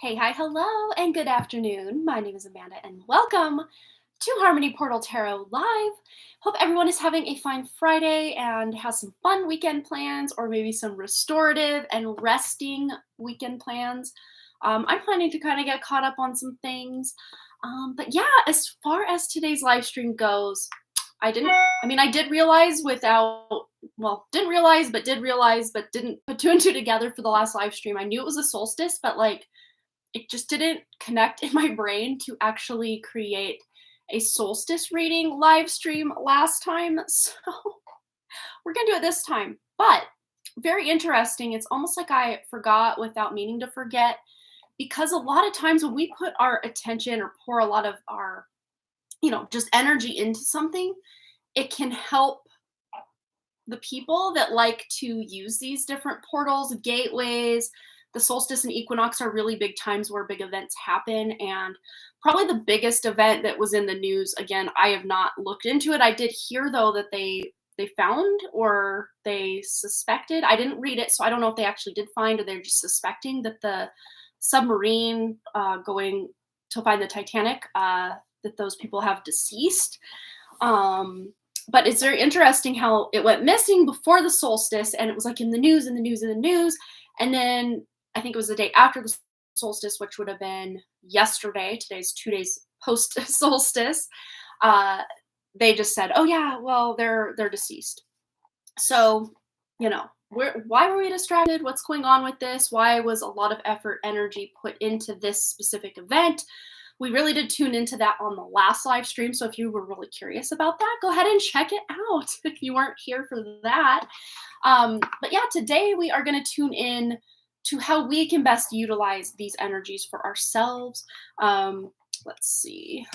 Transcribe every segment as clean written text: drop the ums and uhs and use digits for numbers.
Hey, hi, hello, and good afternoon. My name is Amanda, and welcome to Harmony Portal Tarot Live. Hope everyone is having a fine Friday and has some fun weekend plans, or maybe some restorative and resting weekend plans. I'm planning to kind of get caught up on some things. But yeah, as far as today's live stream goes, I did realize didn't realize, but didn't put two and two together for the last live stream. I knew it was a solstice, but like, it just didn't connect in my brain to actually create a solstice reading live stream last time. So we're going to do it this time. But very interesting. It's almost like I forgot without meaning to forget, because a lot of times when we put our attention or pour a lot of our, just energy into something, it can help the people that like to use these different portals, gateways. The solstice and equinox are really big times where big events happen. And probably the biggest event that was in the news, again, I have not looked into it. I did hear, though, that they found or they suspected. I didn't read it, so I don't know if they actually did find or they're just suspecting that the submarine going to find the Titanic, that those people have deceased. But it's very interesting how it went missing before the solstice, and it was like in the news, and then I think it was the day after the solstice, which would have been yesterday. Today's 2 days post solstice. They just said, "Oh yeah, well they're deceased." So, why were we distracted? What's going on with this? Why was a lot of effort, energy put into this specific event? We really did tune into that on the last live stream. So if you were really curious about that, go ahead and check it out if you weren't here for that. But yeah, today we are going to tune in to how we can best utilize these energies for ourselves. Let's see.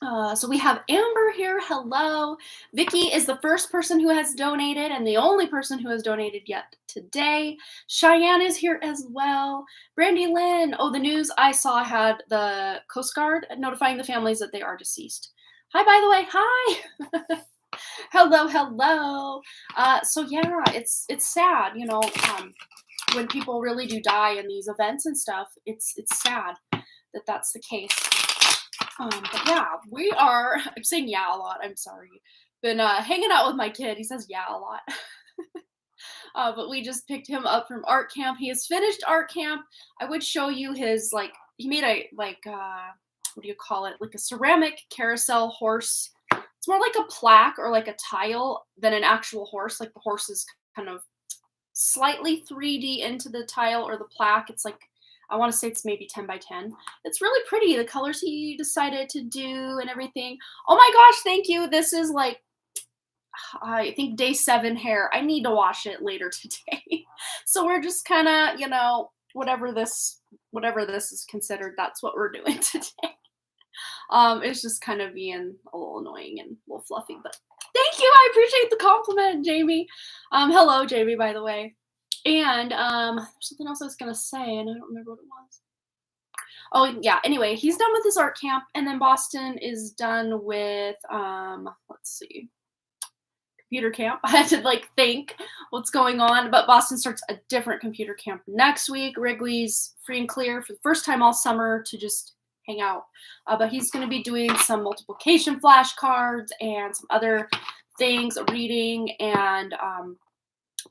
So we have Amber here. Hello. Vicky is the first person who has donated and the only person who has donated yet today. Cheyenne is here as well. Brandy Lynn. Oh, the news I saw had the Coast Guard notifying the families that they are deceased. Hi, by the way. Hi. Hello. So yeah, it's sad, when people really do die in these events and stuff. It's sad that that's the case. But yeah, I'm saying yeah a lot, I'm sorry. Been hanging out with my kid. He says yeah a lot. But we just picked him up from art camp. He has finished art camp. I would show you his, he made a, what do you call it? Like a ceramic carousel horse. It's more like a plaque or like a tile than an actual horse. Like the horse is kind of slightly 3D into the tile or the plaque. It's like, I want to say it's maybe 10 by 10. It's really pretty. The colors he decided to do and everything. Oh my gosh, thank you. This is like, I think day 7 hair. I need to wash it later today. So we're just kind of, whatever this is considered, that's what we're doing today. It's just kind of being a little annoying and a little fluffy, but thank you. I appreciate the compliment, Jamie. Hello, Jamie, by the way. And there's something else I was gonna say, and I don't remember what it was. Oh yeah. Anyway, he's done with his art camp, and then Boston is done with let's see, computer camp. I had to think what's going on, but Boston starts a different computer camp next week. Wrigley's free and clear for the first time all summer to just hang out, but he's going to be doing some multiplication flashcards and some other things, reading, and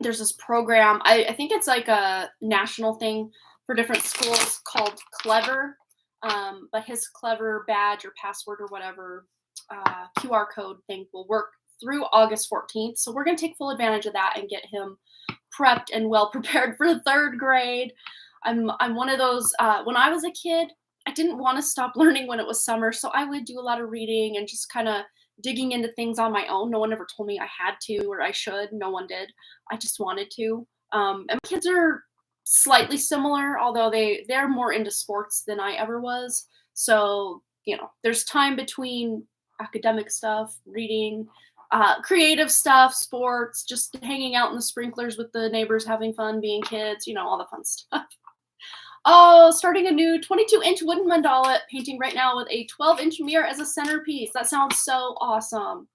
there's this program. I think it's like a national thing for different schools called Clever, but his Clever badge or password or whatever QR code thing will work through August 14th. So we're going to take full advantage of that and get him prepped and well prepared for 3rd grade. I'm one of those, when I was a kid, I didn't want to stop learning when it was summer, so I would do a lot of reading and just kind of digging into things on my own. No one ever told me I had to or I should. No one did. I just wanted to. And my kids are slightly similar, although they're more into sports than I ever was. So, there's time between academic stuff, reading, creative stuff, sports, just hanging out in the sprinklers with the neighbors, having fun, being kids, all the fun stuff. Oh, starting a new 22-inch wooden mandala painting right now with a 12-inch mirror as a centerpiece. That sounds so awesome.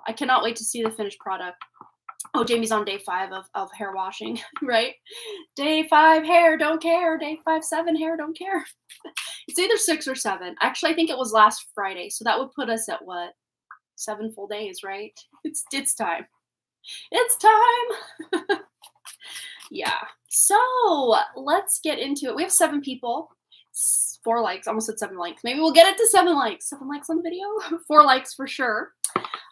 I cannot wait to see the finished product. Oh, Jamie's on day 5 of hair washing, right? Day 5 hair, don't care. Day 5, 7 hair, don't care. It's either 6 or 7. Actually, I think it was last Friday, so that would put us at what? 7 full days, right? It's time. It's time. Yeah. So let's get into it. We have 7 people. 4 likes. Almost said 7 likes. Maybe we'll get it to 7 likes. 7 likes on the video. 4 likes for sure.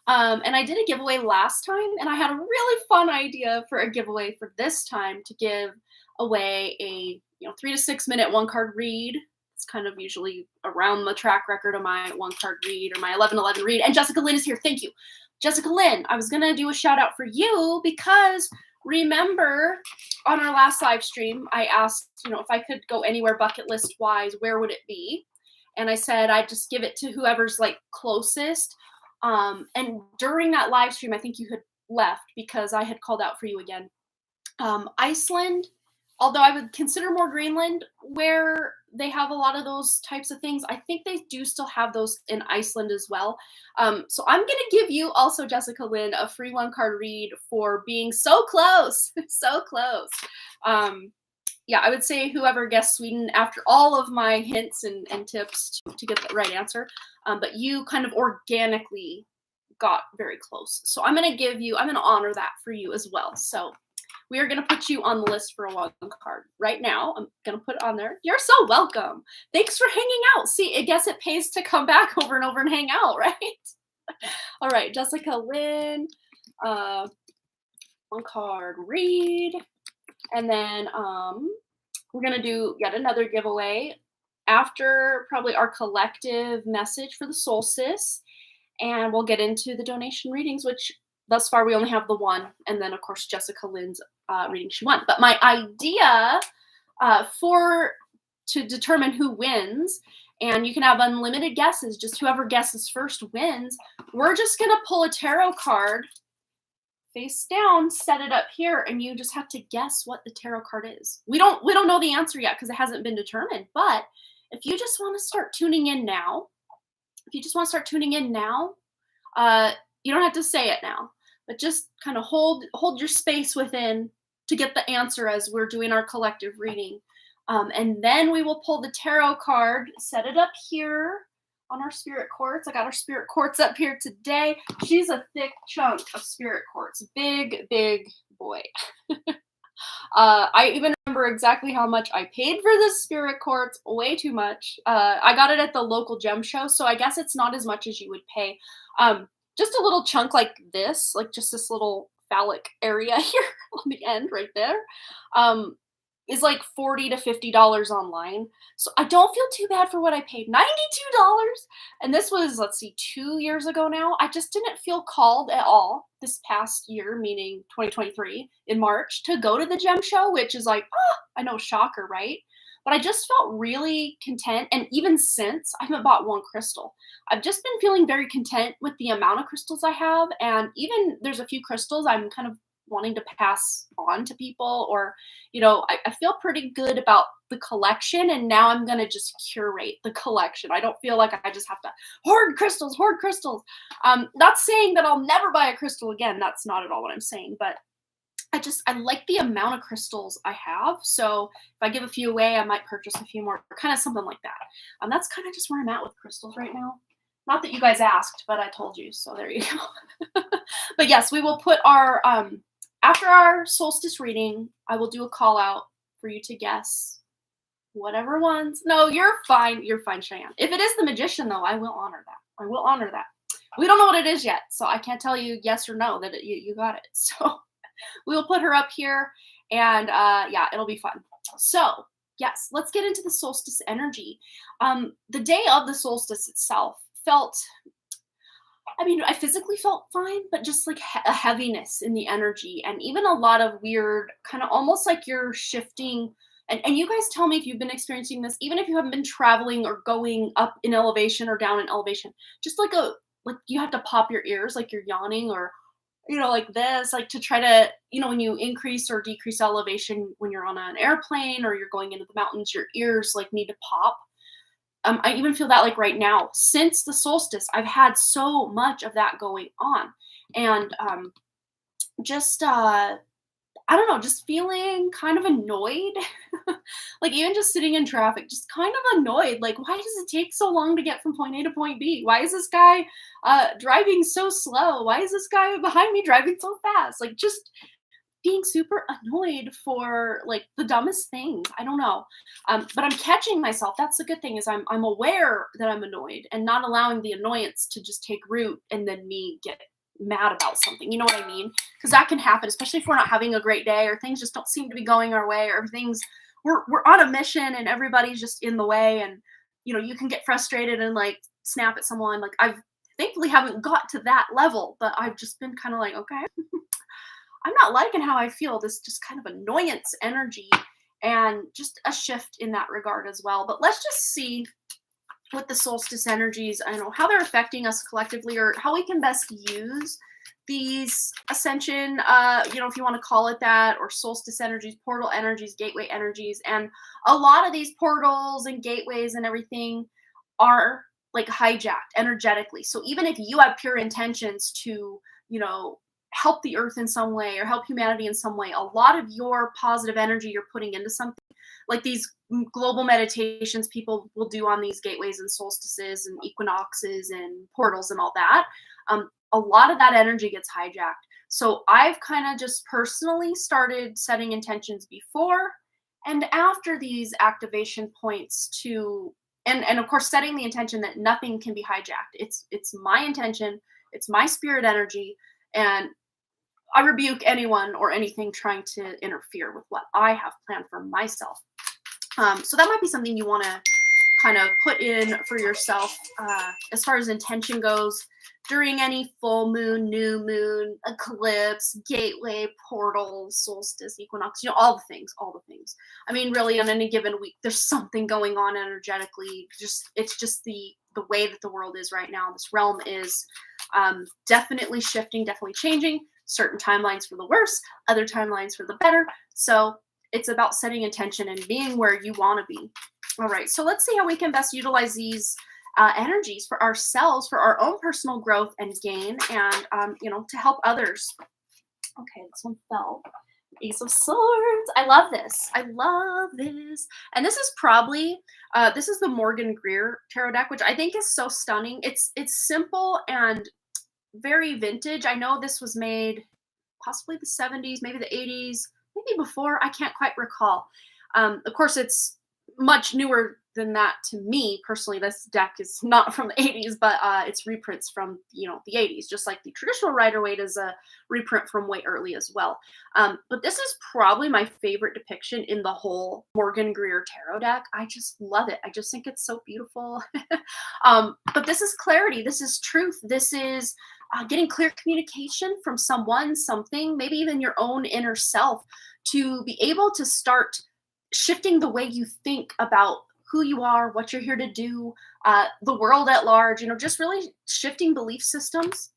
And I did a giveaway last time, and I had a really fun idea for a giveaway for this time to give away a 3 to 6 minute 1-card read. It's kind of usually around the track record of my 1-card read or my 11/11 read. And Jessica Lynn is here. Thank you, Jessica Lynn. I was gonna do a shout out for you because remember on our last live stream, I asked if I could go anywhere bucket list wise, where would it be? And I said I'd just give it to whoever's like closest. And during that live stream, I think you had left because I had called out for you again. Iceland, although I would consider more Greenland, where they have a lot of those types of things. I think they do still have those in Iceland as well. So I'm going to give you also, Jessica Lynn, a free 1-card read for being so close. So close. Yeah, I would say whoever guessed Sweden after all of my hints and tips to get the right answer. But you kind of organically got very close. So I'm going to honor that for you as well. So we are going to put you on the list for a 1-card right now. I'm going to put it on there. You're so welcome. Thanks for hanging out. See, I guess it pays to come back over and over and hang out, right? All right, Jessica Lynn, 1-card read. And then we're going to do yet another giveaway after probably our collective message for the solstice. And we'll get into the donation readings, which thus far we only have the one. And then, of course, Jessica Lynn's reading she won. But my idea to determine who wins, and you can have unlimited guesses, just whoever guesses first wins, we're just going to pull a tarot card face down, set it up here, and you just have to guess what the tarot card is. We don't know the answer yet because it hasn't been determined. But if you just want to start tuning in now, you don't have to say it now, but just kind of hold your space within to get the answer as we're doing our collective reading. And then we will pull the tarot card, set it up here on our spirit quartz. I got our spirit quartz up here today. She's a thick chunk of spirit quartz. Big boy. I even remember exactly how much I paid for this spirit quartz. Way too much. I got it at the local gem show, so I guess it's not as much as you would pay. Just a little chunk like this, like just this little phallic area here on the end right there, is like $40 to $50 online. So I don't feel too bad for what I paid. $92. And this was, let's see, 2 years ago now. I just didn't feel called at all this past year, meaning 2023 in March, to go to the gem show, which is like, I know, shocker, right? But I just felt really content. And even since, I haven't bought one crystal. I've just been feeling very content with the amount of crystals I have. And even there's a few crystals I'm kind of wanting to pass on to people, or I feel pretty good about the collection, and now I'm gonna just curate the collection. I don't feel like I just have to hoard crystals. Not saying that I'll never buy a crystal again. That's not at all what I'm saying, but I like the amount of crystals I have. So if I give a few away, I might purchase a few more, kind of something like that. That's kind of just where I'm at with crystals right now. Not that you guys asked, but I told you, so there you go. But yes, we will put our after our solstice reading, I will do a call out for you to guess whatever ones. No, you're fine. You're fine, Cheyenne. If it is the magician, though, I will honor that. We don't know what it is yet, so I can't tell you yes or no that you got it. So we'll put her up here, and yeah, it'll be fun. So yes, let's get into the solstice energy. The day of the solstice itself felt, I physically felt fine, but just like a heaviness in the energy, and even a lot of weird, kind of almost like you're shifting. And you guys tell me if you've been experiencing this, even if you haven't been traveling or going up in elevation or down in elevation, just like you have to pop your ears, like you're yawning, or like this, like to try to, when you increase or decrease elevation when you're on an airplane or you're going into the mountains, your ears like need to pop. I even feel that like right now, since the solstice, I've had so much of that going on. And just I don't know, just feeling kind of annoyed. Like, even just sitting in traffic, just kind of annoyed. Like, why does it take so long to get from point A to point B? Why is this guy driving so slow? Why is this guy behind me driving so fast? Like, just being super annoyed for like the dumbest thing. I don't know. But I'm catching myself. That's the good thing is I'm aware that I'm annoyed and not allowing the annoyance to just take root and then me get mad about something. You know what I mean? Because that can happen, especially if we're not having a great day or things just don't seem to be going our way or things we're on a mission and everybody's just in the way and you can get frustrated and like snap at someone. Like I've thankfully haven't got to that level, but I've just been kind of like, okay, I'm not liking how I feel, this just kind of annoyance energy and just a shift in that regard as well. But let's just see with the solstice energies, I don't know how they're affecting us collectively or how we can best use these ascension, if you want to call it that, or solstice energies, portal energies, gateway energies. And a lot of these portals and gateways and everything are like hijacked energetically. So even if you have pure intentions to, help the earth in some way or help humanity in some way, a lot of your positive energy you're putting into something like these global meditations people will do on these gateways and solstices and equinoxes and portals and all that. A lot of that energy gets hijacked. So I've kind of just personally started setting intentions before and after these activation points to and of course setting the intention that nothing can be hijacked. It's my intention, it's my spirit energy, and I rebuke anyone or anything trying to interfere with what I have planned for myself. So that might be something you want to kind of put in for yourself as far as intention goes during any full moon, new moon, eclipse, gateway, portal, solstice, equinox, all the things, all the things. I mean, really on any given week, there's something going on energetically. It's just the way that the world is right now. This realm is definitely shifting, definitely changing. Certain timelines for the worse, other timelines for the better. So it's about setting intention and being where you want to be. All right, so let's see how we can best utilize these energies for ourselves, for our own personal growth and gain, and to help others. Okay, this one fell. Ace of Swords. I love this. I love this. And this is probably this is the Morgan Greer tarot deck, which I think is so stunning. It's simple and very vintage. I know this was made possibly the 70s, maybe the 80s, maybe before. I can't quite recall. Of course, it's much newer than that to me personally. This deck is not from the 80s, but it's reprints from the 80s, just like the traditional Rider-Waite is a reprint from way early as well. But this is probably my favorite depiction in the whole Morgan Greer tarot deck. I just love it. I just think it's so beautiful. But this is clarity. This is truth. This is getting clear communication from someone, something, maybe even your own inner self, to be able to start shifting the way you think about who you are, what you're here to do, the world at large, just really shifting belief systems.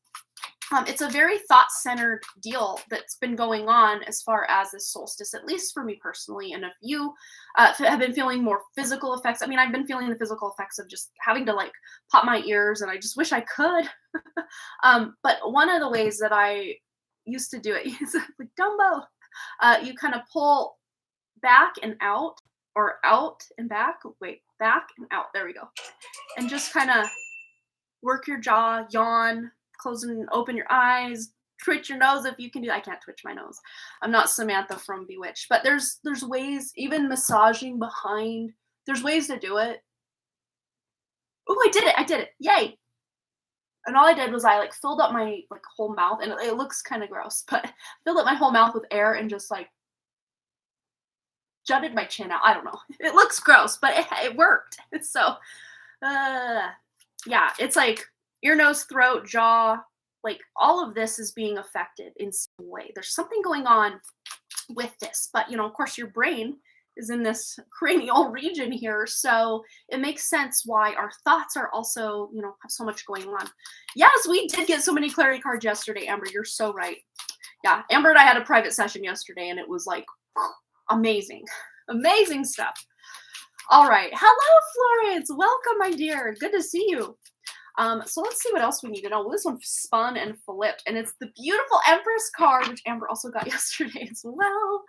It's a very thought-centered deal that's been going on as far as this solstice, at least for me personally. And if you have been feeling more physical effects, I mean, I've been feeling the physical effects of just having to like pop my ears, and I just wish I could. But one of the ways that I used to do it is like Dumbo. You kind of pull back and out, or out and back. Wait, back and out. There we go. And just kind of work your jaw, yawn, close and open your eyes, twitch your nose if you can do. I can't twitch my nose. I'm not Samantha from Bewitched, but there's ways, even massaging behind. There's ways to do it. Oh, I did it. Yay. And all I did was I like filled up my like whole mouth, and it looks kind of gross, but filled up my whole mouth with air and just like jutted my chin out. I don't know. It looks gross, but it worked. So, yeah, it's like ear, nose, throat, jaw, like all of this is being affected in some way. There's something going on with this, but of course your brain is in this cranial region here, so it makes sense why our thoughts are also, have so much going on. Yes, we did get so many clarity cards yesterday, Amber. You're so right. Yeah, Amber and I had a private session yesterday, and it was like amazing stuff. All right, hello Florence, welcome my dear, good to see you. So let's see what else we need to know. Well, this one spun and flipped, and it's the beautiful Empress card, which Amber also got yesterday as well.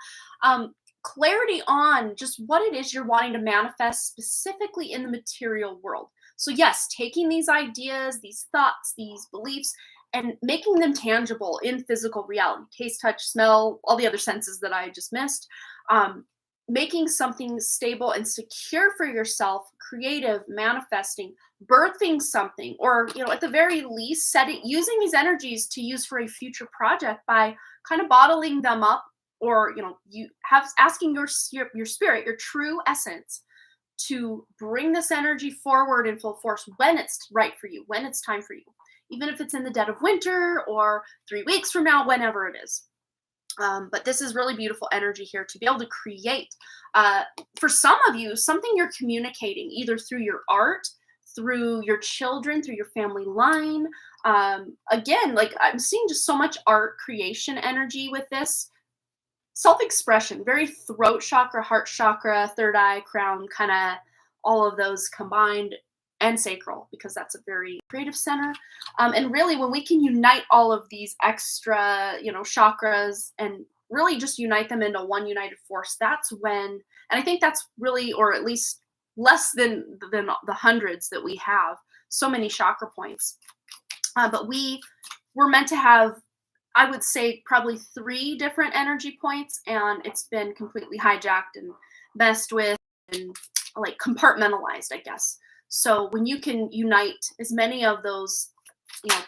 Clarity on just what it is you're wanting to manifest specifically in the material world. So yes, taking these ideas, these thoughts, these beliefs, and making them tangible in physical reality, taste, touch, smell, all the other senses that I just missed. Um, Making something stable and secure for yourself, creative, manifesting, birthing something, or at the very least, setting using these energies to use for a future project by kind of bottling them up, or you have asking your spirit, your true essence, to bring this energy forward in full force when it's right for you, when it's time for you, even if it's in the dead of winter or 3 weeks from now, whenever it is. But this is really beautiful energy here to be able to create. For some of you, something you're communicating either through your art, through your children, through your family line. Again, like I'm seeing just so much art creation energy with this. Self-expression, very throat chakra, heart chakra, third eye, crown, kind of all of those combined, and sacral, because that's a very creative center. And really, when we can unite all of these extra, chakras and really just unite them into one united force, that's when, and I think that's really, or at least less than the hundreds that we have, so many chakra points. But we're meant to have, I would say, probably 3 different energy points, and it's been completely hijacked and messed with and like compartmentalized, I guess. So when you can unite as many of those,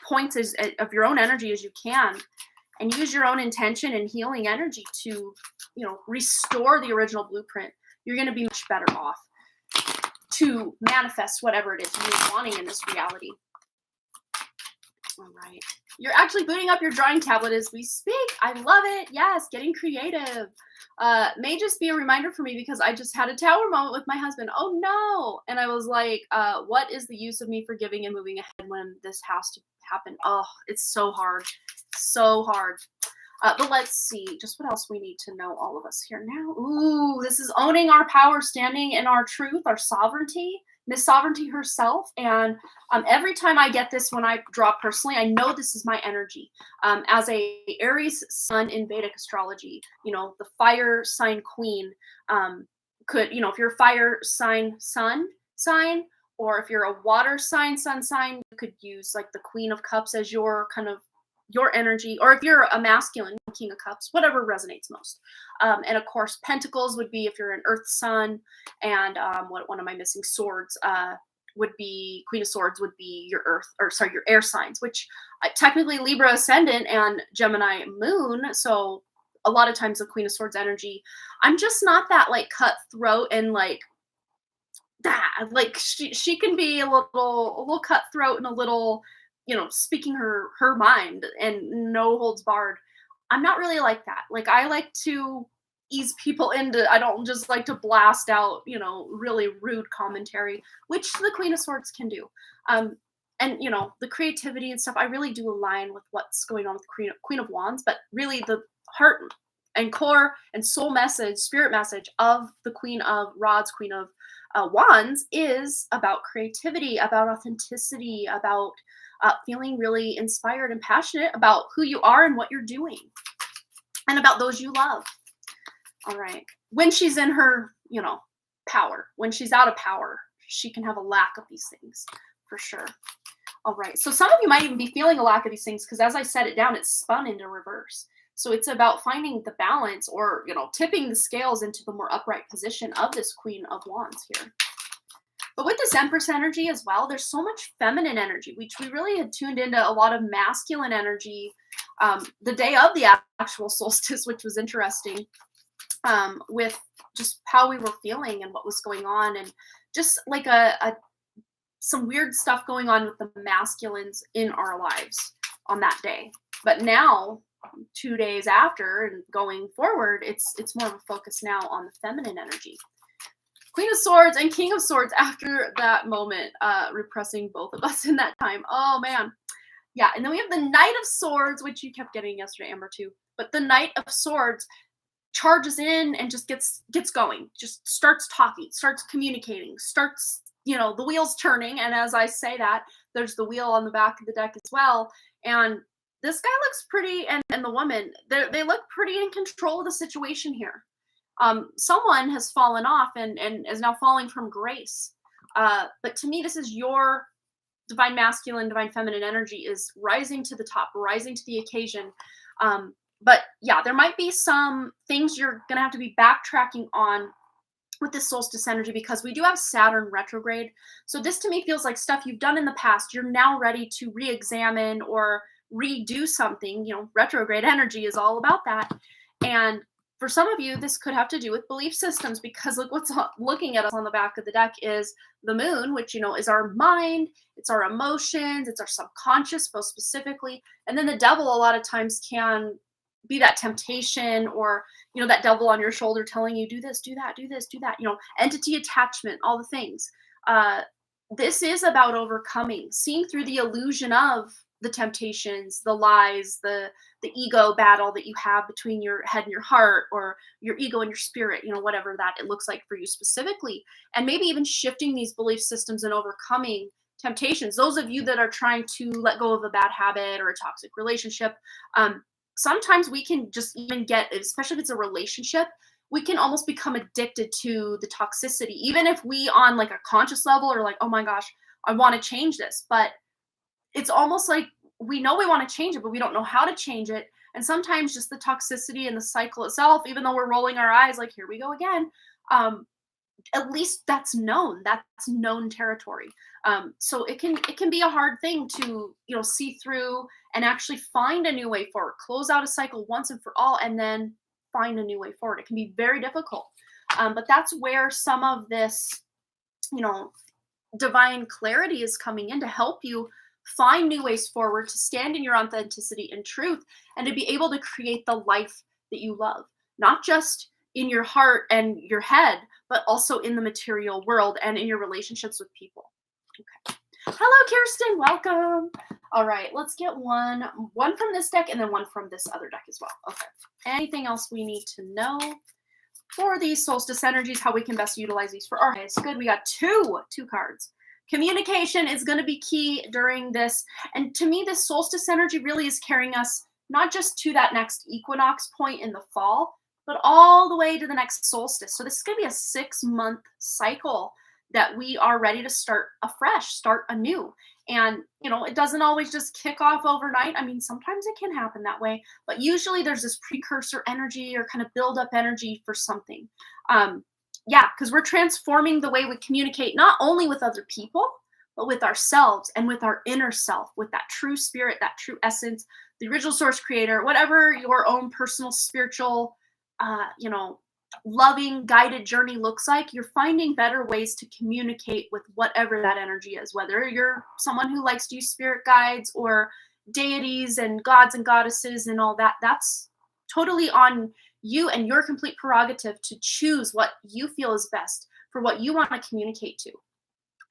points of your own energy as you can, and use your own intention and healing energy to, restore the original blueprint, you're going to be much better off to manifest whatever it is you're wanting in this reality. All right. You're actually booting up your drawing tablet as we speak. I love it. Yes, getting creative. May just be a reminder for me because I just had a tower moment with my husband. Oh no. And I was like, what is the use of me forgiving and moving ahead when this has to happen? Oh, it's so hard. So hard. But let's see just what else we need to know, all of us here now. Ooh, this is owning our power, standing in our truth, our sovereignty. Miss Sovereignty herself. And every time I get this when I draw personally, I know this is my energy. As a Aries sun in Vedic astrology, the fire sign queen could, if you're a fire sign sun sign, or if you're a water sign sun sign, you could use like the Queen of Cups as your kind of your energy, or if you're a masculine, King of Cups, whatever resonates most. And of course, Pentacles would be if you're an Earth Sun, and what one am I missing? Swords would be Queen of Swords would be your your air signs, which technically Libra ascendant and Gemini moon. So a lot of times the Queen of Swords energy, I'm just not that like cutthroat and like that. Like she can be a little cutthroat and a little, speaking her mind and no holds barred. I'm not really like that. Like I like to ease people into, I don't just like to blast out, really rude commentary, which the Queen of Swords can do. And the creativity and stuff, I really do align with what's going on with Queen of Wands, but really the heart and core and soul message, spirit message of the Queen of Rods, Queen of Wands is about creativity, about authenticity, about feeling really inspired and passionate about who you are and what you're doing, and about those you love. All right. When she's in her, power, when she's out of power, she can have a lack of these things for sure. All right. So some of you might even be feeling a lack of these things because as I set it down, it's spun into reverse. So it's about finding the balance, or, tipping the scales into the more upright position of this Queen of Wands here. But with this Empress energy as well, there's so much feminine energy, which we really had tuned into a lot of masculine energy the day of the actual solstice, which was interesting, with just how we were feeling and what was going on, and just like some weird stuff going on with the masculines in our lives on that day. But now, 2 days after and going forward, it's more of a focus now on the feminine energy. Queen of Swords and King of Swords after that moment, repressing both of us in that time. Oh, man. Yeah, and then we have the Knight of Swords, which you kept getting yesterday, Amber, too. But the Knight of Swords charges in and just gets going, just starts talking, starts communicating, starts the wheel's turning. And as I say that, there's the wheel on the back of the deck as well. And this guy looks pretty, and the woman, they look pretty in control of the situation here. Someone has fallen off and is now falling from grace. But to me, this is your divine masculine, divine feminine energy is rising to the top, rising to the occasion. But yeah, there might be some things you're going to have to be backtracking on with this solstice energy, because we do have Saturn retrograde. So this to me feels like stuff you've done in the past. You're now ready to re-examine or redo something. Retrograde energy is all about that. And for some of you, this could have to do with belief systems, because look what's looking at us on the back of the deck is the moon, which, is our mind, it's our emotions, it's our subconscious most specifically. And then the devil a lot of times can be that temptation, or that devil on your shoulder telling you do this, do that, do this, do that, entity attachment, all the things. This is about overcoming, seeing through the illusion of the temptations, the lies, the ego battle that you have between your head and your heart, or your ego and your spirit, whatever that it looks like for you specifically. And maybe even shifting these belief systems and overcoming temptations. Those of you that are trying to let go of a bad habit or a toxic relationship, sometimes we can just even get, especially if it's a relationship, we can almost become addicted to the toxicity, even if we on like a conscious level are like, oh my gosh, I want to change this. But it's almost like we know we want to change it, but we don't know how to change it. And sometimes just the toxicity and the cycle itself, even though we're rolling our eyes like, here we go again, at least that's known territory. So it can be a hard thing to see through and actually find a new way forward, close out a cycle once and for all, and then find a new way forward. It can be very difficult, but that's where some of this divine clarity is coming in to help you find new ways forward, to stand in your authenticity and truth, and to be able to create the life that you love, not just in your heart and your head, but also in the material world and in your relationships with people. Okay. Hello, Kirsten. Welcome. All right, let's get one from this deck and then one from this other deck as well. Okay. Anything else we need to know for these solstice energies, how we can best utilize these for our highest good? We got two cards. Communication is going to be key during this. And to me, this solstice energy really is carrying us not just to that next equinox point in the fall, but all the way to the next solstice. So this is going to be a 6-month cycle that we are ready to start afresh, start anew. And, it doesn't always just kick off overnight. I mean, sometimes it can happen that way, but usually there's this precursor energy or kind of build up energy for something. Because we're transforming the way we communicate, not only with other people, but with ourselves and with our inner self, with that true spirit, that true essence, the original source creator, whatever your own personal spiritual, loving guided journey looks like. You're finding better ways to communicate with whatever that energy is, whether you're someone who likes to use spirit guides or deities and gods and goddesses and all that. That's totally on you and your complete prerogative to choose what you feel is best for what you want to communicate to.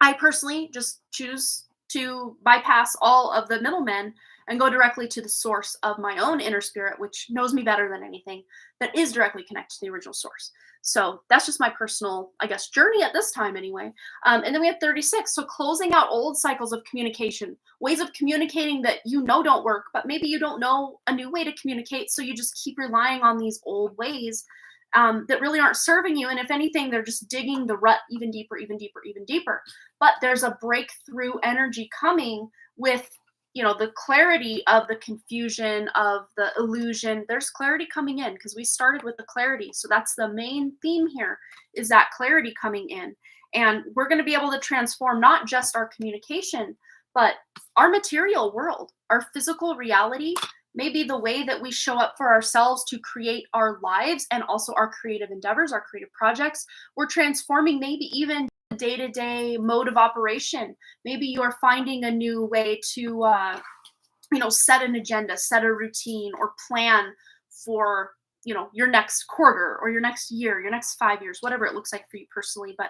I personally just choose to bypass all of the middlemen and go directly to the source of my own inner spirit, which knows me better than anything, that is directly connected to the original source. So that's just my personal, journey at this time anyway. And then we have 36. So closing out old cycles of communication, ways of communicating that don't work, but maybe you don't know a new way to communicate. So you just keep relying on these old ways that really aren't serving you. And if anything, they're just digging the rut even deeper, even deeper, even deeper. But there's a breakthrough energy coming with the clarity of the confusion, of the illusion. There's clarity coming in because we started with the clarity. So that's the main theme here, is that clarity coming in. And we're going to be able to transform not just our communication, but our material world, our physical reality, maybe the way that we show up for ourselves to create our lives and also our creative endeavors, our creative projects. We're transforming maybe even day-to-day mode of operation. Maybe you're finding a new way to set an agenda, set a routine, or plan for your next quarter or your next year, your next 5 years, whatever it looks like for you personally. But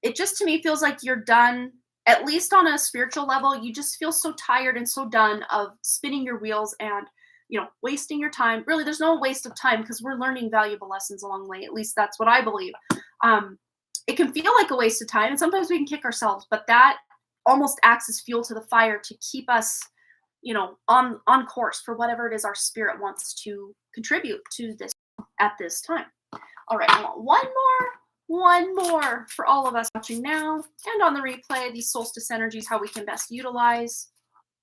it just to me feels like you're done, at least on a spiritual level. You just feel so tired and so done of spinning your wheels and wasting your time. Really, there's no waste of time because we're learning valuable lessons along the way. At least that's what I believe. it can feel like a waste of time, and sometimes we can kick ourselves, but that almost acts as fuel to the fire to keep us, on course for whatever it is our spirit wants to contribute to this at this time. All right, I want one more for all of us watching now and on the replay, these solstice energies, how we can best utilize.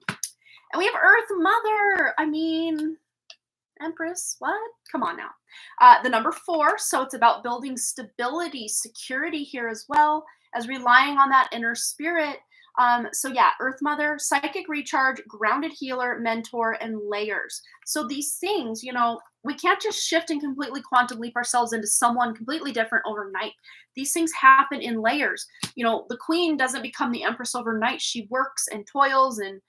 And we have Earth Mother. I mean, Empress, what? Come on now. The number 4, so it's about building stability, security here as well as relying on that inner spirit. So yeah, Earth Mother, psychic recharge, grounded healer, mentor, and layers. So these things, we can't just shift and completely quantum leap ourselves into someone completely different overnight. These things happen in layers. The queen doesn't become the empress overnight. She works and toils and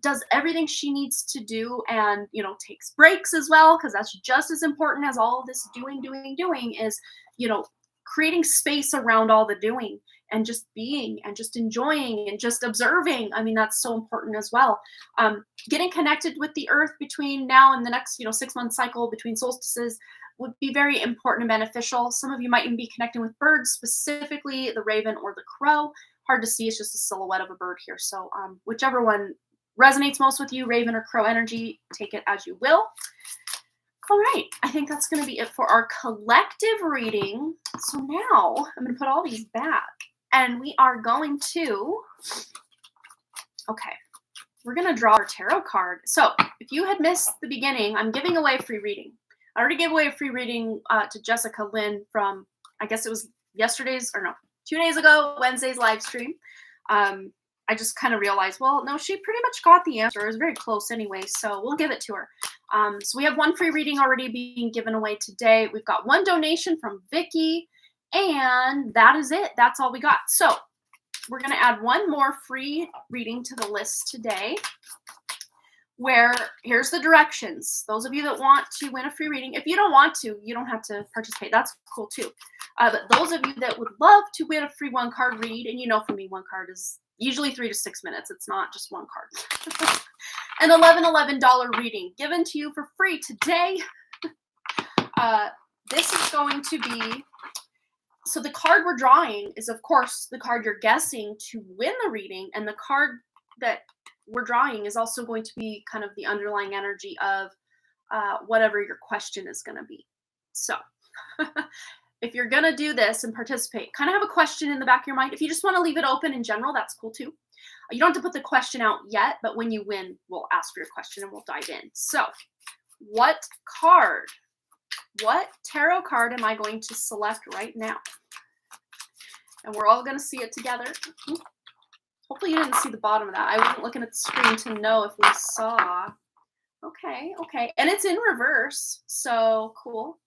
does everything she needs to do, and takes breaks as well, because that's just as important as all this doing is creating space around all the doing and just being and just enjoying and just observing. I mean, that's so important as well. Getting connected with the earth between now and the next 6-month cycle between solstices would be very important and beneficial. Some of you might even be connecting with birds, specifically the raven or the crow. Hard to see, it's just a silhouette of a bird here. So whichever one resonates most with you, raven or crow energy, take it as you will. All right, I think that's going to be it for our collective reading. So now I'm going to put all these back, and we are going to, we're going to draw our tarot card. So if you had missed the beginning, I'm giving away a free reading. I already gave away a free reading to Jessica Lynn from, I guess it was 2 days ago, Wednesday's live stream. I just kind of realized, well, no, she pretty much got the answer. It was very close anyway, so we'll give it to her. So we have one free reading already being given away today. We've got one donation from Vicky, and that is it. That's all we got. So we're going to add one more free reading to the list today, where here's the directions. Those of you that want to win a free reading, if you don't want to, you don't have to participate. That's cool too. But those of you that would love to win a free 1-card read, and for me, 1 card is usually 3 to 6 minutes. It's not just 1 card. An $11 reading given to you for free today. This is going to be, so the card we're drawing is, of course, the card you're guessing to win the reading, and the card that we're drawing is also going to be kind of the underlying energy of whatever your question is going to be. So if you're going to do this and participate, kind of have a question in the back of your mind. If you just want to leave it open in general, that's cool too. You don't have to put the question out yet, but when you win, we'll ask for your question and we'll dive in. So what tarot card am I going to select right now? And we're all going to see it together. Hopefully you didn't see the bottom of that. I wasn't looking at the screen to know if we saw. Okay. And it's in reverse. So cool.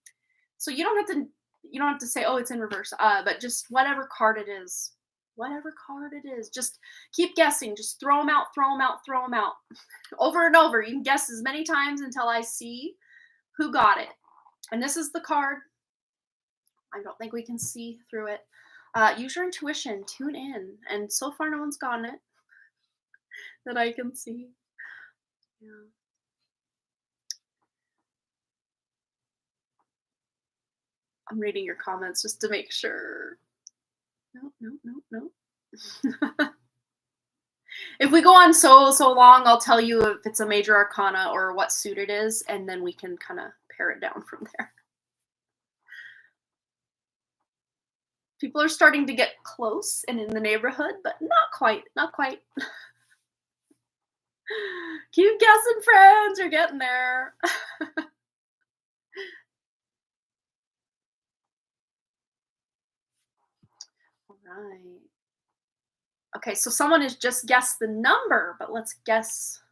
So you don't have to say, oh, it's in reverse. But just whatever card it is. Just keep guessing. Just throw them out. Over and over. You can guess as many times until I see who got it. And this is the card. I don't think we can see through it. Use your intuition. Tune in. And so far, no one's gotten it that I can see. Yeah. I'm reading your comments just to make sure. No. If we go on so long, I'll tell you if it's a major arcana or what suit it is, and then we can kind of pare it down from there. People are starting to get close and in the neighborhood, but not quite. Keep guessing, friends. You're getting there. All right. Okay, so someone has just guessed the number, but let's guess.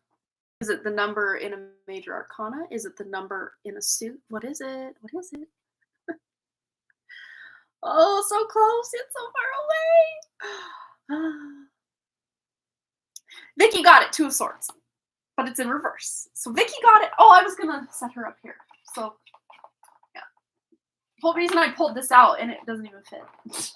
Is it the number in a major arcana? Is it the number in a suit? What is it? Oh, so close, yet so far away. Vicky got it, 2 of Swords, but it's in reverse. So Vicky got it. Oh, I was gonna set her up here. So yeah, whole reason I pulled this out and it doesn't even fit.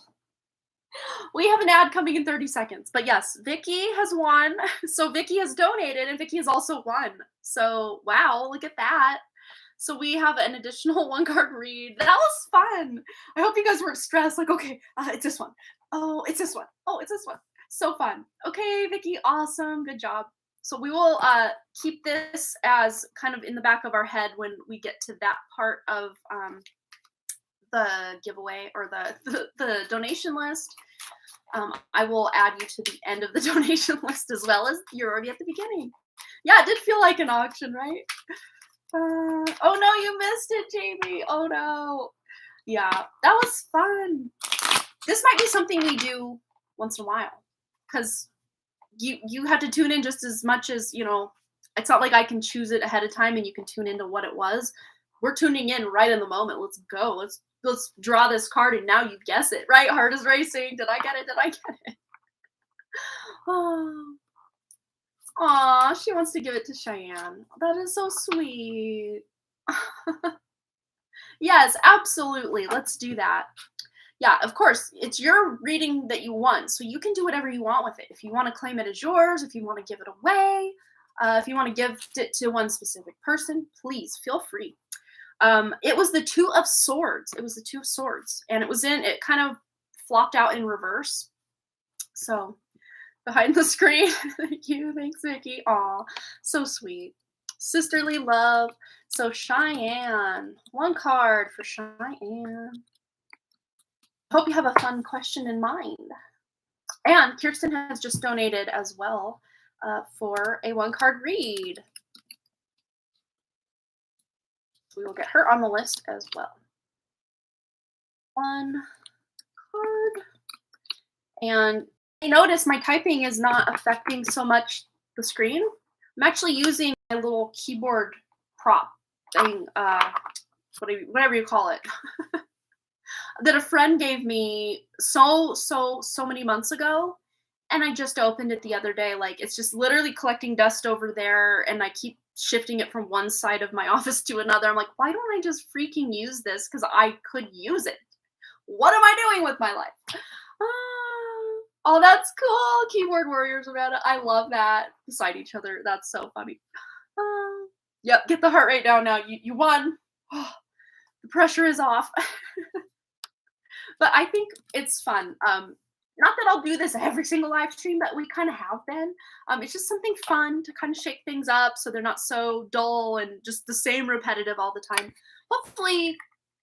We have an ad coming in 30 seconds, but yes, Vicky has won. So Vicky has donated and Vicky has also won. So wow, look at that. So we have an additional one card read. That was fun. I hope you guys weren't stressed. Like, okay, it's this one. Oh, it's this one. Oh, it's this one. So fun. Okay, Vicky, awesome. Good job. So we will keep this as kind of in the back of our head when we get to that part of the giveaway or the donation list. I will add you to the end of the donation list as well as you're already at the beginning. Yeah, it did feel like an auction, right? Oh no, you missed it, Jamie. Oh no. Yeah, that was fun. This might be something we do once in a while because you had to tune in just as much as, you know, it's not like I can choose it ahead of time and you can tune into what it was. We're tuning in right in the moment. Let's go. Let's draw this card and now you guess it, right? Heart is racing. Did I get it? Did I get it? Oh. Aw, she wants to give it to Cheyenne. That is so sweet. Yes, absolutely. Let's do that. Yeah, of course, it's your reading that you want, so you can do whatever you want with it. If you want to claim it as yours, if you want to give it away, if you want to gift it to one specific person, please feel free. It was the Two of Swords. It was the Two of Swords, and it kind of flopped out in reverse. So behind the screen, thank you, thanks, Vicky. Aw, so sweet. Sisterly love. So Cheyenne, one card for Cheyenne. Hope you have a fun question in mind. And Kirsten has just donated as well for a one card read. We will get her on the list as well. One card. And I notice my typing is not affecting so much the screen. I'm actually using my little keyboard prop thing, whatever you call it, that a friend gave me so many months ago. And I just opened it the other day. Like, it's just literally collecting dust over there. And I keep shifting it from one side of my office to another. I'm like, why don't I just freaking use this? Because I could use it. What am I doing with my life? Oh, that's cool. Keyboard warriors around it. I love that. Beside each other. That's so funny. Yep, get the heart rate down now. You won. Oh, the pressure is off. But I think it's fun. Not that I'll do this every single live stream, but we kind of have been. It's just something fun to kind of shake things up so they're not so dull and just the same repetitive all the time. Hopefully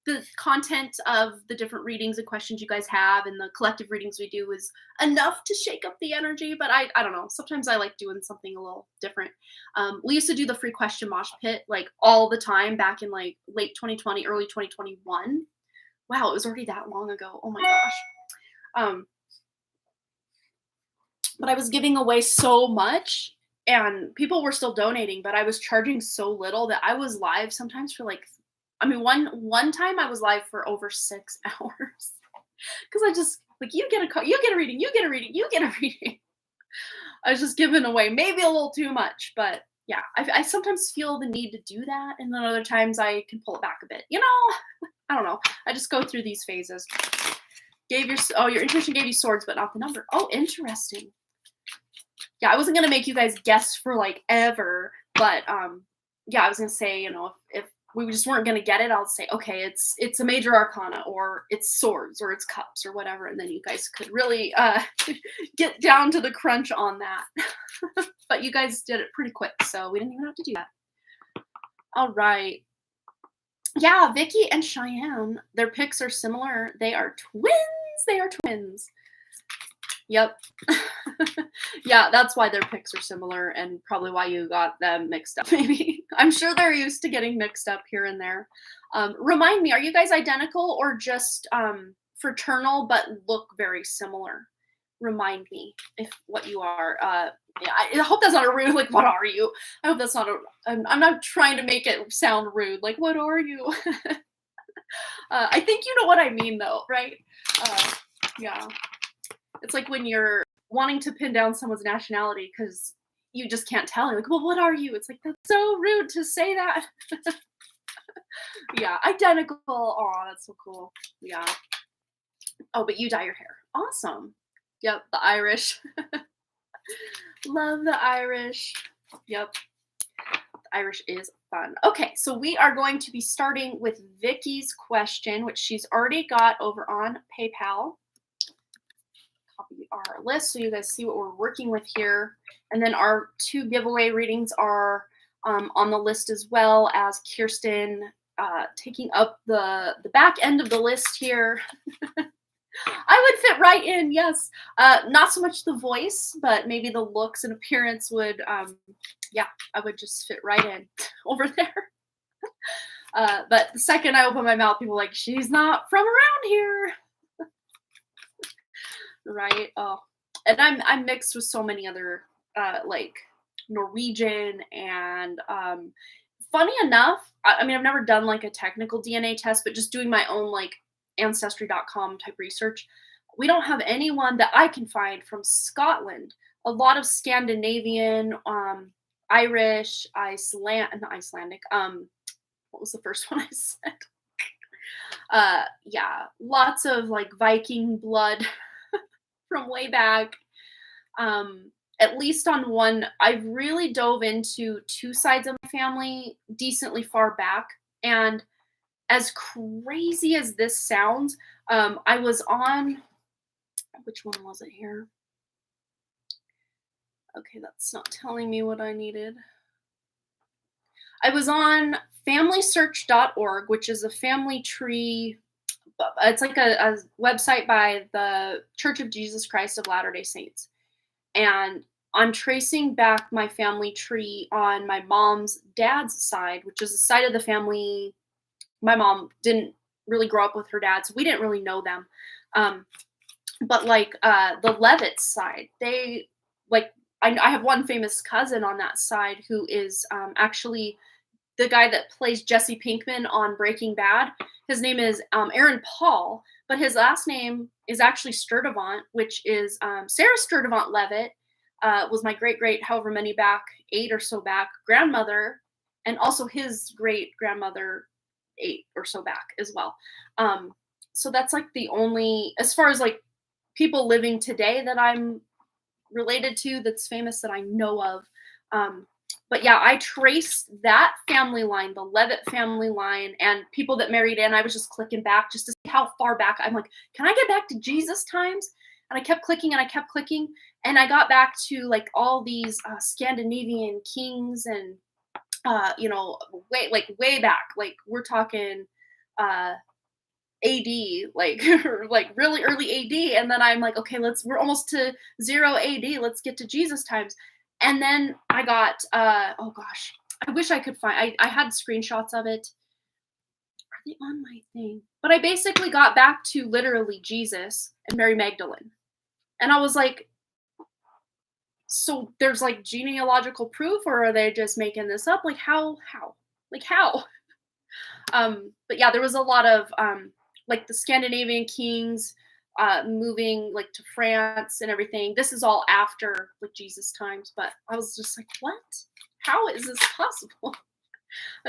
the content of the different readings and questions you guys have and the collective readings we do is enough to shake up the energy, but I don't know. Sometimes I like doing something a little different. We used to do the free question mosh pit like all the time back in like late 2020, early 2021. Wow, it was already that long ago. Oh my gosh. But I was giving away so much and people were still donating, but I was charging so little that I was live sometimes for like, I mean, one time I was live for over 6 hours because I just like, you get a reading, you get a reading, you get a reading. I was just giving away maybe a little too much, but yeah, I sometimes feel the need to do that. And then other times I can pull it back a bit, you know, I don't know. I just go through these phases. Your intuition gave you swords, but not the number. Oh, interesting. Yeah, I wasn't gonna make you guys guess for like ever, but yeah, I was gonna say, you know, if we just weren't gonna get it, I'll say, okay, it's a major arcana, or it's swords, or it's cups, or whatever, and then you guys could really get down to the crunch on that. But you guys did it pretty quick, so we didn't even have to do that. All right. Yeah, Vicky and Cheyenne, their picks are similar. They are twins. They are twins. Yep. Yeah, that's why their picks are similar and probably why you got them mixed up, maybe. I'm sure they're used to getting mixed up here and there. Remind me, are you guys identical or just fraternal but look very similar? Remind me if what you are. Yeah, I hope that's not a rude, like, what are you? I hope that's not I'm not trying to make it sound rude, like, what are you? I think you know what I mean, though, right? Yeah. It's like when you're wanting to pin down someone's nationality because you just can't tell. You're like, well, what are you? It's like, that's so rude to say that. Yeah, identical. Oh, that's so cool. Yeah. Oh, but you dye your hair. Awesome. Yep, the Irish. Love the Irish. Yep. The Irish is fun. Okay, so we are going to be starting with Vicky's question, which she's already got over on PayPal. Copy our list so you guys see what we're working with here. And then our 2 giveaway readings are on the list, as well as Kirsten taking up the back end of the list here. I would fit right in, yes. Not so much the voice, but maybe the looks and appearance would, yeah, I would just fit right in over there. But the second I open my mouth, people are like, she's not from around here. Right? Oh, and I'm mixed with so many other, like Norwegian and, funny enough, I mean, I've never done like a technical DNA test, but just doing my own like ancestry.com type research, we don't have anyone that I can find from Scotland. A lot of Scandinavian, Irish, not Icelandic. What was the first one I said? Yeah, lots of like Viking blood from way back. At least on one, I've really dove into 2 sides of my family decently far back. And as crazy as this sounds, I was on, which one was it here? Okay, that's not telling me what I needed. I was on familysearch.org, which is a family tree. It's like a website by the Church of Jesus Christ of Latter-day Saints. And I'm tracing back my family tree on my mom's dad's side, which is the side of the family. My mom didn't really grow up with her dad, so we didn't really know them. But like the Levitt's side, they like, I have one famous cousin on that side who is actually the guy that plays Jesse Pinkman on Breaking Bad. His name is Aaron Paul, but his last name is actually Sturdivant, which is Sarah Sturdivant Levitt. Was my great however many back, 8 or so back, grandmother, and also his great grandmother 8 or so back as well. So that's like the only, as far as like people living today that I'm related to that's famous that I know of. But yeah, I traced that family line, the Levitt family line, and people that married in. I was just clicking back just to see how far back. I'm like, can I get back to Jesus times? And I kept clicking and I kept clicking, and I got back to like all these Scandinavian kings and you know, way back. Like we're talking AD, like like really early AD. And then I'm like, okay, we're almost to 0 AD. Let's get to Jesus times. And then I got oh gosh, I wish I could find. I had screenshots of it. Are they on my thing? But I basically got back to literally Jesus and Mary Magdalene. And I was like, so there's like genealogical proof, or are they just making this up? Like how? Like how? But yeah, there was a lot of like the Scandinavian kings moving like to France and everything. This is all after like Jesus times, but I was just like, what? How is this possible?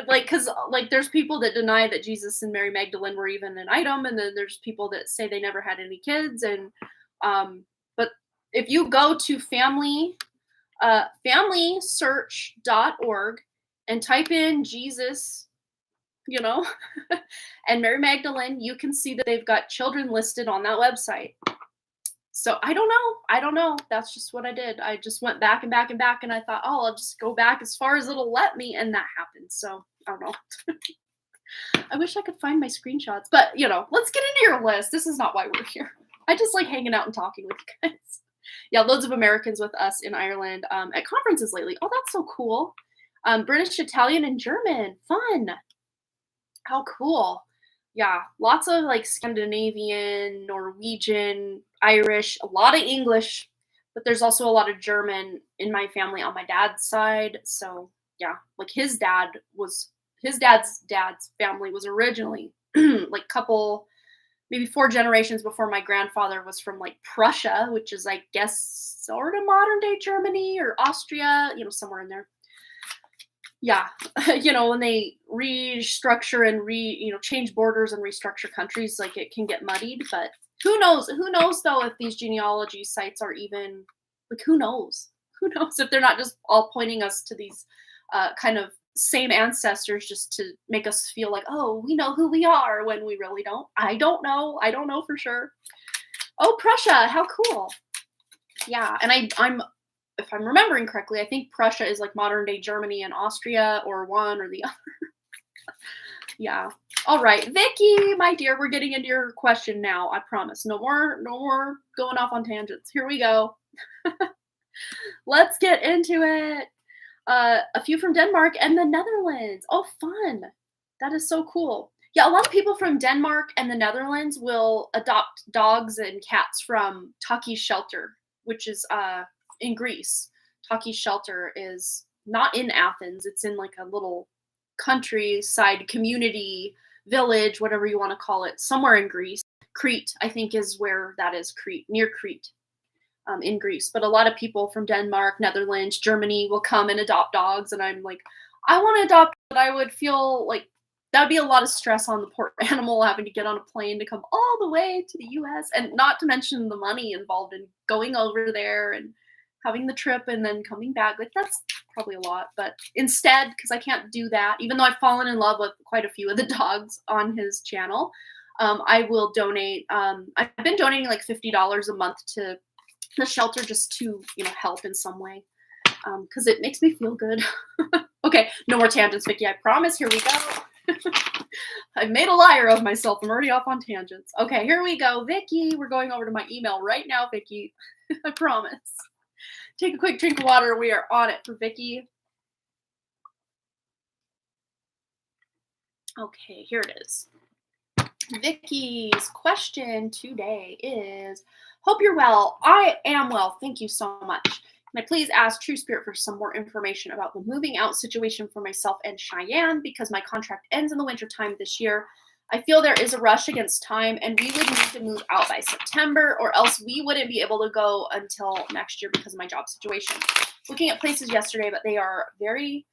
Like, because like there's people that deny that Jesus and Mary Magdalene were even an item, and then there's people that say they never had any kids. And but if you go to familysearch.org and type in Jesus, you know, and Mary Magdalene, you can see that they've got children listed on that website. So I don't know. That's just what I did. I just went back and back and back, and I thought, oh, I'll just go back as far as it'll let me, and that happened. So I don't know. I wish I could find my screenshots, but you know, let's get into your list. This is not why we're here. I just like hanging out and talking with you guys. Yeah, loads of Americans with us in Ireland at conferences lately. Oh, that's so cool. British, Italian, and German. Fun. How cool. Yeah, lots of like Scandinavian, Norwegian, Irish, a lot of English, but there's also a lot of German in my family on my dad's side. So yeah, like his dad's family was originally like maybe 4 generations before my grandfather was from like Prussia, which is I guess sort of modern day Germany or Austria, you know, somewhere in there. Yeah, you know, when they restructure and change borders and restructure countries, like it can get muddied. But who knows? Who knows though if these genealogy sites are even like who knows? Who knows if they're not just all pointing us to these kind of same ancestors just to make us feel like, oh, we know who we are when we really don't. I don't know. I don't know for sure. Oh, Prussia, how cool. Yeah, and I'm if I'm remembering correctly, I think Prussia is like modern day Germany and Austria, or one or the other. Yeah. All right, Vicky, my dear, we're getting into your question now. I promise. No more going off on tangents. Here we go. Let's get into it. A few from Denmark and the Netherlands. Oh, fun. That is so cool. Yeah, a lot of people from Denmark and the Netherlands will adopt dogs and cats from Taki Shelter, which is in Greece. Taki Shelter is not in Athens. It's in like a little countryside community village, whatever you want to call it, somewhere in Greece. Crete, I think, is where that is. Crete, near Crete. In Greece, but a lot of people from Denmark, Netherlands, Germany will come and adopt dogs, and I'm like, I want to adopt, but I would feel like that'd be a lot of stress on the poor animal having to get on a plane to come all the way to the US, and not to mention the money involved in going over there and having the trip and then coming back. Like, that's probably a lot, but instead, because I can't do that, even though I've fallen in love with quite a few of the dogs on his channel, I will donate. I've been donating like $50 a month to the shelter just to, help in some way, because it makes me feel good. Okay, no more tangents, Vicky, I promise. Here we go. I've made a liar of myself. I'm already off on tangents. Okay, here we go. Vicky, we're going over to my email right now, Vicky. I promise. Take a quick drink of water. We are on it for Vicky. Okay, here it is. Vicky's question today is, hope you're well. I am well. Thank you so much. Can I please ask True Spirit for some more information about the moving out situation for myself and Cheyenne, because my contract ends in the wintertime this year. I feel there is a rush against time, and we would need to move out by September, or else we wouldn't be able to go until next year because of my job situation. Looking at places yesterday, but they are very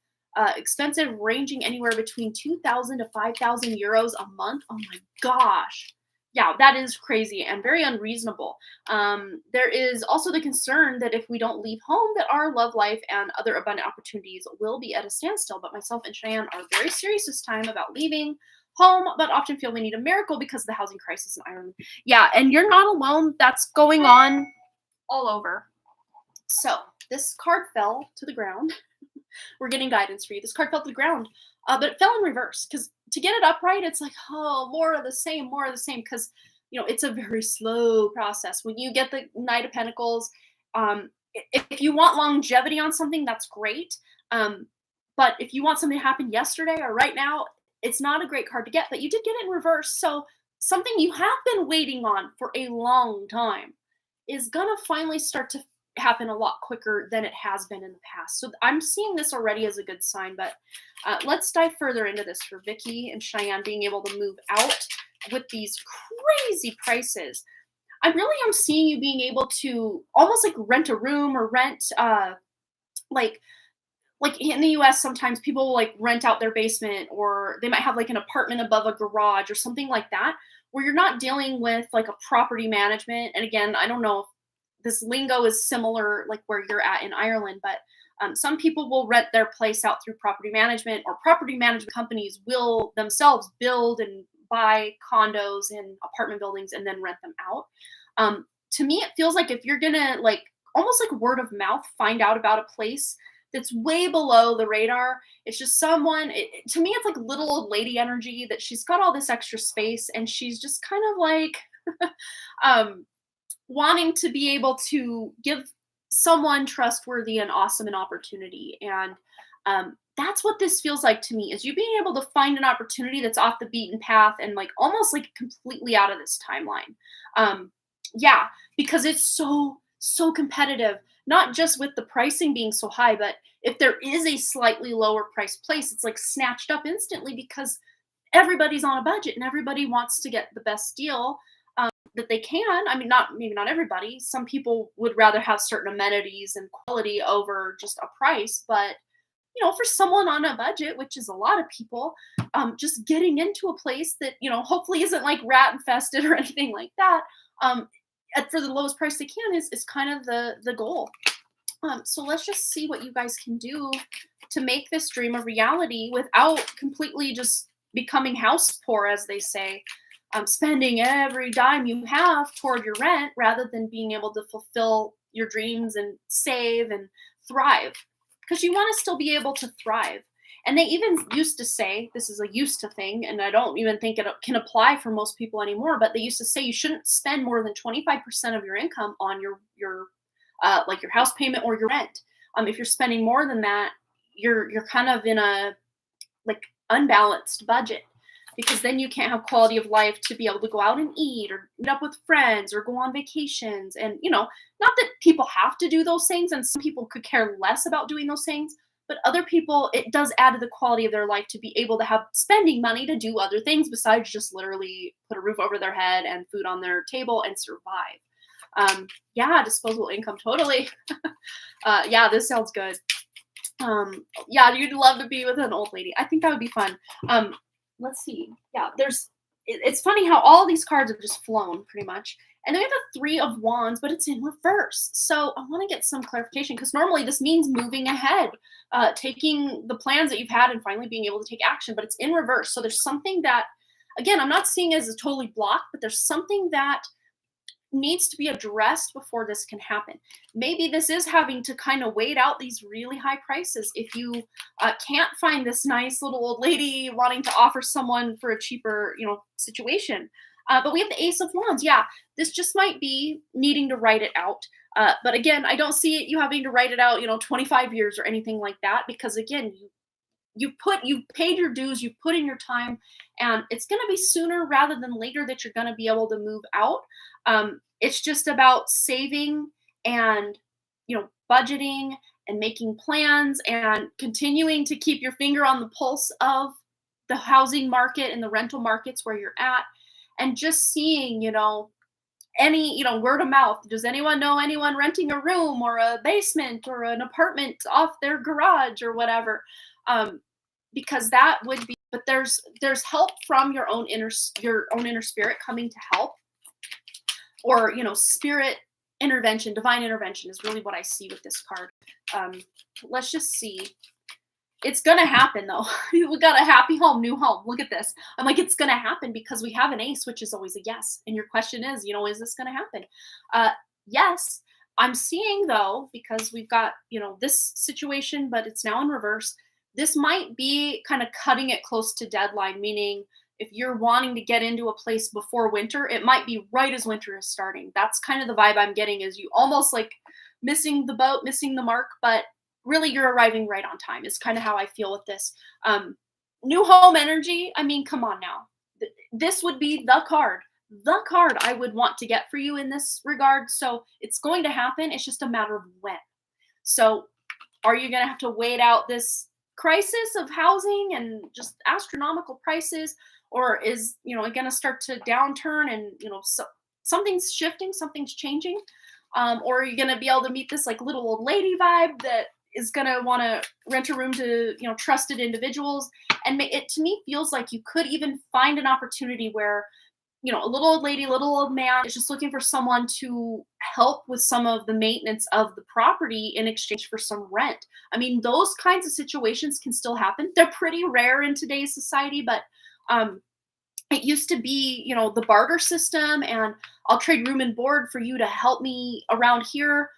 expensive, ranging anywhere between 2,000 to 5,000 euros a month. Oh my gosh. Yeah, that is crazy and very unreasonable. There is also the concern that if we don't leave home, that our love life and other abundant opportunities will be at a standstill. But myself and Cheyenne are very serious this time about leaving home, but often feel we need a miracle because of the housing crisis in Ireland. Yeah, and you're not alone. That's going on all over. So this card fell to the ground. We're getting guidance for you. This card fell to the ground, but it fell in reverse, because to get it upright, it's like, oh, more of the same, because, it's a very slow process. When you get the Knight of Pentacles, if you want longevity on something, that's great. But if you want something to happen yesterday or right now, it's not a great card to get, but you did get it in reverse. So something you have been waiting on for a long time is going to finally start to happen a lot quicker than it has been in the past. So I'm seeing this already as a good sign, but let's dive further into this for Vicky and Cheyenne being able to move out with these crazy prices. I really am seeing you being able to almost like rent a room or rent like in the US, sometimes people will like rent out their basement, or they might have like an apartment above a garage or something like that, where you're not dealing with like a property management. And again, I don't know if this lingo is similar like where you're at in Ireland, but some people will rent their place out through property management, or property management companies will themselves build and buy condos and apartment buildings and then rent them out. To me, it feels like if you're gonna like almost like word of mouth find out about a place that's way below the radar, it's just someone, to me, it's like little old lady energy, that she's got all this extra space and she's just kind of like wanting to be able to give someone trustworthy and awesome an opportunity. And that's what this feels like to me, is you being able to find an opportunity that's off the beaten path and like almost like completely out of this timeline. Yeah, because it's so competitive, not just with the pricing being so high, but if there is a slightly lower priced place, it's like snatched up instantly because everybody's on a budget and everybody wants to get the best deal that they can. I mean, maybe not everybody. Some people would rather have certain amenities and quality over just a price, but for someone on a budget, which is a lot of people, just getting into a place that, hopefully isn't like rat infested or anything like that, for the lowest price they can is kind of the goal. So let's just see what you guys can do to make this dream a reality without completely just becoming house poor, as they say. Spending every dime you have toward your rent rather than being able to fulfill your dreams and save and thrive. Because you want to still be able to thrive. And they even used to say, this is a used to thing, and I don't even think it can apply for most people anymore, but they used to say you shouldn't spend more than 25% of your income on your house payment or your rent. If you're spending more than that, you're kind of in a like unbalanced budget, because then you can't have quality of life to be able to go out and eat or meet up with friends or go on vacations. And not that people have to do those things, and some people could care less about doing those things, but other people, it does add to the quality of their life to be able to have spending money to do other things besides just literally put a roof over their head and food on their table and survive. Yeah, disposable income, totally. Yeah, this sounds good. Yeah, you'd love to be with an old lady. I think that would be fun. Let's see. Yeah, it's funny how all these cards have just flown pretty much. And then we have a 3 of Wands, but it's in reverse. So I want to get some clarification, because normally this means moving ahead, taking the plans that you've had and finally being able to take action, but it's in reverse. So there's something that, again, I'm not seeing as a totally blocked, but there's something that needs to be addressed before this can happen. Maybe this is having to kind of wait out these really high prices if you can't find this nice little old lady wanting to offer someone for a cheaper, situation. But we have the Ace of Wands. Yeah, this just might be needing to write it out. But again, I don't see you having to write it out, 25 years or anything like that, because again, you've paid your dues, you've put in your time, and it's going to be sooner rather than later that you're going to be able to move out. It's just about saving and budgeting and making plans and continuing to keep your finger on the pulse of the housing market and the rental markets where you're at, and just seeing any word of mouth. Does anyone know anyone renting a room or a basement or an apartment off their garage or whatever? Because that would be, but there's help from your own inner spirit coming to help, or spirit intervention, divine intervention is really what I see with this card. Let's just see. It's gonna happen though. We got a happy home, new home. Look at this. I'm like, it's gonna happen because we have an ace, which is always a yes. And your question is, is this gonna happen? Yes. I'm seeing though, because we've got, this situation, but it's now in reverse. This might be kind of cutting it close to deadline, meaning if you're wanting to get into a place before winter, it might be right as winter is starting. That's kind of the vibe I'm getting, is you almost like missing the boat, missing the mark, but really you're arriving right on time. Is kind of how I feel with this. New home energy. I mean, come on now. This would be the card I would want to get for you in this regard. So it's going to happen. It's just a matter of when. So are you going to have to wait out this crisis of housing and just astronomical prices, or is it going to start to downturn and something's shifting, something's changing, or are you going to be able to meet this like little old lady vibe that is going to want to rent a room to trusted individuals? And it to me feels like you could even find an opportunity where a little old lady, little old man is just looking for someone to help with some of the maintenance of the property in exchange for some rent. I mean, those kinds of situations can still happen. They're pretty rare in today's society, but it used to be, the barter system, and I'll trade room and board for you to help me around here.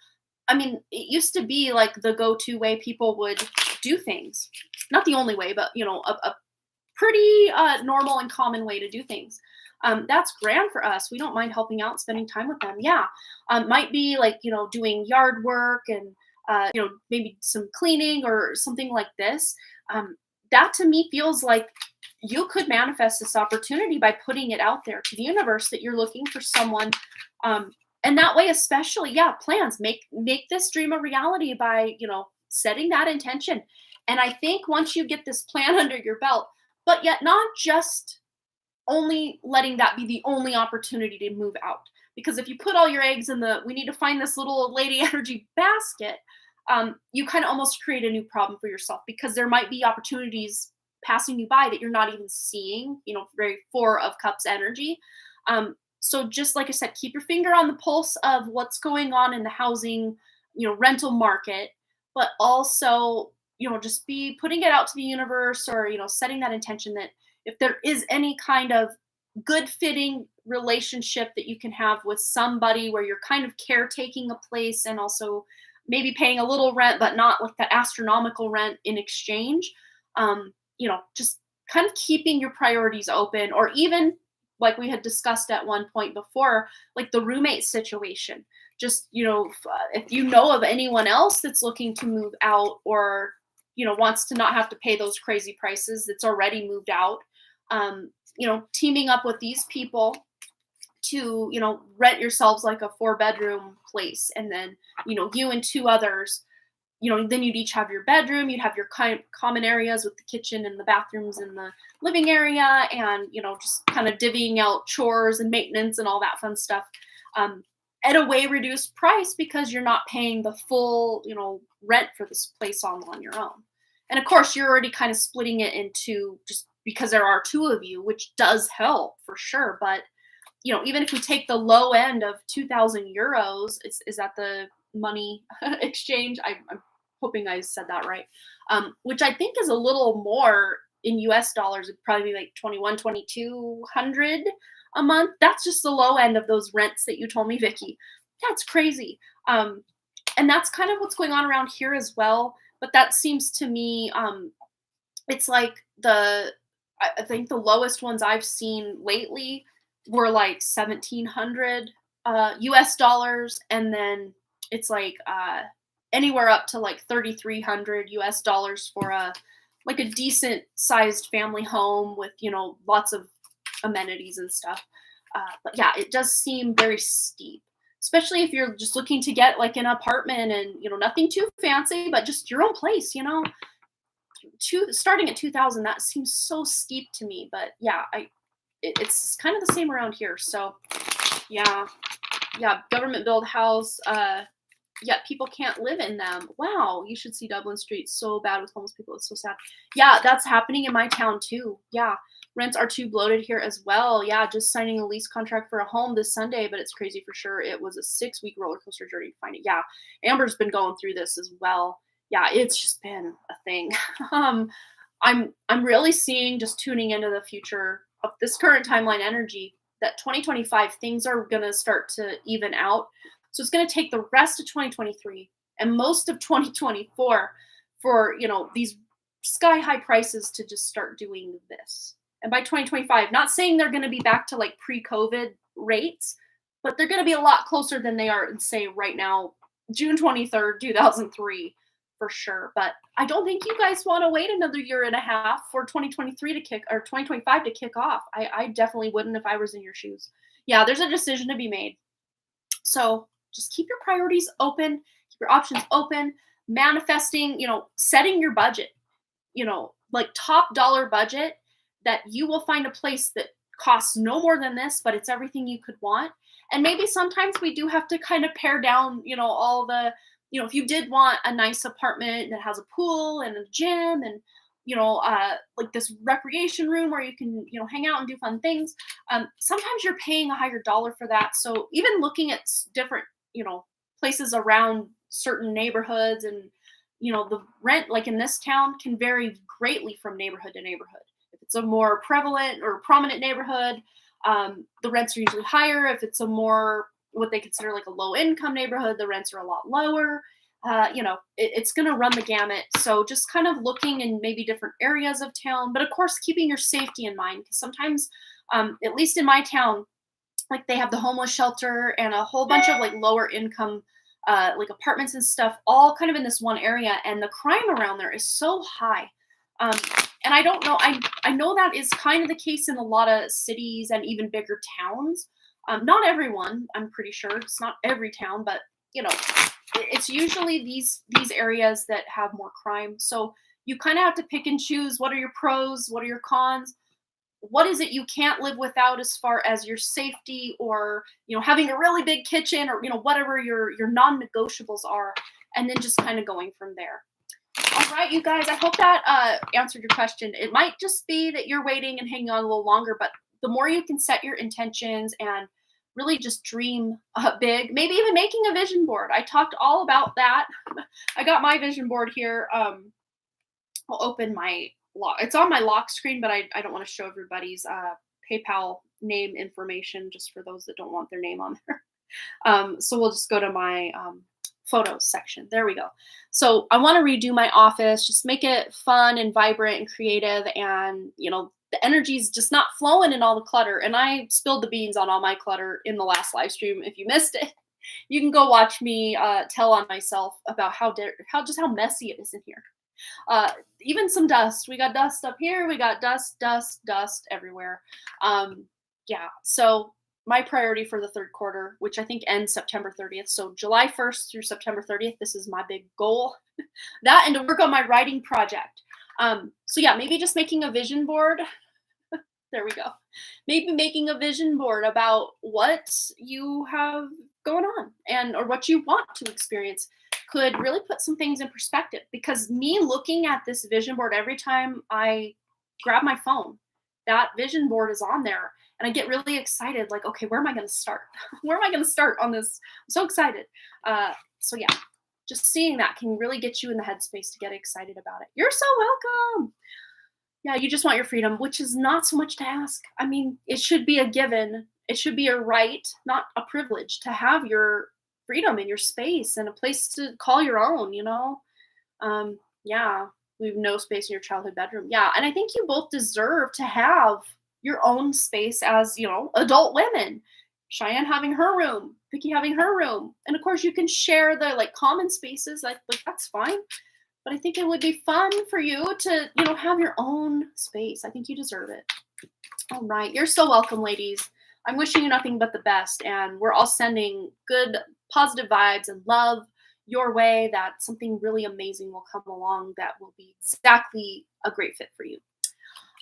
I mean, it used to be like the go-to way people would do things. Not the only way, but, a pretty normal and common way to do things. That's grand for us. We don't mind helping out, spending time with them. Yeah. Might be like, doing yard work and, maybe some cleaning or something like this. That to me feels like you could manifest this opportunity by putting it out there to the universe that you're looking for someone. And that way, especially, yeah, plans, make this dream a reality by, setting that intention. And I think once you get this plan under your belt, but yet not just only letting that be the only opportunity to move out. Because if you put all your eggs in we need to find this little old lady energy basket, you kind of almost create a new problem for yourself, because there might be opportunities passing you by that you're not even seeing, very 4 of Cups energy. So just like I said, keep your finger on the pulse of what's going on in the housing, rental market, but also, just be putting it out to the universe, or, setting that intention that if there is any kind of good fitting relationship that you can have with somebody where you're kind of caretaking a place and also maybe paying a little rent, but not like that astronomical rent in exchange. Just kind of keeping your priorities open, or even like we had discussed at one point before, like the roommate situation. Just, if you know of anyone else that's looking to move out, or, wants to not have to pay those crazy prices, that's already moved out, teaming up with these people to, rent yourselves like a 4-bedroom place. And then, you and two others, then you'd each have your bedroom, you'd have your common areas with the kitchen and the bathrooms and the living area, and, just kind of divvying out chores and maintenance and all that fun stuff. At a way reduced price, because you're not paying the full, rent for this place all on your own. And of course, you're already kind of splitting it into, just because there are two of you, which does help for sure. But, even if we take the low end of 2,000 euros, is that the money exchange? I'm hoping I said that right. Which I think is a little more in US dollars. It'd probably be like 2,200 a month. That's just the low end of those rents that you told me, Vicky. That's crazy. And that's kind of what's going on around here as well. But that seems to me, it's like I think the lowest ones I've seen lately were like 1,700 US dollars. And then it's like anywhere up to like 3,300 US dollars for a decent sized family home with, lots of amenities and stuff. But yeah, it does seem very steep, especially if you're just looking to get like an apartment and, nothing too fancy, but just your own place, starting at 2,000, that seems so steep to me. But yeah, it's kind of the same around here. So yeah, government build house, yet people can't live in them. Wow, you should see Dublin Street. So bad with homeless people. It's so sad. Yeah, that's happening in my town too. Yeah, rents are too bloated here as well. Yeah, just signing a lease contract for a home this Sunday, but it's crazy for sure. It was a 6-week roller coaster journey to find it. Yeah, Amber's been going through this as well. Yeah, it's just been a thing. I'm really seeing, just tuning into the future of this current timeline energy, that 2025 things are gonna start to even out. So it's going to take the rest of 2023 and most of 2024 for, these sky high prices to just start doing this. And by 2025, not saying they're going to be back to like pre-COVID rates, but they're going to be a lot closer than they are, say, right now, June 23rd, 2003, for sure. But I don't think you guys want to wait another year and a half for 2023 to kick, or 2025 to kick off. I definitely wouldn't if I was in your shoes. Yeah, there's a decision to be made. So just keep your priorities open, keep your options open, manifesting, setting your budget, like top dollar budget, that you will find a place that costs no more than this, but it's everything you could want. And maybe sometimes we do have to kind of pare down, all the, if you did want a nice apartment that has a pool and a gym and, like this recreation room where you can, hang out and do fun things. Sometimes you're paying a higher dollar for that. So even looking at different, places around certain neighborhoods, and, the rent, like in this town, can vary greatly from neighborhood to neighborhood. If it's a more prevalent or prominent neighborhood, the rents are usually higher. If it's a more, what they consider like a low income neighborhood, the rents are a lot lower. It's going to run the gamut. So just kind of looking in maybe different areas of town, but of course, keeping your safety in mind. Because sometimes, at least in my town, like they have the homeless shelter and a whole bunch of like lower income, like apartments and stuff, all kind of in this one area. And the crime around there is so high. And I don't know, I know that is kind of the case in a lot of cities and even bigger towns. Not everyone, I'm pretty sure. It's not every town, but it's usually these areas that have more crime. So you kind of have to pick and choose. What are your pros? What are your cons? What is it you can't live without as far as your safety, or, having a really big kitchen, or, whatever your non-negotiables are, and then just kind of going from there. All right, you guys, I hope that answered your question. It might just be that you're waiting and hanging on a little longer, but the more you can set your intentions and really just dream big, maybe even making a vision board. I talked all about that. I got my vision board here. I'll open my lock. It's on my lock screen, but I don't want to show everybody's PayPal name information just for those that don't want their name on there. So we'll just go to my photos section. There we go. So I want to redo my office, just make it fun and vibrant and creative. And, you know, the energy's just not flowing in all the clutter. And I spilled the beans on all my clutter in the last live stream. If you missed it, you can go watch me tell on myself about how messy it is in here. Even some dust. We got dust up here. We got dust everywhere. Yeah. So my priority for the third quarter, which I think ends September 30th. So July 1st through September 30th, this is my big goal. That and to work on my writing project. So yeah, maybe just making a vision board. There we go. Maybe making a vision board about what you have going on or what you want to experience could really put some things in perspective, because me looking at this vision board every time I grab my phone, that vision board is on there and I get really excited. Like, okay, where am I going to start? Where am I going to start on this? I'm so excited. So yeah, just seeing that can really get you in the headspace to get excited about it. You're so welcome. Yeah, you just want your freedom, which is not so much to ask. I mean, it should be a given. It should be a right, not a privilege, to have your freedom and your space and a place to call your own, you know? Yeah, we have no space in your childhood bedroom. Yeah, and I think you both deserve to have your own space as, you know, adult women. Cheyenne having her room, Vicky having her room. And of course you can share the like common spaces, like that's fine. But I think it would be fun for you to, you know, have your own space. I think you deserve it. All right. You're so welcome, ladies. I'm wishing you nothing but the best. And we're all sending good, positive vibes and love your way, that something really amazing will come along that will be exactly a great fit for you.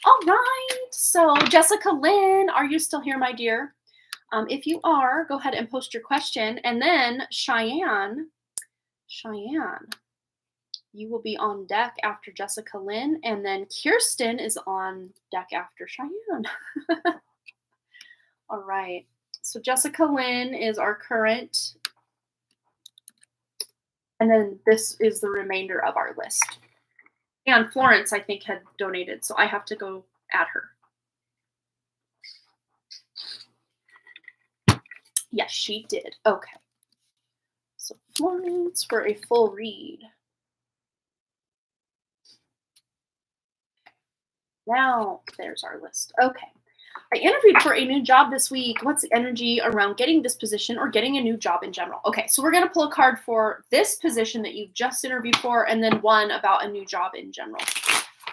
All right. So Jessica Lynn, are you still here, my dear? If you are, go ahead and post your question. And then Cheyenne, you will be on deck after Jessica Lynn, and then Kirsten is on deck after Cheyenne. All right. So Jessica Lynn is our current, and then this is the remainder of our list. And Florence, I think, had donated, so I have to go add her. Yes, she did. Okay. So Florence for a full read. Now there's our list. Okay. I interviewed for a new job this week. What's the energy around getting this position or getting a new job in general? Okay, so we're going to pull a card for this position that you've just interviewed for, and then one about a new job in general.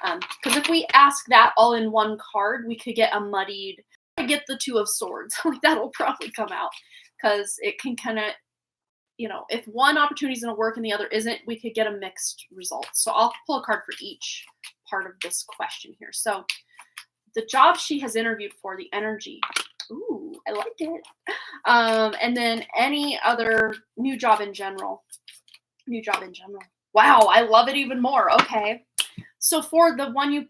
Because if we ask that all in one card, we could get a muddied, get the Two of Swords. Like that'll probably come out, because it can kind of, you know, if one opportunity is going to work and the other isn't, we could get a mixed result. So I'll pull a card for each part of this question here. So the job she has interviewed for, the energy. Ooh, I like it. And then any other new job in general. New job in general. Wow, I love it even more. Okay. So for the one you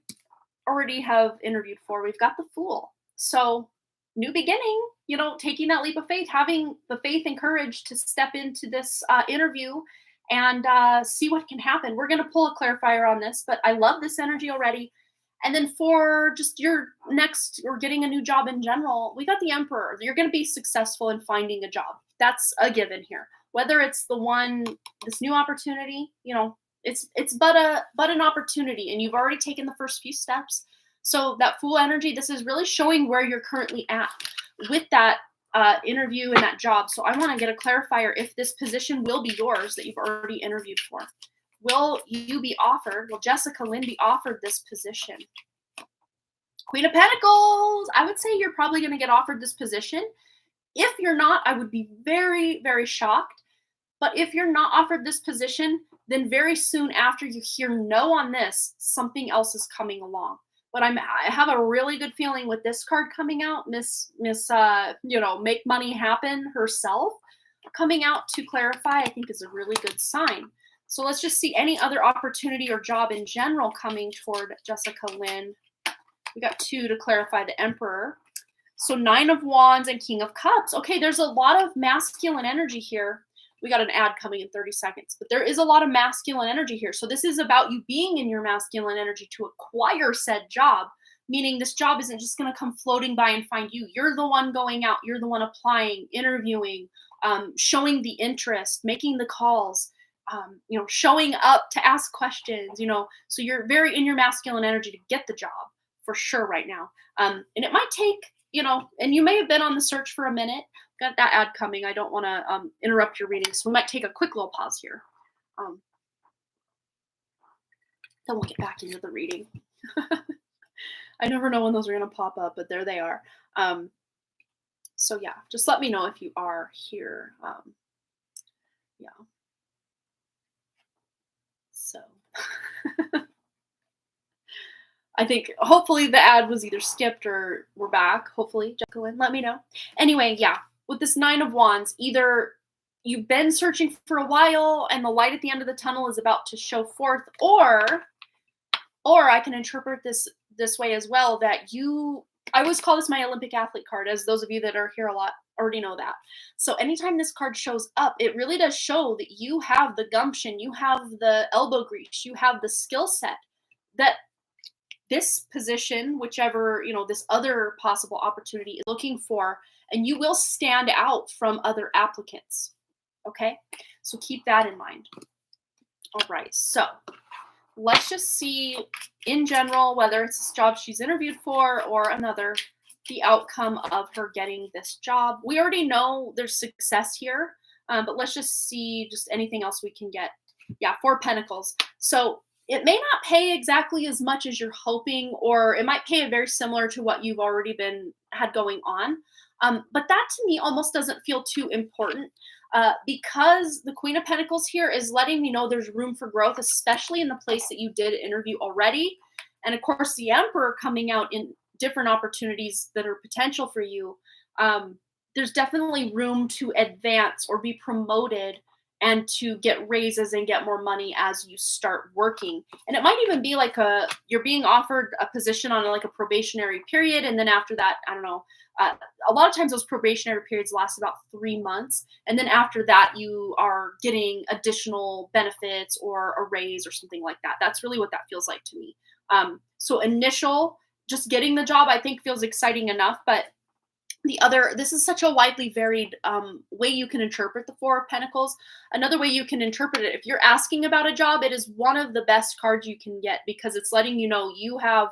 already have interviewed for, we've got the Fool. So new beginning, you know, taking that leap of faith, having the faith and courage to step into this interview and see what can happen. We're going to pull a clarifier on this, but I love this energy already. And then for just your next, or getting a new job in general, we got the Emperor. You're going to be successful in finding a job. That's a given here. Whether it's the one, this new opportunity, you know, it's but an opportunity, and you've already taken the first few steps. So that Fool energy, this is really showing where you're currently at with that interview and that job. So I want to get a clarifier if this position will be yours that you've already interviewed for. Will you be offered? Will Jessica Lynn be offered this position? Queen of Pentacles. I would say you're probably going to get offered this position. If you're not, I would be very, very shocked. But if you're not offered this position, then very soon after you hear no on this, something else is coming along. But I have a really good feeling with this card coming out, Miss you know, make money happen herself coming out to clarify, I think is a really good sign. So let's just see any other opportunity or job in general coming toward Jessica Lynn. We got two to clarify the Emperor. So 9 of Wands and King of Cups. Okay, there's a lot of masculine energy here. We got an ad coming in 30 seconds, but there is a lot of masculine energy here. So this is about you being in your masculine energy to acquire said job, meaning this job isn't just going to come floating by and find you. You're the one going out, you're the one applying, interviewing, showing the interest, making the calls, showing up to ask questions, so you're very in your masculine energy to get the job for sure right now. And it might take, and you may have been on the search for a minute. Got that ad coming. I don't want to interrupt your reading, so we might take a quick little pause here. Then we'll get back into the reading. I never know when those are going to pop up, but there they are. So yeah, just let me know if you are here. Yeah. So I think hopefully the ad was either skipped or we're back. Hopefully, Jacqueline, let me know. Anyway, yeah, with this 9 of Wands, either you've been searching for a while and the light at the end of the tunnel is about to show forth, or I can interpret this way as well, that I always call this my Olympic athlete card, as those of you that are here a lot already know that. So anytime this card shows up, it really does show that you have the gumption, you have the elbow grease, you have the skill set that this position, whichever, this other possible opportunity is looking for, and you will stand out from other applicants. Okay? So keep that in mind. All right. So let's just see in general, whether it's this job she's interviewed for or another, the outcome of her getting this job. We already know there's success here, but let's just see just anything else we can get. Yeah, 4 of Pentacles. So it may not pay exactly as much as you're hoping, or it might pay very similar to what you've already had going on. But that to me almost doesn't feel too important, because the Queen of Pentacles here is letting me know there's room for growth, especially in the place that you did interview already. And of course, the Emperor coming out in different opportunities that are potential for you. There's definitely room to advance or be promoted and to get raises and get more money as you start working. And it might even be like you're being offered a position on like a probationary period. And then after that, I don't know, a lot of times those probationary periods last about 3 months. And then after that, you are getting additional benefits or a raise or something like that. That's really what that feels like to me. So initial, just getting the job, I think feels exciting enough, but this is such a widely varied way you can interpret the 4 of Pentacles. Another way you can interpret it, if you're asking about a job, it is one of the best cards you can get, because it's letting you know you have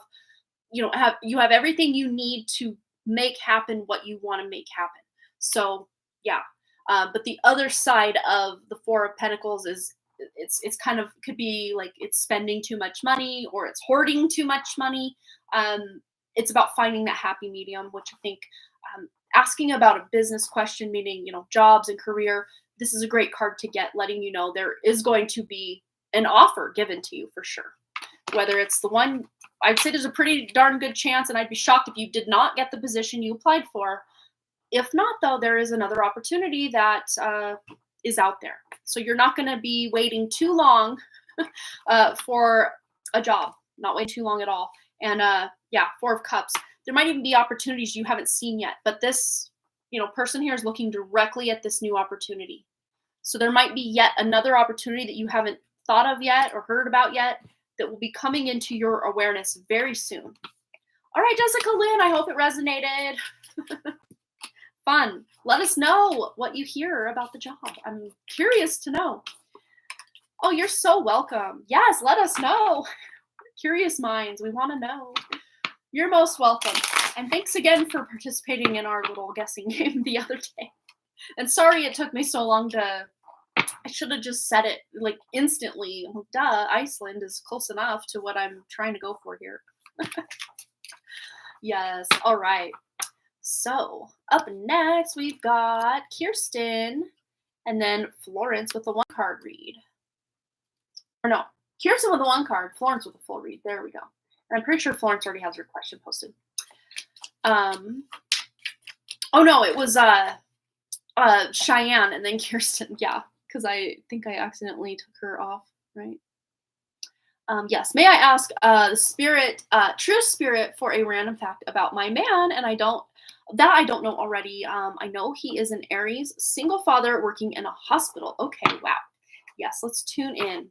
everything you need to make happen what you want to make happen. So yeah, but the other side of the 4 of Pentacles is it's kind of could be like it's spending too much money or it's hoarding too much money. It's about finding that happy medium, which I think asking about a business question, meaning, jobs and career, this is a great card to get, letting you know there is going to be an offer given to you for sure. Whether it's the one, I'd say there's a pretty darn good chance, and I'd be shocked if you did not get the position you applied for. If not, though, there is another opportunity that is out there. So you're not going to be waiting too long for a job, not waiting too long at all. And yeah, 4 of Cups. There might even be opportunities you haven't seen yet, but this, person here is looking directly at this new opportunity. So there might be yet another opportunity that you haven't thought of yet or heard about yet that will be coming into your awareness very soon. All right, Jessica Lynn, I hope it resonated. Fun. Let us know what you hear about the job. I'm curious to know. Oh, you're so welcome. Yes, let us know. Curious minds, we want to know. You're most welcome. And thanks again for participating in our little guessing game the other day. And sorry it took me so long I should have just said it like instantly. Duh, Iceland is close enough to what I'm trying to go for here. Yes, all right. So up next, we've got Kirsten and then Florence with the 1 card read. Or no, Kirsten with the 1 card, Florence with the full read. There we go. And I'm pretty sure Florence already has her question posted. Oh no, it was Cheyenne and then Kirsten. Yeah, because I think I accidentally took her off, right? Yes, may I ask the spirit, true spirit, for a random fact about my man? And I don't That I don't know already. I know he is an Aries, single father working in a hospital. Okay, wow. Yes, let's tune in.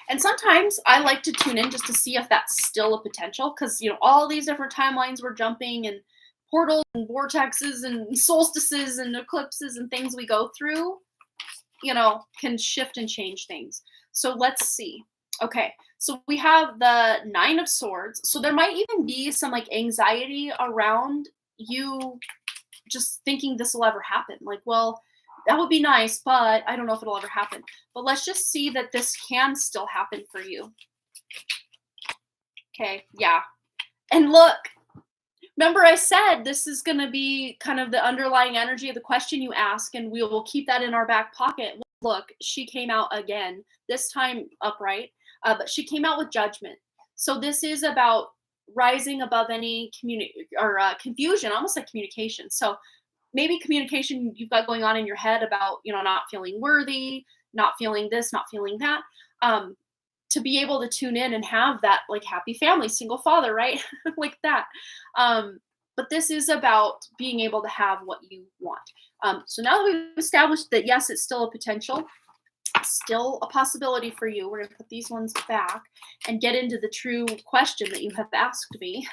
And sometimes I like to tune in just to see if that's still a potential, because all these different timelines we're jumping, and portals and vortexes and solstices and eclipses and things we go through, can shift and change things. So let's see. Okay, so we have the Nine of Swords. So there might even be some like anxiety around you just thinking this will ever happen. Like, well, that would be nice, but I don't know if it'll ever happen. But let's just see that this can still happen for you. Okay, yeah. And look, remember I said this is going to be kind of the underlying energy of the question you ask, and we will keep that in our back pocket. Look, she came out again, this time upright, but she came out with Judgment. So this is about rising above any confusion, almost like communication. So maybe communication you've got going on in your head about, not feeling worthy, not feeling this, not feeling that. To be able to tune in and have that like happy family, single father, right? Like that. But this is about being able to have what you want. So now that we've established that, yes, it's still a potential, still a possibility for you, we're going to put these ones back and get into the true question that you have asked me.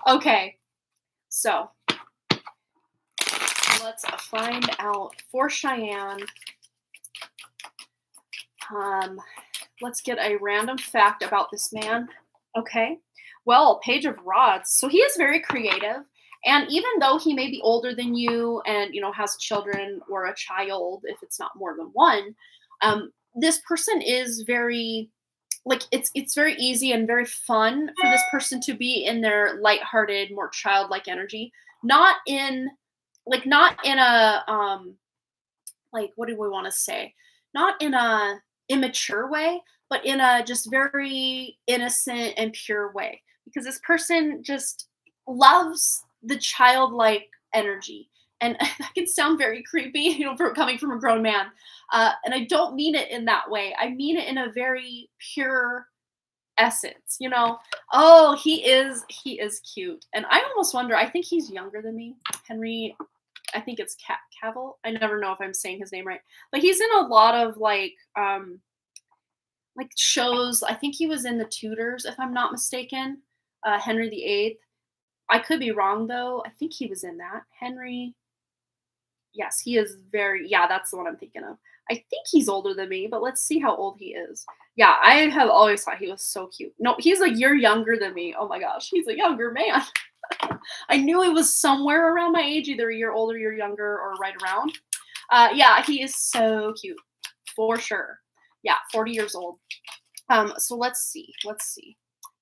Okay, so let's find out for Cheyenne. Let's get a random fact about this man. Okay. Well, Page of Rods. So he is very creative. And even though he may be older than you and, has children or a child, if it's not more than one, this person is very, like, it's very easy and very fun for this person to be in their lighthearted, more childlike energy. Not in a, like, what do we want to say? Not in a immature way, but in a just very innocent and pure way, because this person just loves the childlike energy. And that can sound very creepy, coming from a grown man. And I don't mean it in that way. I mean it in a very pure essence. Oh, he is cute. And I almost wonder, I think he's younger than me. Henry, I think it's Cavill. I never know if I'm saying his name right, but he's in a lot of like shows. I think he was in The Tudors, if I'm not mistaken. Henry VIII. I could be wrong though. I think he was in that. Henry. Yes, he is very. Yeah, that's the one I'm thinking of. I think he's older than me, but let's see how old he is. Yeah, I have always thought he was so cute. No, he's a year younger than me. Oh my gosh, he's a younger man. I knew he was somewhere around my age, either a year older, year younger, or right around. Yeah, he is so cute, for sure. Yeah, 40 years old. So let's see.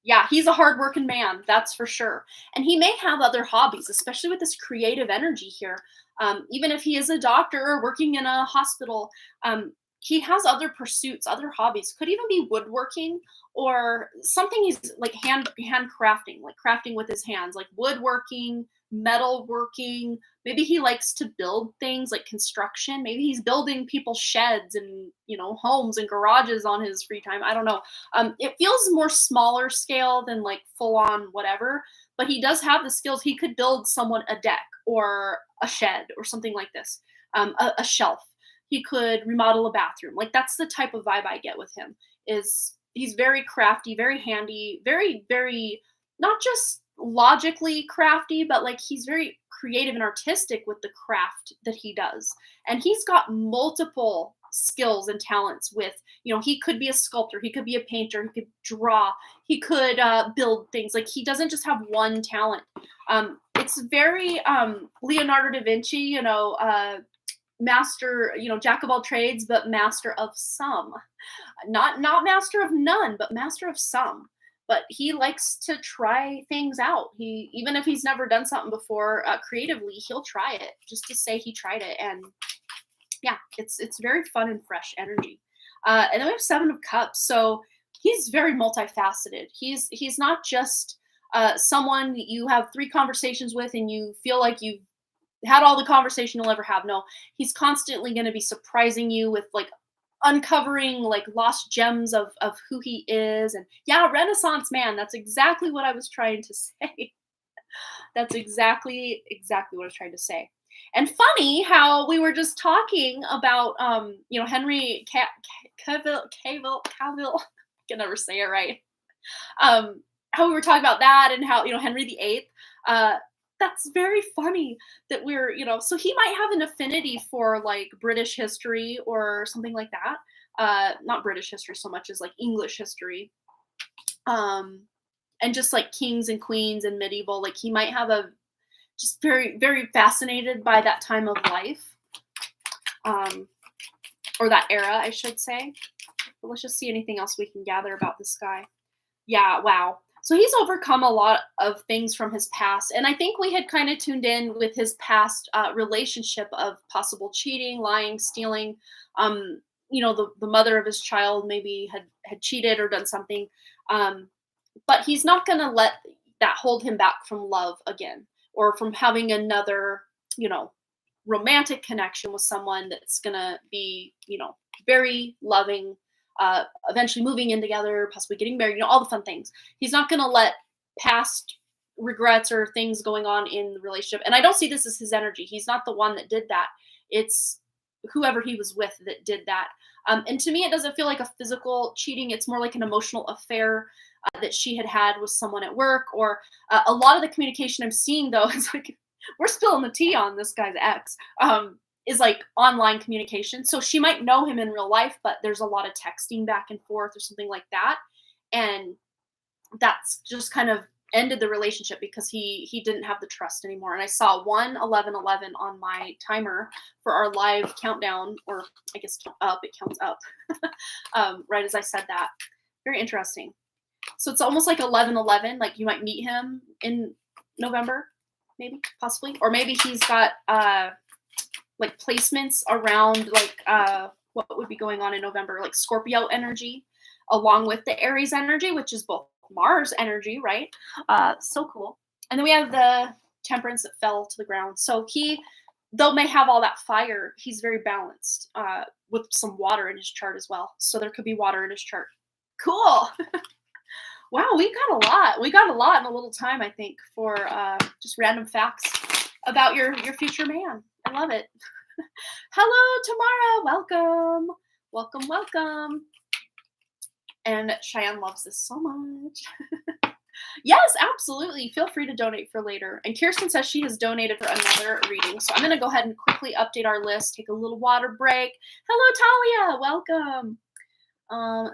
Yeah, he's a hardworking man, that's for sure. And he may have other hobbies, especially with this creative energy here. Even if he is a doctor or working in a hospital, he has other pursuits, other hobbies. Could even be woodworking or something he's like handcrafting, like crafting with his hands, like woodworking, metalworking. Maybe he likes to build things like construction. Maybe he's building people's sheds and homes and garages on his free time. I don't know. It feels more smaller scale than like full on whatever, but he does have the skills. He could build someone a deck or a shed or something like this, a shelf. He could remodel a bathroom. Like that's the type of vibe I get with him. Is he's very crafty, very handy, very, very not just logically crafty, but like he's very creative and artistic with the craft that he does. And he's got multiple skills and talents with, he could be a sculptor, he could be a painter, he could draw, he could build things. Like he doesn't just have one talent. It's very Leonardo da Vinci, master, jack of all trades, but master of some. Not master of none, but master of some. But he likes to try things out. He, even if he's never done something before, creatively, he'll try it just to say he tried it. And yeah, it's very fun and fresh energy. And then we have Seven of Cups. So he's very multifaceted. He's not just someone you have 3 conversations with and you feel like you've had all the conversation you'll ever have. No, he's constantly going to be surprising you with like uncovering like lost gems of who he is. And yeah, Renaissance man, that's exactly what I was trying to say. That's exactly what I was trying to say. And funny how we were just talking about, Henry Cavill. I can never say it right. How we were talking about that and how, Henry VIII. Uh, that's very funny that so he might have an affinity for like British history or something like that. Not British history so much as like English history. Um, and just like kings and queens and medieval, like he might have a just very, very fascinated by that time of life, or that era, I should say. But let's just see anything else we can gather about this guy. Yeah, wow. So he's overcome a lot of things from his past. And I think we had kind of tuned in with his past relationship of possible cheating, lying, stealing. The mother of his child maybe had cheated or done something. But he's not going to let that hold him back from love again or from having another, romantic connection with someone that's going to be, very loving, eventually moving in together, possibly getting married, all the fun things. He's not going to let past regrets or things going on in the relationship. And I don't see this as his energy. He's not the one that did that. It's whoever he was with that did that. And to me, it doesn't feel like a physical cheating. It's more like an emotional affair that she had with someone at work, or a lot of the communication I'm seeing though is like, we're spilling the tea on this guy's ex, is like online communication. So she might know him in real life, but there's a lot of texting back and forth or something like that. And that's just kind of ended the relationship because he didn't have the trust anymore. And I saw 1-11-11 on my timer for our live countdown, or I guess it counts up right as I said that. Very interesting. So it's almost like 11-11, like you might meet him in November, maybe, possibly. Or maybe he's got like placements around like what would be going on in November, like Scorpio energy, along with the Aries energy, which is both Mars energy, right? So cool. And then we have the Temperance that fell to the ground. So he, though may have all that fire, he's very balanced with some water in his chart as well. So there could be water in his chart. Cool. Wow, we got a lot. We got a lot in a little time, I think, for just random facts about your future man. I love it. Hello, Tamara. Welcome. Welcome, welcome. And Cheyenne loves this so much. Yes, absolutely. Feel free to donate for later. And Kirsten says she has donated for another reading. So I'm going to go ahead and quickly update our list, take a little water break. Hello, Talia. Welcome.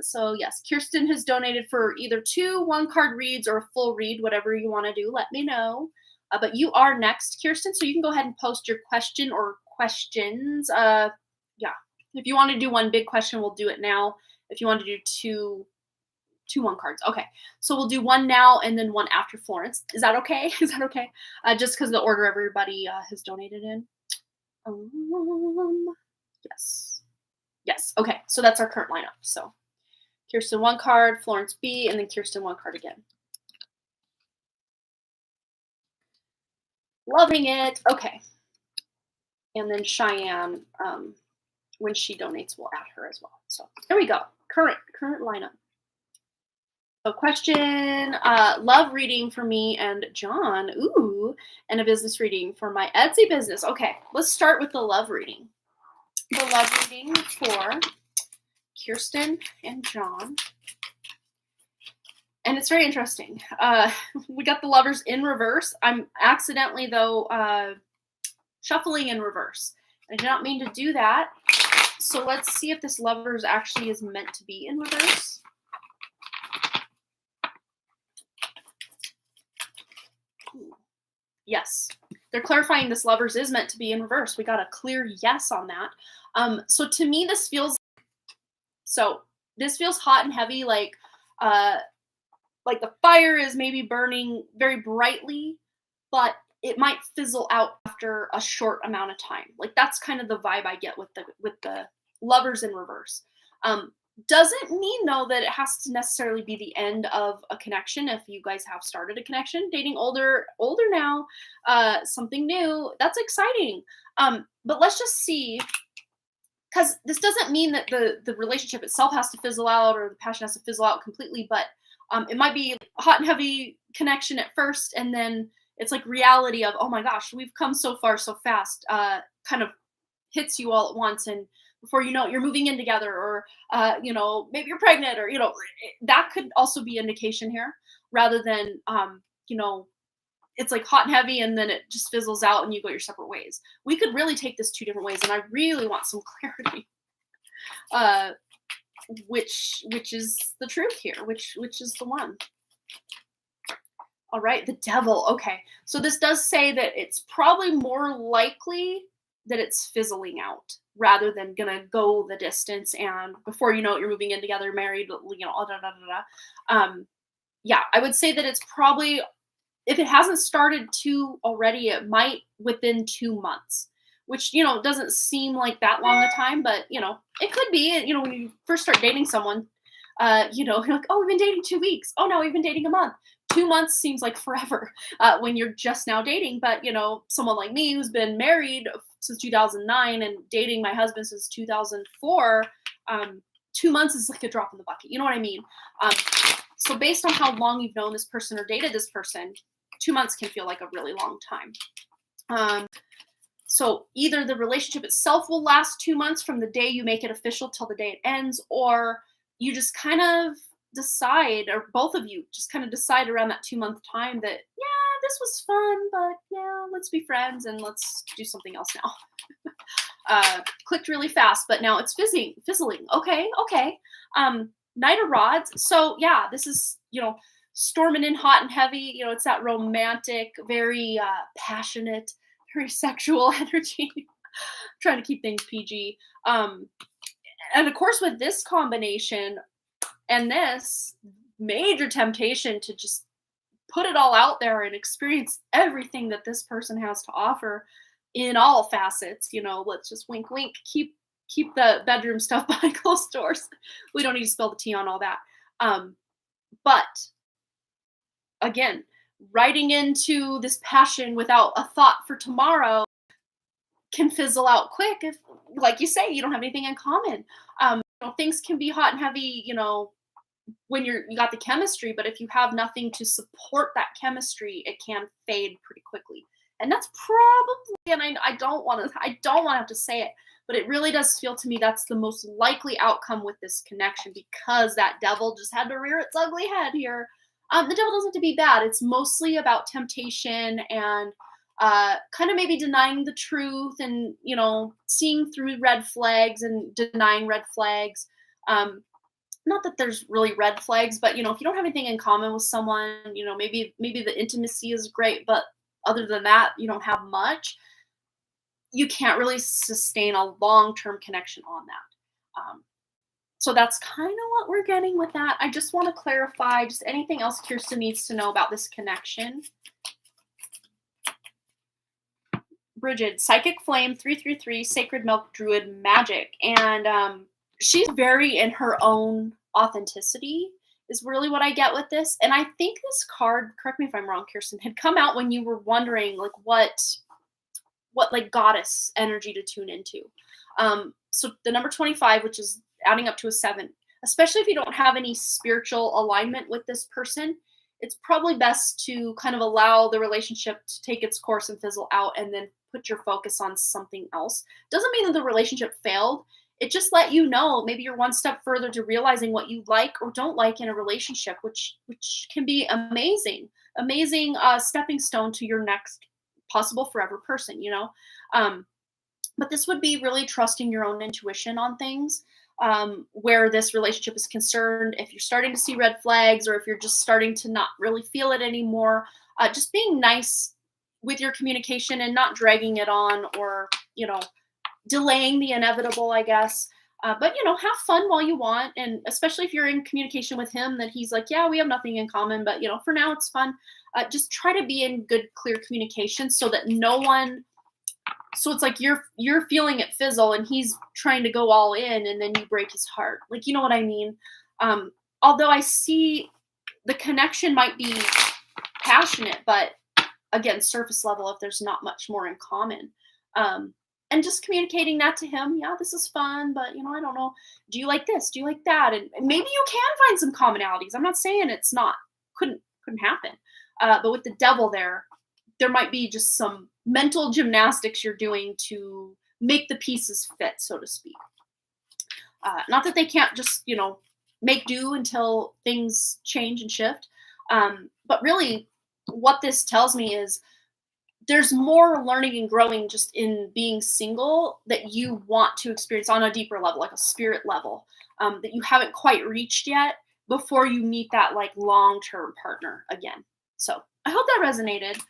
So yes, Kirsten has donated for either 2 one-card reads or a full read, whatever you want to do, let me know. But you are next, Kirsten, so you can go ahead and post your question or questions. Yeah, if you want to do one big question, we'll do it now. If you want to do two one cards. Okay, so we'll do one now and then one after Florence. Is that okay? Is that okay? Just because the order everybody has donated in. Yes. Yes. Okay, so that's our current lineup. So Kirsten 1 card, Florence B, and then Kirsten 1 card again. Loving it. Okay. And then Cheyenne, when she donates, we'll add her as well. So there we go. Current lineup. So question, love reading for me and John. Ooh, and a business reading for my Etsy business. Okay, let's start with the love reading. The love reading for Kirsten and John. And it's very interesting. We got the lovers in reverse. I'm accidentally, though, shuffling in reverse. I did not mean to do that. So let's see if this lovers actually is meant to be in reverse. Yes, they're clarifying this lovers is meant to be in reverse. We got a clear yes on that. So to me, this feels hot and heavy, like the fire is maybe burning very brightly, but it might fizzle out after a short amount of time. Like that's kind of the vibe I get with the lovers in reverse. Doesn't mean though that it has to necessarily be the end of a connection. If you guys have started a connection, dating older now, something new, that's exciting. But let's just see, because this doesn't mean that the relationship itself has to fizzle out or the passion has to fizzle out completely, but it might be a hot and heavy connection at first, and then It's like reality of, oh my gosh, we've come so far so fast, kind of hits you all at once, and before you know it, you're moving in together, or maybe you're pregnant, or that could also be indication here, rather than it's like hot and heavy and then it just fizzles out and you go your separate ways. We could really take this two different ways, and I really want some clarity. Which is the truth here? Which is the one? All right, the devil. Okay, so this does say that it's probably more likely that it's fizzling out rather than gonna go the distance, and before you know it, you're moving in together, married, all da da da da. Yeah, I would say that it's probably, if it hasn't started to already, it might within 2 months, which doesn't seem like that long a time, but it could be. When you first start dating someone, you're like, oh, we've been dating 2 weeks. Oh no, we've been dating a month. 2 months seems like forever when you're just now dating. But someone like me who's been married since 2009 and dating my husband since 2004, 2 months is like a drop in the bucket. You know what I mean? So based on how long you've known this person or dated this person, 2 months can feel like a really long time. So either the relationship itself will last 2 months from the day you make it official till the day it ends, or you just kind of decide, or both of you just kind of decide around that 2 month time that, yeah, this was fun, but yeah, let's be friends and let's do something else now. Clicked really fast, but now it's fizzling. Okay. Knight of Rods. So yeah, this is, storming in hot and heavy. It's that romantic, very passionate, very sexual energy. Trying to keep things PG. And of course, with this combination and this, major temptation to just put it all out there and experience everything that this person has to offer in all facets. Let's just wink, wink, keep the bedroom stuff behind closed doors. We don't need to spill the tea on all that. But again, riding into this passion without a thought for tomorrow can fizzle out quick if, like you say, you don't have anything in common. Things can be hot and heavy, when you got the chemistry, but if you have nothing to support that chemistry, it can fade pretty quickly. And that's probably, and I don't want to have to say it, but it really does feel to me that's the most likely outcome with this connection, because that devil just had to rear its ugly head here. The devil doesn't have to be bad. It's mostly about temptation and kind of maybe denying the truth and, seeing through red flags and denying red flags. Not that there's really red flags, but, if you don't have anything in common with someone, maybe the intimacy is great, but other than that, you don't have much. You can't really sustain a long-term connection on that. So that's kind of what we're getting with that. I just want to clarify just anything else Kirsten needs to know about this connection. Bridget, Psychic Flame, 333, Sacred Milk Druid Magic. And she's very in her own authenticity is really what I get with this. And I think this card, correct me if I'm wrong, Kirsten, had come out when you were wondering like what like goddess energy to tune into. So the number 25, which is adding up to a 7, especially if you don't have any spiritual alignment with this person, it's probably best to kind of allow the relationship to take its course and fizzle out, and then put your focus on something else. Doesn't mean that the relationship failed. It just let you know maybe you're one step further to realizing what you like or don't like in a relationship, which can be amazing stepping stone to your next possible forever person, but this would be really trusting your own intuition on things, where this relationship is concerned. If you're starting to see red flags, or if you're just starting to not really feel it anymore, just being nice with your communication and not dragging it on, or delaying the inevitable, I guess. But have fun while you want, and especially if you're in communication with him that he's like, yeah, we have nothing in common, but for now it's fun. Just try to be in good, clear communication, so that so it's like you're feeling it fizzle and he's trying to go all in, and then you break his heart. Like, you know what I mean? Although I see the connection might be passionate, but again, surface level if there's not much more in common. And just communicating that to him. Yeah, this is fun, but I don't know. Do you like this? Do you like that? And maybe you can find some commonalities. I'm not saying it's not couldn't happen. But with the devil there, there might be just some mental gymnastics you're doing to make the pieces fit, so to speak. Not that they can't just, make do until things change and shift. But really, what this tells me is there's more learning and growing just in being single that you want to experience on a deeper level, like a spirit level, that you haven't quite reached yet before you meet that like long-term partner again. So I hope that resonated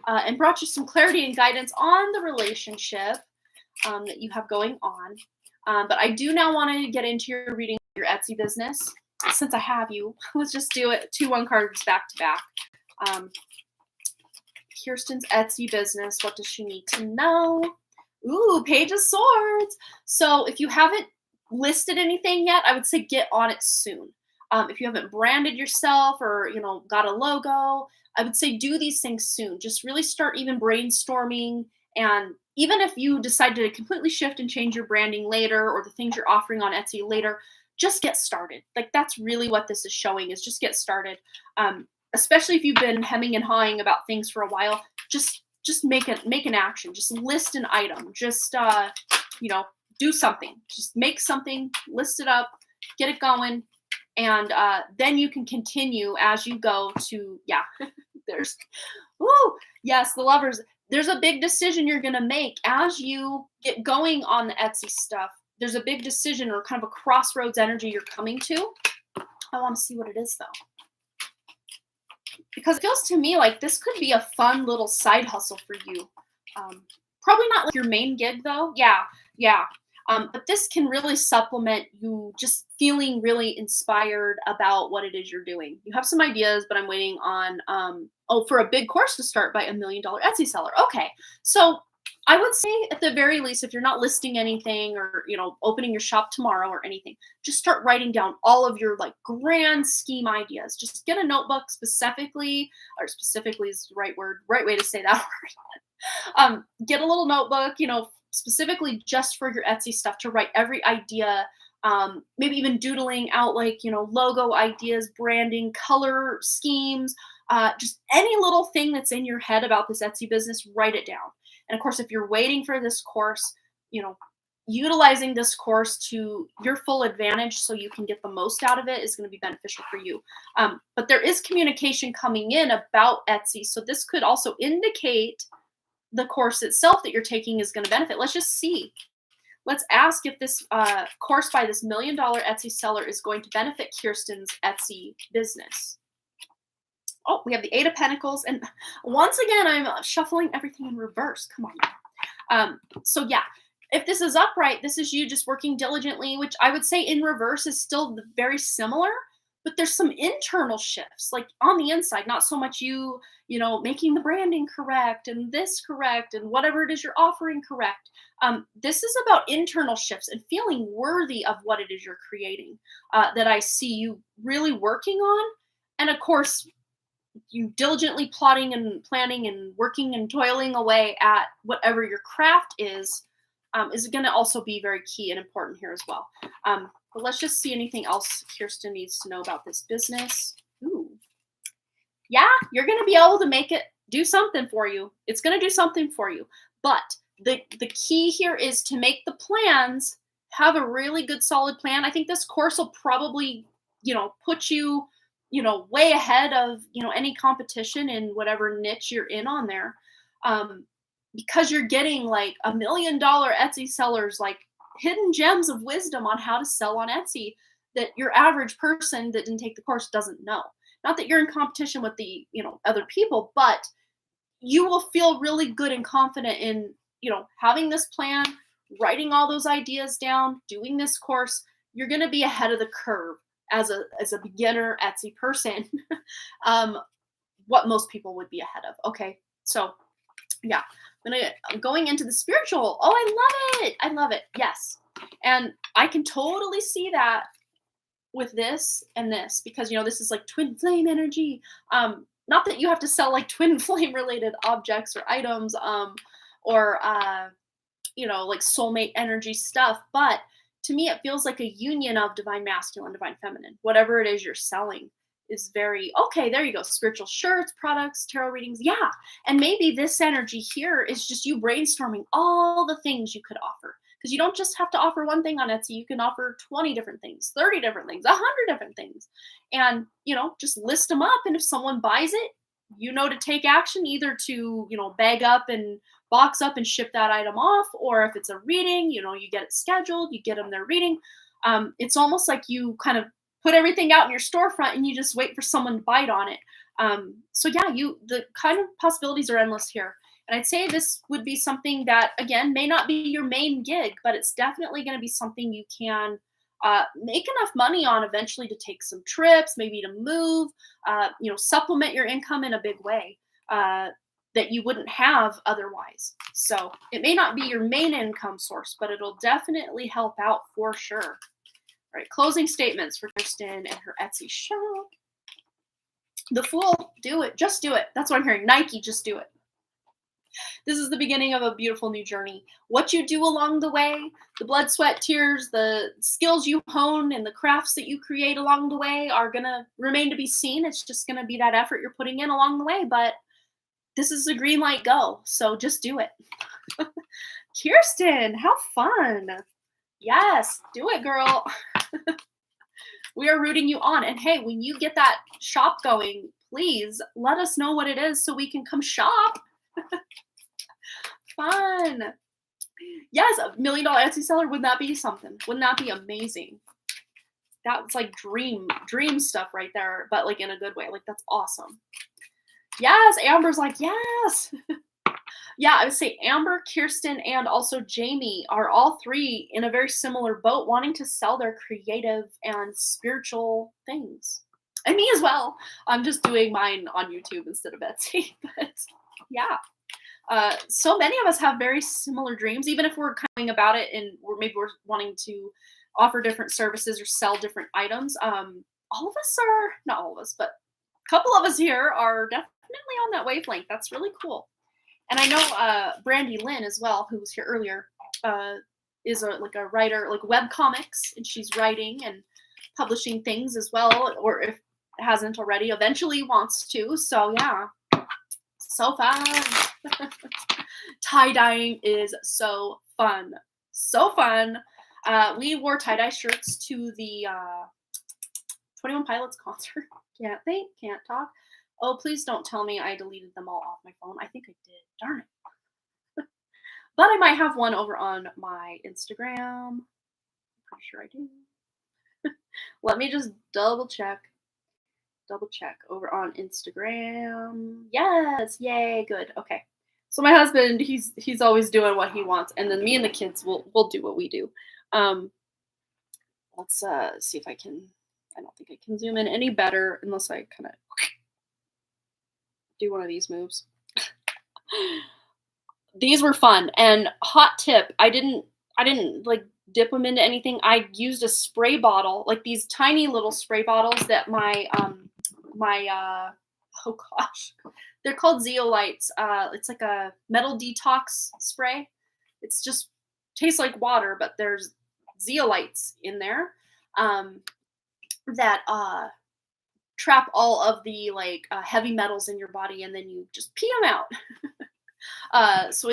and brought you some clarity and guidance on the relationship that you have going on. But I do now want to get into your reading your Etsy business. Since I have you, let's just do it 2-1 cards back to back. Kirsten's Etsy business. What does she need to know? Ooh, Page of Swords. So if you haven't listed anything yet, I would say get on it soon. If you haven't branded yourself or, got a logo, I would say do these things soon. Just really start even brainstorming. And even if you decide to completely shift and change your branding later or the things you're offering on Etsy later, just get started. Like that's really what this is showing is just get started. Especially if you've been hemming and hawing about things for a while, just make an action. Just list an item. Just do something. Just make something, list it up, get it going, and then you can continue as you go to there's yes, the Lovers. There's a big decision you're gonna make as you get going on the Etsy stuff. There's a big decision or kind of a crossroads energy you're coming to. I want to see what it is though. Because it feels to me like this could be a fun little side hustle for you. Probably not like your main gig though. Yeah. But this can really supplement you just feeling really inspired about what it is you're doing. You have some ideas, but I'm waiting on, for a big course to start by $1 million Etsy seller. Okay. So I would say at the very least, if you're not listing anything or, opening your shop tomorrow or anything, just start writing down all of your like grand scheme ideas. Just get a notebook specifically is the right way to say that word. Get a little notebook, specifically just for your Etsy stuff to write every idea, maybe even doodling out like, logo ideas, branding, color schemes, just any little thing that's in your head about this Etsy business, write it down. And of course, if you're waiting for this course, utilizing this course to your full advantage so you can get the most out of it is going to be beneficial for you. But there is communication coming in about Etsy. So this could also indicate the course itself that you're taking is going to benefit. Let's just see. Let's ask if this course by this $1 million Etsy seller is going to benefit Kirsten's Etsy business. Oh, we have the 8 of Pentacles. And once again, I'm shuffling everything in reverse. Come on. So yeah, if this is upright, this is you just working diligently, which I would say in reverse is still very similar, but there's some internal shifts, like on the inside, not so much you making the branding correct and this correct and whatever it is you're offering correct. This is about internal shifts and feeling worthy of what it is you're creating that I see you really working on. And of course, you diligently plotting and planning and working and toiling away at whatever your craft is going to also be very key and important here as well. But let's just see anything else Kirsten needs to know about this business. Ooh. Yeah, you're going to be able to make it do something for you. It's going to do something for you. But the key here is to make the plans, have a really good solid plan. I think this course will probably, put you way ahead of, any competition in whatever niche you're in on there. Because you're getting like $1 million Etsy sellers, like hidden gems of wisdom on how to sell on Etsy that your average person that didn't take the course doesn't know. Not that you're in competition with the, other people, but you will feel really good and confident in, having this plan, writing all those ideas down, doing this course. You're going to be ahead of the curve as a beginner Etsy person, what most people would be ahead of. Okay. So yeah, I'm going into the spiritual. Oh, I love it. Yes. And I can totally see that with this and this, because, this is like twin flame energy. Not that you have to sell like twin flame related objects or items, or like soulmate energy stuff. But to me, it feels like a union of divine masculine, divine feminine. Whatever it is you're selling is very, okay, there you go. Spiritual shirts, products, tarot readings. Yeah. And maybe this energy here is just you brainstorming all the things you could offer. Because you don't just have to offer one thing on Etsy. You can offer 20 different things, 30 different things, 100 different things. And, just list them up. And if someone buys it, to take action, either to, bag up and box up and ship that item off. Or if it's a reading, you get it scheduled, you get them their reading. It's almost like you kind of put everything out in your storefront and you just wait for someone to bite on it. So yeah, the kind of possibilities are endless here. And I'd say this would be something that, again, may not be your main gig, but it's definitely going to be something you can make enough money on eventually to take some trips, maybe to move, supplement your income in a big way that you wouldn't have otherwise. So it may not be your main income source, but it'll definitely help out for sure. All right, closing statements for Kirsten and her Etsy shop. The Fool, do it. Just do it. That's what I'm hearing. Nike, just do it. This is the beginning of a beautiful new journey. What you do along the way, the blood, sweat, tears, the skills you hone, and the crafts that you create along the way are going to remain to be seen. It's just going to be that effort you're putting in along the way. But this is a green light go. So just do it. Kirsten, how fun. Yes, do it, girl. We are rooting you on. And hey, when you get that shop going, please let us know what it is so we can come shop. Fun. Yes, $1 million Etsy seller. Wouldn't that be something? Wouldn't that be amazing? That's like dream stuff right there, but like in a good way. Like that's awesome. Yes, Amber's like, yes. Yeah, I would say Amber, Kirsten, and also Jamie are all three in a very similar boat, wanting to sell their creative and spiritual things. And me as well. I'm just doing mine on YouTube instead of Etsy. But yeah. So many of us have very similar dreams, even if we're coming about it and we're wanting to offer different services or sell different items. All of us are, not all of us, but a couple of us here are definitely on that wavelength. That's really cool. And I know Brandy Lynn as well, who was here earlier, is a writer, like web comics, and she's writing and publishing things as well, or if it hasn't already, eventually wants to. So yeah, so fun. Tie-dyeing is so fun. So fun. We wore tie-dye shirts to the 21 Pilots concert. Can't think, can't talk. Oh, please don't tell me I deleted them all off my phone. I think I did. Darn it. But I might have one over on my Instagram. Pretty sure I do. Let me just double check over on Instagram. Yes, yay, good. Okay. So my husband, he's always doing what he wants, and then me and the kids will do what we do. Let's see if I can. I don't think I can zoom in any better unless I kind of do one of these moves. These were fun. And hot tip, I didn't like dip them into anything. I used a spray bottle, like these tiny little spray bottles that my oh gosh, they're called zeolites. It's like a metal detox spray. It's just tastes like water, but there's zeolites in there that trap all of the heavy metals in your body, and then you just pee them out. So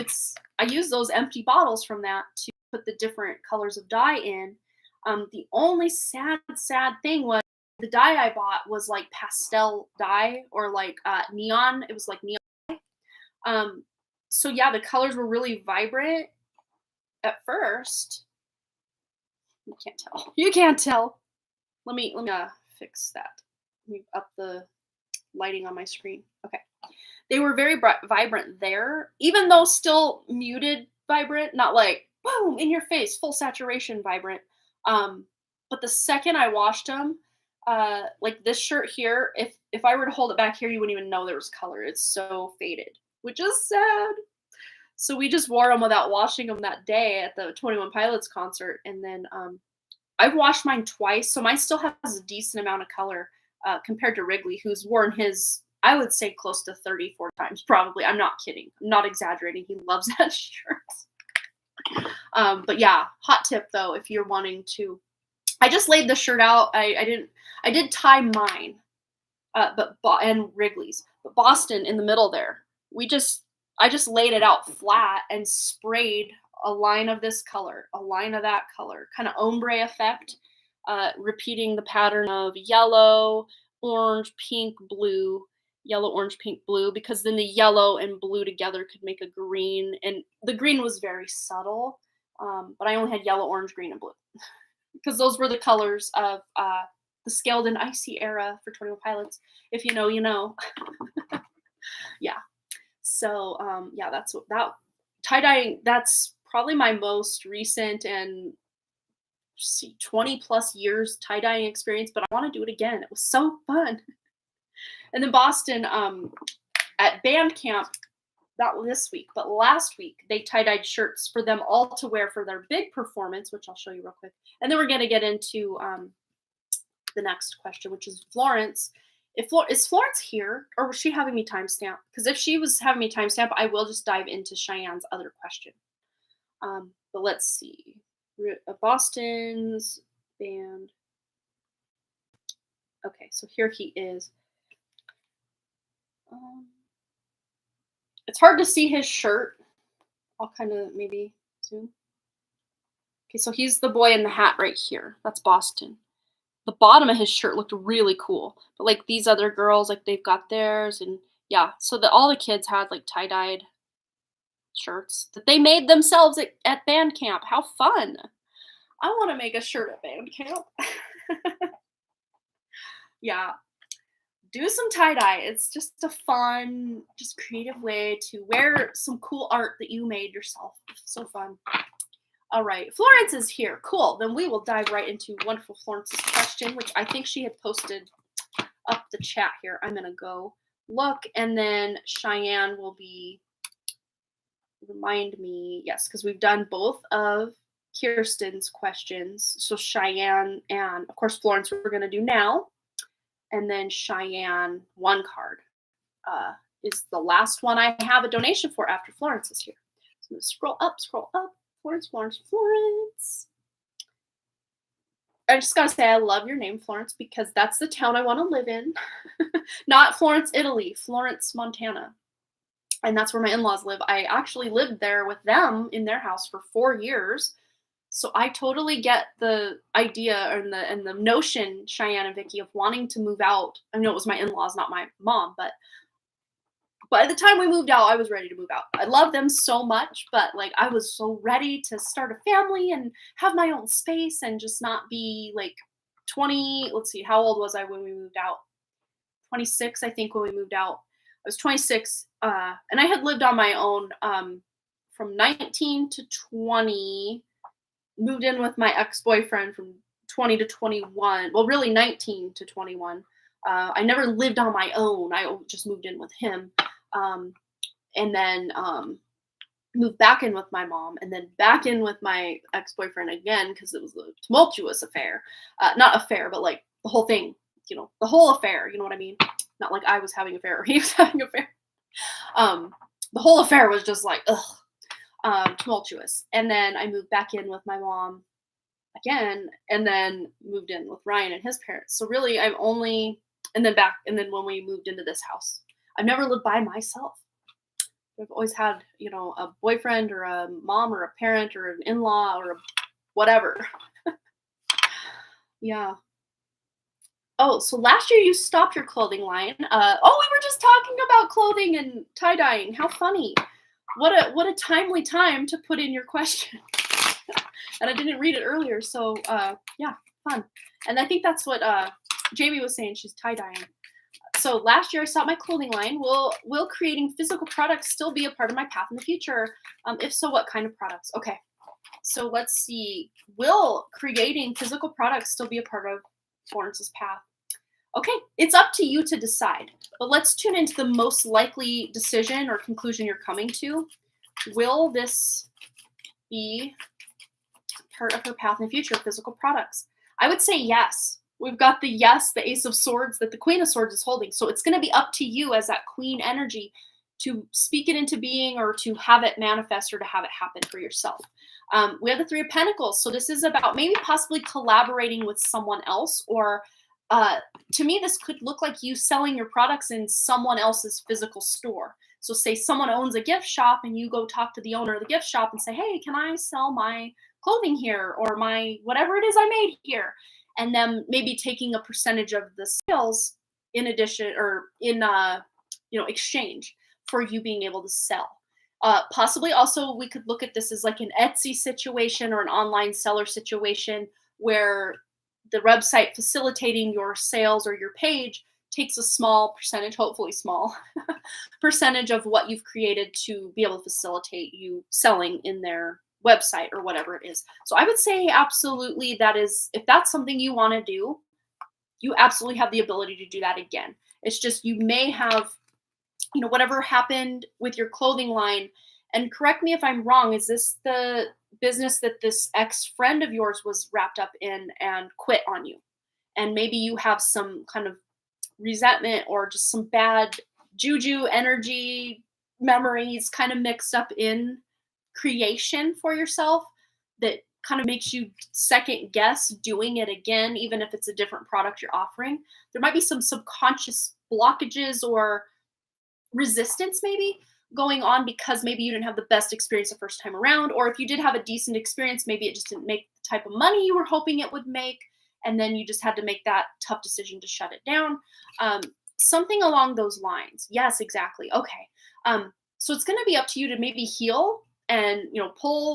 I use those empty bottles from that to put the different colors of dye in. The only sad thing was the dye I bought was like pastel dye or like neon. It was like neon. So yeah, the colors were really vibrant at first. You can't tell. Let me fix that. Let me up the lighting on my screen. Okay. They were very vibrant there, even though still muted vibrant, not like boom in your face, full saturation vibrant. But the second I washed them, like this shirt here, if I were to hold it back here, you wouldn't even know there was color. It's so faded, which is sad. So we just wore them without washing them that day at the 21 Pilots concert. And then I've washed mine twice, so mine still has a decent amount of color compared to Wrigley, who's worn his, I would say, close to 34 times, probably. I'm not kidding. I'm not exaggerating. He loves that shirt. But yeah, hot tip, though, if you're wanting to. I just laid the shirt out. I did tie mine. and Wrigley's. But Boston in the middle there, I just laid it out flat and sprayed a line of this color, a line of that color, kind of ombre effect, repeating the pattern of yellow, orange, pink, blue, yellow, orange, pink, blue, because then the yellow and blue together could make a green. And the green was very subtle, but I only had yellow, orange, green, and blue because those were the colors of the Scaled and Icy era for 21 Pilots. If you know, you know. Yeah. So yeah, that's what that tie-dyeing, that's probably my most recent and 20 plus years tie-dyeing experience, but I want to do it again. It was so fun. And then Boston at band camp, not this week, but last week, they tie-dyed shirts for them all to wear for their big performance, which I'll show you real quick. And then we're going to get into the next question, which is Florence. Is Florence here, or was she having me timestamp? Because if she was having me timestamp, I will just dive into Cheyenne's other question. But let's see. Boston's band. Okay, so here he is. It's hard to see his shirt. I'll kind of maybe zoom. Okay, so he's the boy in the hat right here. That's Boston. The bottom of his shirt looked really cool, but like these other girls, like they've got theirs, and yeah, so all the kids had like tie-dyed shirts that they made themselves at band camp. How fun! I want to make a shirt at band camp. Yeah, do some tie-dye. It's just a fun, just creative way to wear some cool art that you made yourself. So fun. All right, Florence is here. Cool. Then we will dive right into wonderful Florence's question, which I think she had posted up the chat here. I'm going to go look, and then Cheyenne will remind me. Yes, because we've done both of Kirsten's questions. So Cheyenne and, of course, Florence we're going to do now. And then Cheyenne, one card, is the last one I have a donation for after Florence is here. So I'm going to scroll up. Florence. I just gotta say, I love your name, Florence, because that's the town I want to live in. Not Florence, Italy, Florence, Montana. And that's where my in-laws live. I actually lived there with them in their house for 4 years. So I totally get the idea and the notion, Cheyenne and Vicky, of wanting to move out. I know it was my in-laws, not my mom, but by the time we moved out, I was ready to move out. I love them so much, but like I was so ready to start a family and have my own space and just not be like 20. Let's see, how old was I when we moved out? 26, I think, when we moved out. I was 26, and I had lived on my own from 19 to 20. Moved in with my ex-boyfriend from 20 to 21. Well, really 19 to 21. I never lived on my own. I just moved in with him. And then moved back in with my mom, and then back in with my ex-boyfriend again because it was a tumultuous affair. Not affair, but like the whole thing, the whole affair, you know what I mean? Not like I was having an affair or he was having an affair. The whole affair was just like, tumultuous. And then I moved back in with my mom again, and then moved in with Ryan and his parents. So really and then when we moved into this house, I've never lived by myself. I've always had, a boyfriend or a mom or a parent or an in-law or whatever. Yeah. Oh, so last year you stopped your clothing line. We were just talking about clothing and tie-dyeing. How funny. What a timely time to put in your question. And I didn't read it earlier, so yeah, fun. And I think that's what Jamie was saying, she's tie-dyeing. So last year I stopped my clothing line. Will creating physical products still be a part of my path in the future? If so, what kind of products? Okay, so let's see. Will creating physical products still be a part of Florence's path? Okay, it's up to you to decide. But let's tune into the most likely decision or conclusion you're coming to. Will this be part of her path in the future, physical products? I would say yes. We've got the yes, the Ace of Swords that the Queen of Swords is holding. So it's going to be up to you as that Queen energy to speak it into being or to have it manifest or to have it happen for yourself. We have the Three of Pentacles. So this is about maybe possibly collaborating with someone else or uh, to me, this could look like you selling your products in someone else's physical store. So, say someone owns a gift shop and you go talk to the owner of the gift shop and say, "Hey, can I sell my clothing here or my whatever it is I made here?" And then maybe taking a percentage of the sales in addition or in exchange for you being able to sell. Possibly also we could look at this as like an Etsy situation or an online seller situation where the website facilitating your sales or your page takes a small percentage, hopefully small percentage of what you've created to be able to facilitate you selling in their website or whatever it is. So I would say absolutely that is, if that's something you want to do, you absolutely have the ability to do that again. It's just you may have, whatever happened with your clothing line. And correct me if I'm wrong, is this the business that this ex friend of yours was wrapped up in and quit on you? And maybe you have some kind of resentment or just some bad juju energy memories kind of mixed up in creation for yourself that kind of makes you second guess doing it again, even if it's a different product you're offering. There might be some subconscious blockages or resistance maybe going on because maybe you didn't have the best experience the first time around, or if you did have a decent experience, maybe it just didn't make the type of money you were hoping it would make, and then you just had to make that tough decision to shut it down. um, Something along those lines. Yes, exactly. Okay. So it's going to be up to you to maybe heal and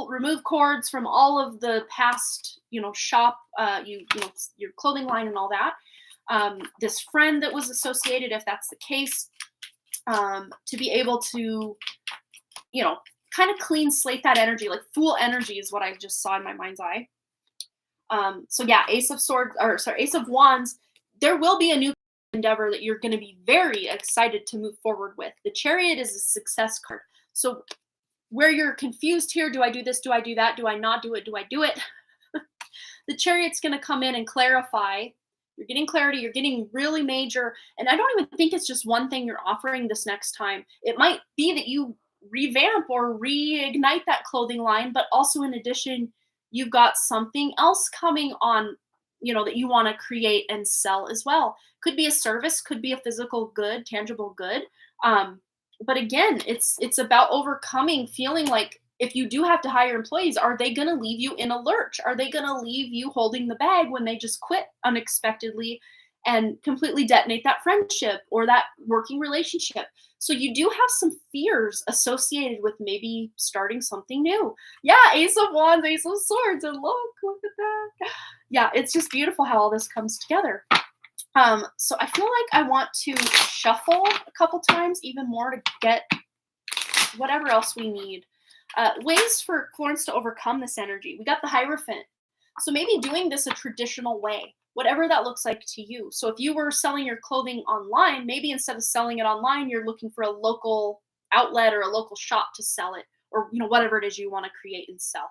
remove cords from all of the past shop your clothing line and all that. This friend that was associated, if that's the case, to be able to, you know, kind of clean slate that energy, like fool energy is what I just saw in my mind's eye. So yeah, Ace of Swords, or sorry, Ace of Wands, there will be a new endeavor that you're going to be very excited to move forward with. The Chariot is a success card. So where you're confused here, do I do this? Do I do that? Do I not do it? Do I do it? The Chariot's going to come in and clarify. You're getting clarity, you're getting really major. And I don't even think it's just one thing you're offering this next time. It might be that you revamp or reignite that clothing line, but also in addition, you've got something else coming on, that you want to create and sell as well. Could be a service, could be a physical good, tangible good. But again, it's about overcoming feeling like if you do have to hire employees, are they going to leave you in a lurch? Are they going to leave you holding the bag when they just quit unexpectedly and completely detonate that friendship or that working relationship? So you do have some fears associated with maybe starting something new. Yeah, Ace of Wands, Ace of Swords, and look at that. Yeah, it's just beautiful how all this comes together. So I feel like I want to shuffle a couple times even more to get whatever else we need. Ways for Florence to overcome this energy. We got the Hierophant. So maybe doing this a traditional way, whatever that looks like to you. So if you were selling your clothing online, maybe instead of selling it online, you're looking for a local outlet or a local shop to sell it, or whatever it is you want to create and sell.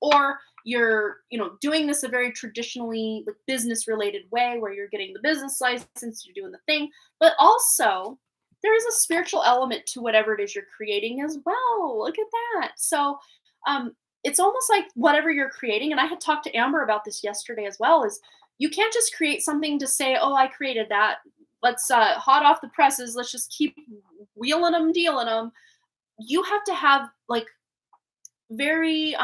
Or you're doing this a very traditionally like business related way where you're getting the business license, you're doing the thing, but also there is a spiritual element to whatever it is you're creating as well. Look at that. So it's almost like whatever you're creating, and I had talked to Amber about this yesterday as well, is you can't just create something to say, oh, I created that. Let's hot off the presses. Let's just keep wheeling them, dealing them. You have to have like very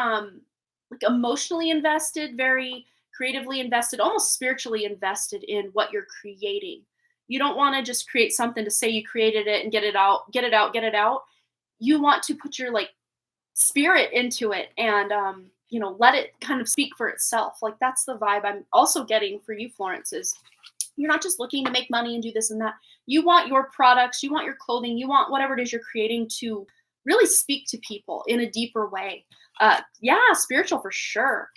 like emotionally invested, very creatively invested, almost spiritually invested in what you're creating. You don't want to just create something to say you created it and get it out, get it out, get it out. You want to put your like spirit into it and let it kind of speak for itself. Like that's the vibe I'm also getting for you, Florence, is you're not just looking to make money and do this and that. You want your products, you want your clothing, you want whatever it is you're creating to really speak to people in a deeper way. Yeah, spiritual for sure.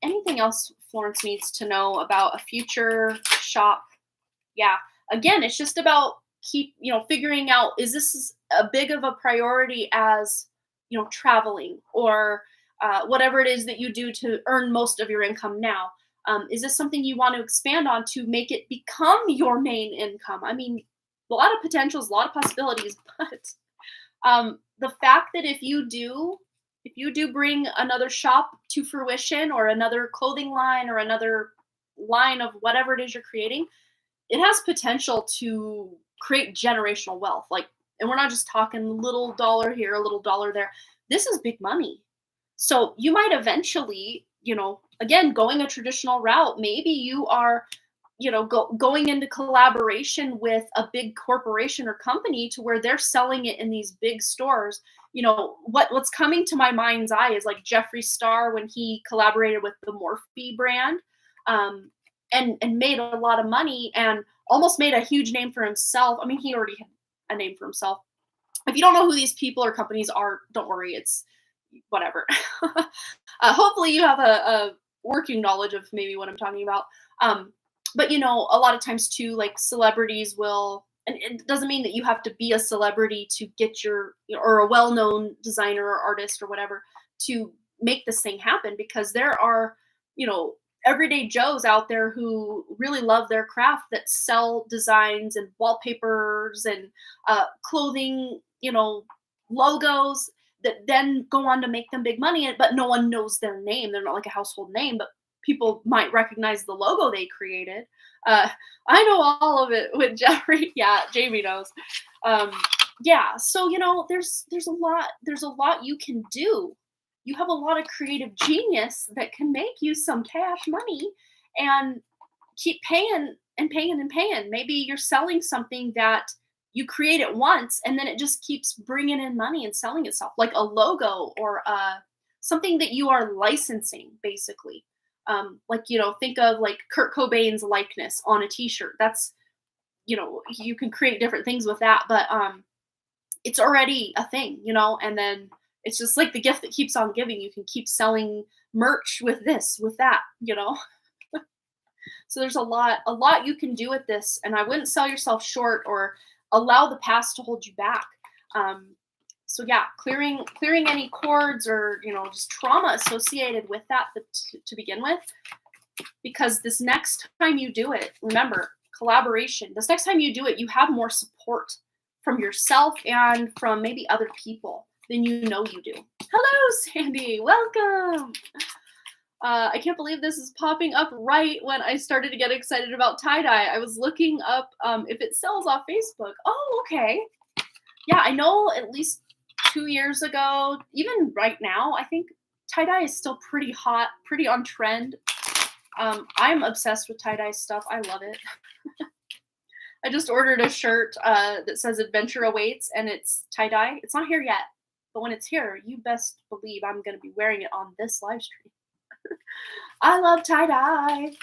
Anything else Florence needs to know about a future shop? Yeah, again, it's just about figuring out, is this a big of a priority as traveling or whatever it is that you do to earn most of your income now. Is this something you want to expand on to make it become your main income? I mean, a lot of potentials, a lot of possibilities, but the fact that if you do bring another shop to fruition or another clothing line or another line of whatever it is you're creating, it has potential to create generational wealth. Like, and we're not just talking little dollar here, a little dollar there. This is big money. So you might eventually, again, going a traditional route, maybe you are, going into collaboration with a big corporation or company to where they're selling it in these big stores. What's coming to my mind's eye is like Jeffree Star when he collaborated with the Morphe brand, and made a lot of money and almost made a huge name for himself. I mean, he already had a name for himself. If you don't know who these people or companies are, don't worry. It's whatever. Hopefully you have a working knowledge of maybe what I'm talking about. But a lot of times too, like celebrities will, and it doesn't mean that you have to be a celebrity to get or a well-known designer or artist or whatever to make this thing happen, because there are, everyday Joes out there who really love their craft that sell designs and wallpapers and clothing, logos that then go on to make them big money, but no one knows their name. They're not like a household name, but people might recognize the logo they created. I know all of it with Jeffrey. Yeah, Jamie knows. Yeah, so there's a lot you can do. You have a lot of creative genius that can make you some cash money and keep paying and paying and paying. Maybe you're selling something that you create it once and then it just keeps bringing in money and selling itself, like a logo or something that you are licensing, basically. Think of like Kurt Cobain's likeness on a t-shirt. That's, you can create different things with that, but it's already a thing, and then it's just like the gift that keeps on giving. You can keep selling merch with this, with that, So there's a lot you can do with this, and I wouldn't sell yourself short or allow the past to hold you back. So yeah, clearing any cords or just trauma associated with that to begin with, because this next time you do it, remember, collaboration. This next time you do it, you have more support from yourself and from maybe other people than you do. Hello, Sandy. Welcome. I can't believe this is popping up right when I started to get excited about tie-dye. I was looking up if it sells off Facebook. Oh, okay. Yeah, I know at least 2 years ago, even right now, I think tie-dye is still pretty hot, pretty on trend. I'm obsessed with tie-dye stuff. I love it. I just ordered a shirt that says Adventure Awaits, and it's tie-dye. It's not here yet, but when it's here, you best believe I'm going to be wearing it on this live stream. I love tie-dye.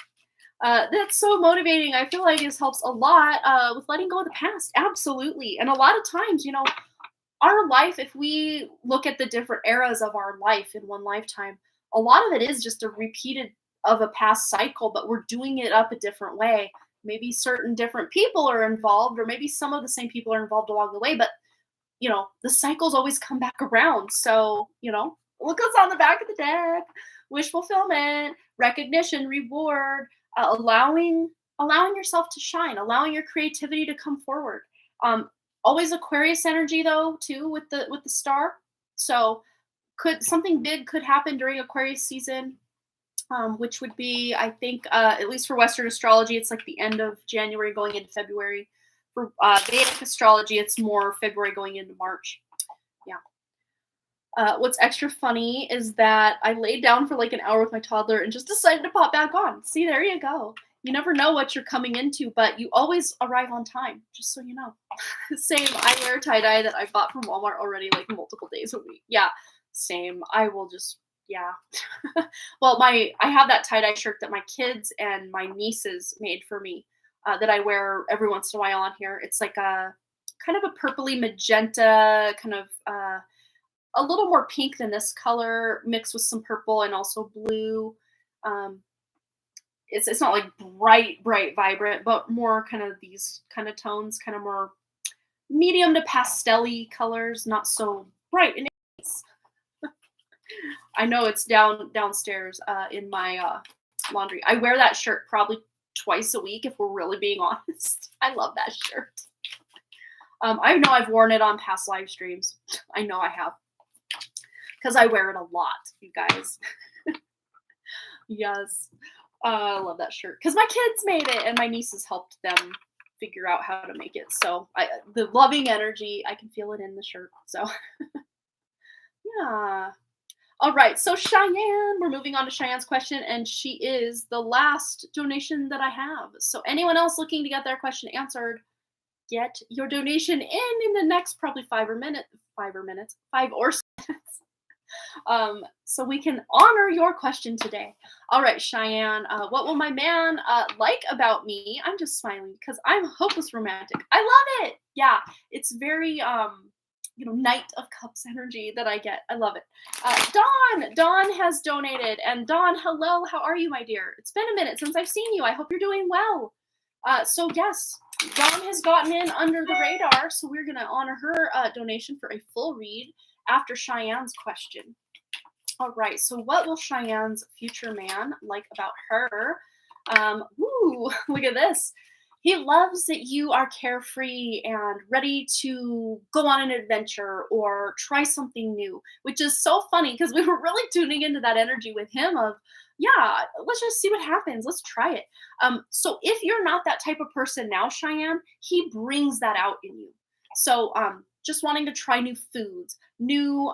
That's so motivating. I feel like this helps a lot with letting go of the past. Absolutely. And a lot of times, our life, if we look at the different eras of our life in one lifetime, a lot of it is just a repeated of a past cycle, but we're doing it up a different way. Maybe certain different people are involved, or maybe some of the same people are involved along the way, but the cycles always come back around. So, look what's on the back of the deck. Wish fulfillment, recognition, reward, allowing yourself to shine, allowing your creativity to come forward. Always Aquarius energy though, too, with the star. So something big could happen during Aquarius season, which would be, I think, at least for Western astrology, it's like the end of January going into February. For Vedic astrology, it's more February going into March. Yeah. What's extra funny is that I laid down for like an hour with my toddler and just decided to pop back on. See, there you go. You never know what you're coming into, but you always arrive on time, just so you know. Same, I wear tie-dye that I bought from Walmart already like multiple days a week. Yeah, same. I will just, yeah. Well, I have that tie-dye shirt that my kids and my nieces made for me that I wear every once in a while on here. It's like a kind of a purpley magenta, kind of a little more pink than this color, mixed with some purple and also blue. It's not like bright, vibrant, but more kind of these kind of tones, kind of more medium to pastel-y colors, not so bright. And I know it's downstairs in my laundry. I wear that shirt probably twice a week, if we're really being honest. I love that shirt. I know I've worn it on past live streams. I know I have. Because I wear it a lot, you guys. Yes. I love that shirt because my kids made it and my nieces helped them figure out how to make it. So the loving energy, I can feel it in the shirt. So yeah. All right. So Cheyenne, we're moving on to Cheyenne's question, and she is the last donation that I have. So anyone else looking to get their question answered, get your donation in the next probably 5 or minutes. So we can honor your question today. All right, Cheyenne, what will my man like about me? I'm just smiling because I'm hopeless romantic. I love it. Yeah, it's very Knight of Cups energy that I get. I love it. Dawn has donated, and Dawn, hello, how are you, my dear? It's been a minute since I've seen you. I hope you're doing well. So yes, Dawn has gotten in under the radar, so we're gonna honor her donation for a full read after Cheyenne's question. All right, so what will Cheyenne's future man like about her? Look at this. He loves that you are carefree and ready to go on an adventure or try something new, which is so funny because we were really tuning into that energy with him of, yeah, let's just see what happens. Let's try it. So if you're not that type of person now, Cheyenne, he brings that out in you. So just wanting to try new foods, new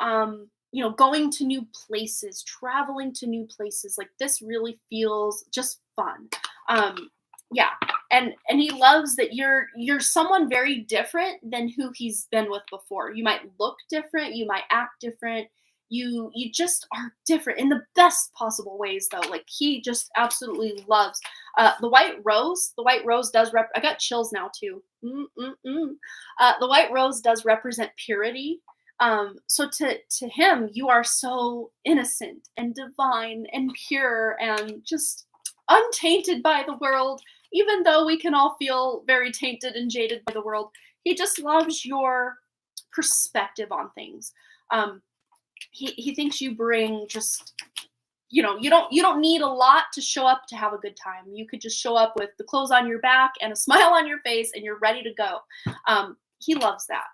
going to new places, traveling to new places, like this really feels just fun. Yeah, and he loves that you're someone very different than who he's been with before. You might look different, you might act different, you just are different in the best possible ways though. Like he just absolutely loves the white rose. The white rose does I got chills now too. The white rose does represent purity. So to him, you are so innocent and divine and pure and just untainted by the world, even though we can all feel very tainted and jaded by the world. He just loves your perspective on things. He thinks you bring just, you don't need a lot to show up to have a good time. You could just show up with the clothes on your back and a smile on your face and you're ready to go. He loves that.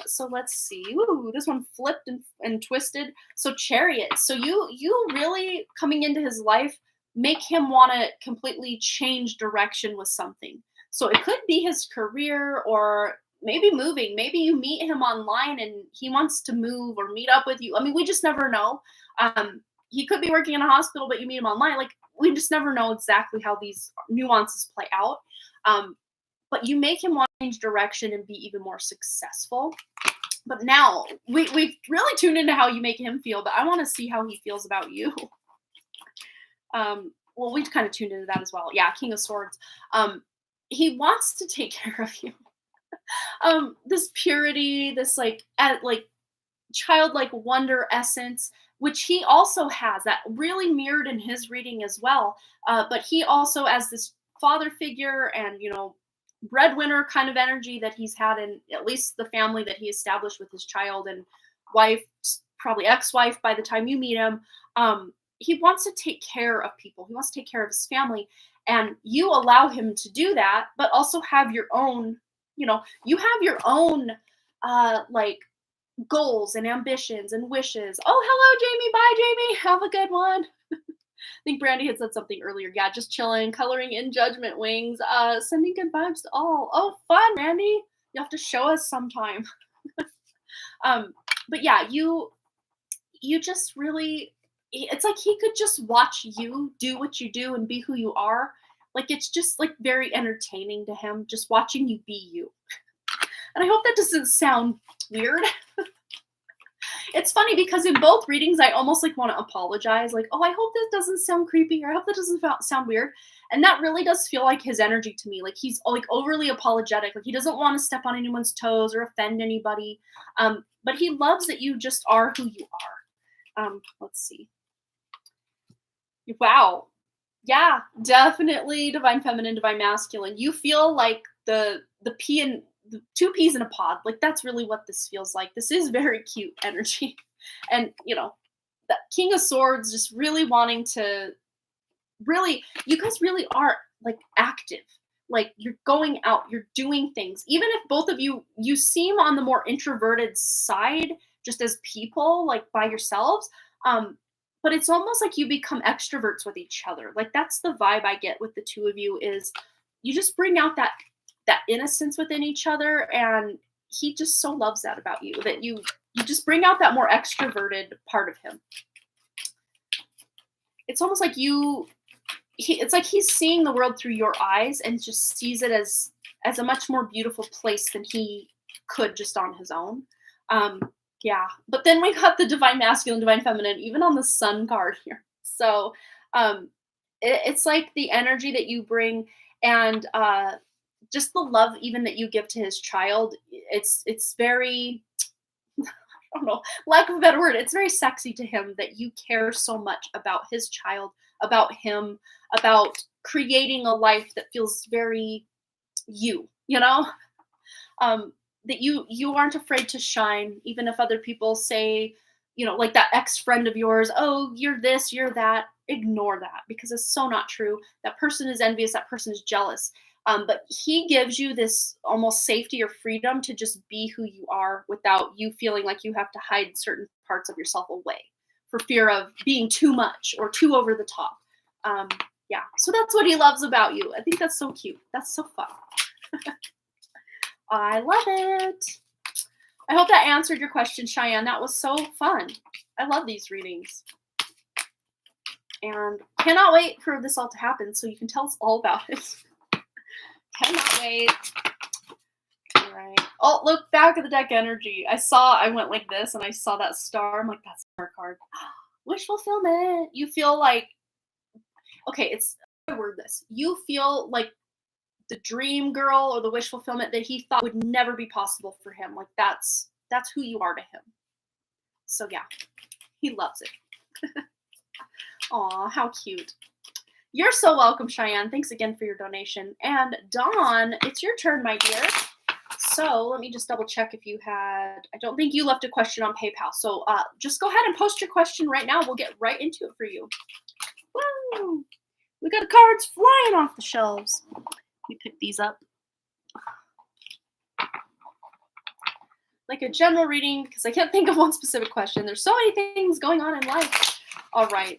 So let's see. Ooh, this one flipped and twisted. So Chariot. So you really coming into his life make him want to completely change direction with something. So it could be his career or maybe moving. Maybe you meet him online and he wants to move or meet up with you. I mean, we just never know. He could be working in a hospital, but you meet him online. Like we just never know exactly how these nuances play out. But you make him want to change direction and be even more successful. But now we've really tuned into how you make him feel, but I want to see how he feels about you. Well, we kind of tuned into that as well. Yeah, King of Swords. He wants to take care of you. This purity, this like childlike wonder essence, which he also has, that really mirrored in his reading as well. But he also, as this father figure and breadwinner kind of energy that he's had in at least the family that he established with his child and wife, probably ex-wife by the time you meet him. He wants to take care of people. He wants to take care of his family. And you allow him to do that, but also have your own, you have your own like goals and ambitions and wishes. Oh, hello, Jamie. Bye, Jamie. Have a good one. I think Brandy had said something earlier. Yeah, just chilling, coloring in Judgment Wings, sending good vibes to all. Oh, fun, Brandy. You have to show us sometime. But yeah, you just really, it's like he could just watch you do what you do and be who you are. Like it's just like very entertaining to him, just watching you be you. And I hope that doesn't sound weird. It's funny because in both readings, I almost like want to apologize. Like, oh, I hope this doesn't sound creepy, or I hope that doesn't sound weird. And that really does feel like his energy to me. Like he's like overly apologetic. Like he doesn't want to step on anyone's toes or offend anybody. But he loves that you just are who you are. Let's see. Wow. Yeah, definitely divine feminine, divine masculine. You feel like the pea and the two peas in a pod. Like that's really what this feels like. This is very cute energy. And the King of Swords just really wanting to you guys really are like active. Like you're going out, you're doing things. Even if both of you seem on the more introverted side, just as people, like by yourselves. but it's almost like you become extroverts with each other. Like that's the vibe I get with the two of you is you just bring out that innocence within each other, and he just so loves that about you, that you just bring out that more extroverted part of him. It's almost like it's like he's seeing the world through your eyes and just sees it as a much more beautiful place than he could just on his own. Um, yeah, but then we got the divine masculine, divine feminine, even on the sun card here. So um, it's like the energy that you bring, and just the love even that you give to his child. It's very, I don't know, lack of a better word, it's very sexy to him that you care so much about his child, about him, about creating a life that feels very you, you know? That you aren't afraid to shine, even if other people say, like that ex-friend of yours, oh, you're this, you're that. Ignore that because it's so not true. That person is envious, that person is jealous. But he gives you this almost safety or freedom to just be who you are without you feeling like you have to hide certain parts of yourself away for fear of being too much or too over the top. Yeah, so that's what he loves about you. I think that's so cute. That's so fun. I love it. I hope that answered your question, Cheyenne. That was so fun. I love these readings. And cannot wait for this all to happen so you can tell us all about it. Cannot wait. All right. Oh, look, back at the deck energy. I went like this and I saw that star. I'm like, that's a star card. Wish fulfillment. You feel like, okay, I word this. You feel like the dream girl or the wish fulfillment that he thought would never be possible for him. Like that's who you are to him. So yeah, he loves it. Aw, how cute. You're so welcome, Cheyenne. Thanks again for your donation. And Dawn, it's your turn, my dear. So let me just double check if you had, I don't think you left a question on PayPal. So just go ahead and post your question right now. We'll get right into it for you. Woo! We got cards flying off the shelves. Let me pick these up. Like a general reading, because I can't think of one specific question. There's so many things going on in life. All right.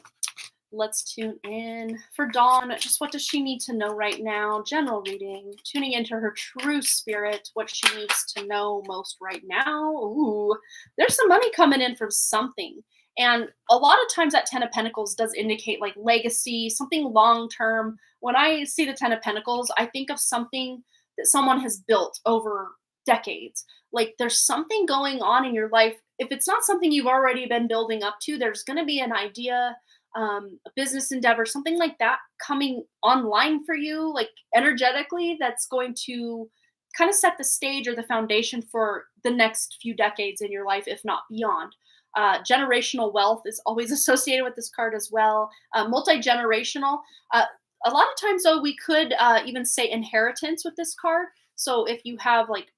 Let's tune in for Dawn. Just what does she need to know right now? General reading, tuning into her true spirit, what she needs to know most right now. Ooh, there's some money coming in from something. And a lot of times that 10 of Pentacles does indicate like legacy, something long-term. When I see the 10 of Pentacles, I think of something that someone has built over decades. Like there's something going on in your life. If it's not something you've already been building up to, there's going to be an idea, a business endeavor, something like that coming online for you, like energetically, that's going to kind of set the stage or the foundation for the next few decades in your life, if not beyond. Generational wealth is always associated with this card as well. Multi-generational. A lot of times, though, we could even say inheritance with this card. So if you have like,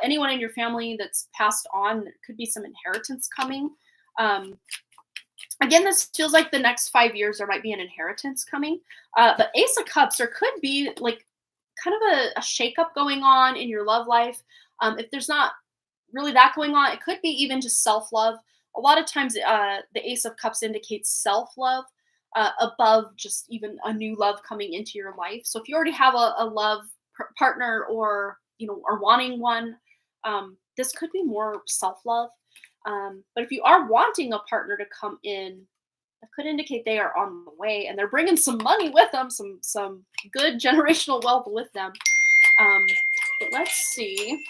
anyone in your family that's passed on, there could be some inheritance coming. Again, this feels like the next 5 years there might be an inheritance coming. But Ace of Cups, there could be like kind of a shakeup going on in your love life. If there's not really that going on, it could be even just self-love. A lot of times the Ace of Cups indicates self-love above just even a new love coming into your life. So if you already have a love partner or, are wanting one, this could be more self-love. But if you are wanting a partner to come in, that could indicate they are on the way and they're bringing some money with them, some good generational wealth with them. But let's see.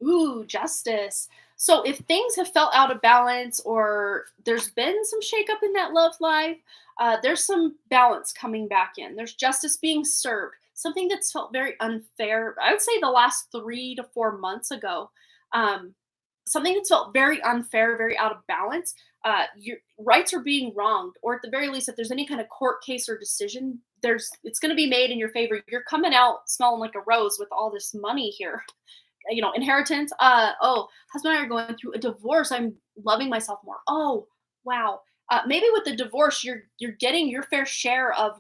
Ooh, Justice. So if things have felt out of balance or there's been some shakeup in that love life, there's some balance coming back in. There's justice being served. Something that's felt very unfair. I would say the last 3 to 4 months ago. Something that's felt very unfair, very out of balance. Your rights are being wronged, or at the very least, if there's any kind of court case or decision, it's going to be made in your favor. You're coming out smelling like a rose with all this money here. Inheritance. Husband and I are going through a divorce. I'm loving myself more. Oh, wow. Maybe with the divorce, you're getting your fair share of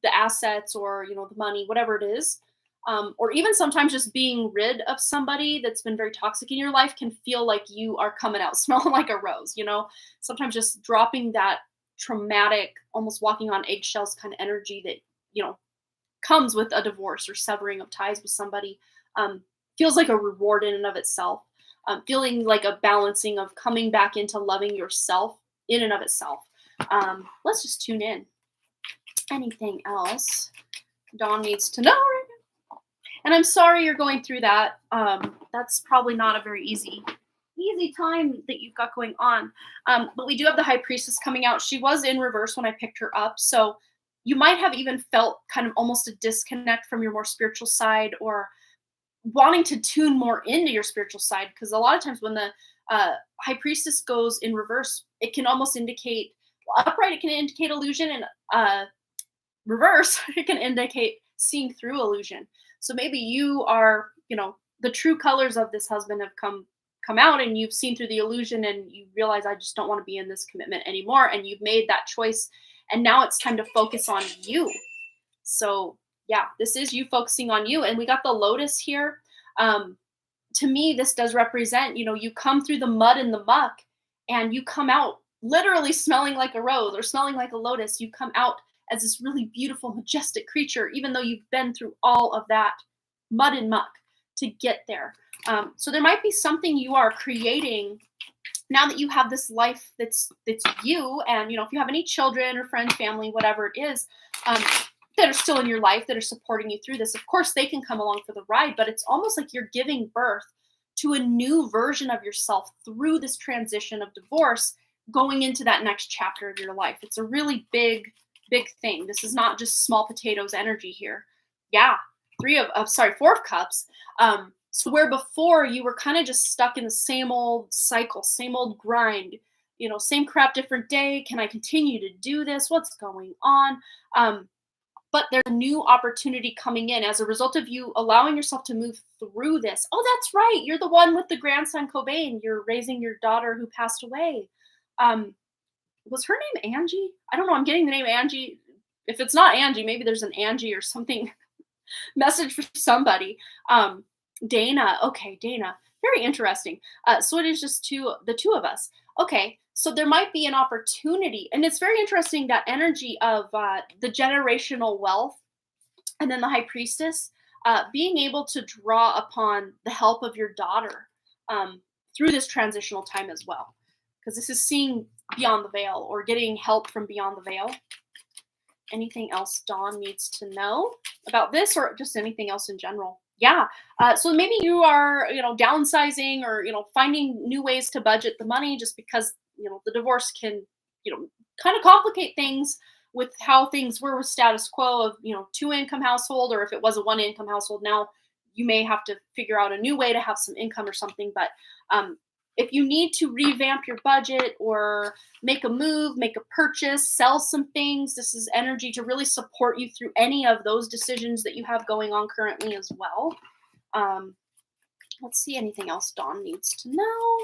the assets or, the money, whatever it is. or even sometimes just being rid of somebody that's been very toxic in your life can feel like you are coming out smelling like a rose, you know? Sometimes just dropping that traumatic, almost walking on eggshells kind of energy that, you know, comes with a divorce or severing of ties with somebody, um, feels like a reward in and of itself. Feeling like a balancing of coming back into loving yourself in and of itself. Let's just tune in. Anything else Dawn needs to know right now? And I'm sorry you're going through that. That's probably not a very easy time that you've got going on. But we do have the High Priestess coming out. She was in reverse when I picked her up. So you might have even felt kind of almost a disconnect from your more spiritual side, or wanting to tune more into your spiritual side. Because a lot of times when the High Priestess goes in reverse, it can almost indicate, well, upright, it can indicate illusion, and reverse, it can indicate seeing through illusion. So maybe you are, you know, the true colors of this husband have come out, and you've seen through the illusion, and you realize, I just don't want to be in this commitment anymore, and you've made that choice, and now it's time to focus on you. So yeah, this is you focusing on you. And we got the Lotus here. To me, this does represent, you know, you come through the mud and the muck, and you come out literally smelling like a rose or smelling like a lotus. You come out as this really beautiful, majestic creature, even though you've been through all of that mud and muck to get there. So there might be something you are creating now that you have this life that's you. And, you know, if you have any children or friends, family, whatever it is, that are still in your life, that are supporting you through this, of course they can come along for the ride, but it's almost like you're giving birth to a new version of yourself through this transition of divorce, going into that next chapter of your life. It's a really big thing. This is not just small potatoes energy here. Yeah, four of cups. So where before you were kind of just stuck in the same old cycle, same old grind, you know, same crap, different day. Can I continue to do this? What's going on? But there's a new opportunity coming in as a result of you allowing yourself to move through this. Oh, that's right. You're the one with the grandson Cobain. You're raising your daughter who passed away. Was her name Angie? I don't know. I'm getting the name Angie. If it's not Angie, maybe there's an Angie or something message for somebody. Dana. Okay, Dana. Very interesting. So it is just the two of us. Okay. So there might be an opportunity, and it's very interesting, that energy of the generational wealth, and then the High Priestess, being able to draw upon the help of your daughter through this transitional time as well, because this is seeing beyond the veil, or getting help from beyond the veil. Anything else Dawn needs to know about this, or just anything else in general? Yeah. So maybe you are, you know, downsizing, or, you know, finding new ways to budget the money, just because, you know, the divorce can, you know, kind of complicate things with how things were with status quo of, you know, 2-income household, or if it was a 1-income household, now you may have to figure out a new way to have some income or something. But if you need to revamp your budget, or make a move, make a purchase, sell some things, this is energy to really support you through any of those decisions that you have going on currently as well. Let's see, anything else Dawn needs to know.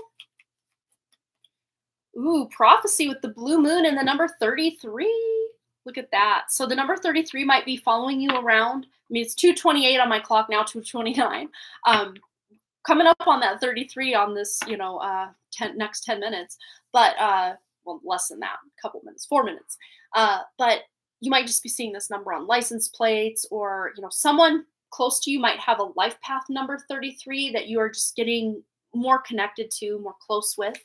Ooh, prophecy with the blue moon and the number 33. Look at that. So the number 33 might be following you around. I mean, it's 2:28 on my clock now, 2:29. Coming up on that 33 on this, you know, next 10 minutes. But, well, less than that, a couple minutes, 4 minutes. But you might just be seeing this number on license plates, or, you know, someone close to you might have a life path number 33 that you are just getting more connected to, more close with.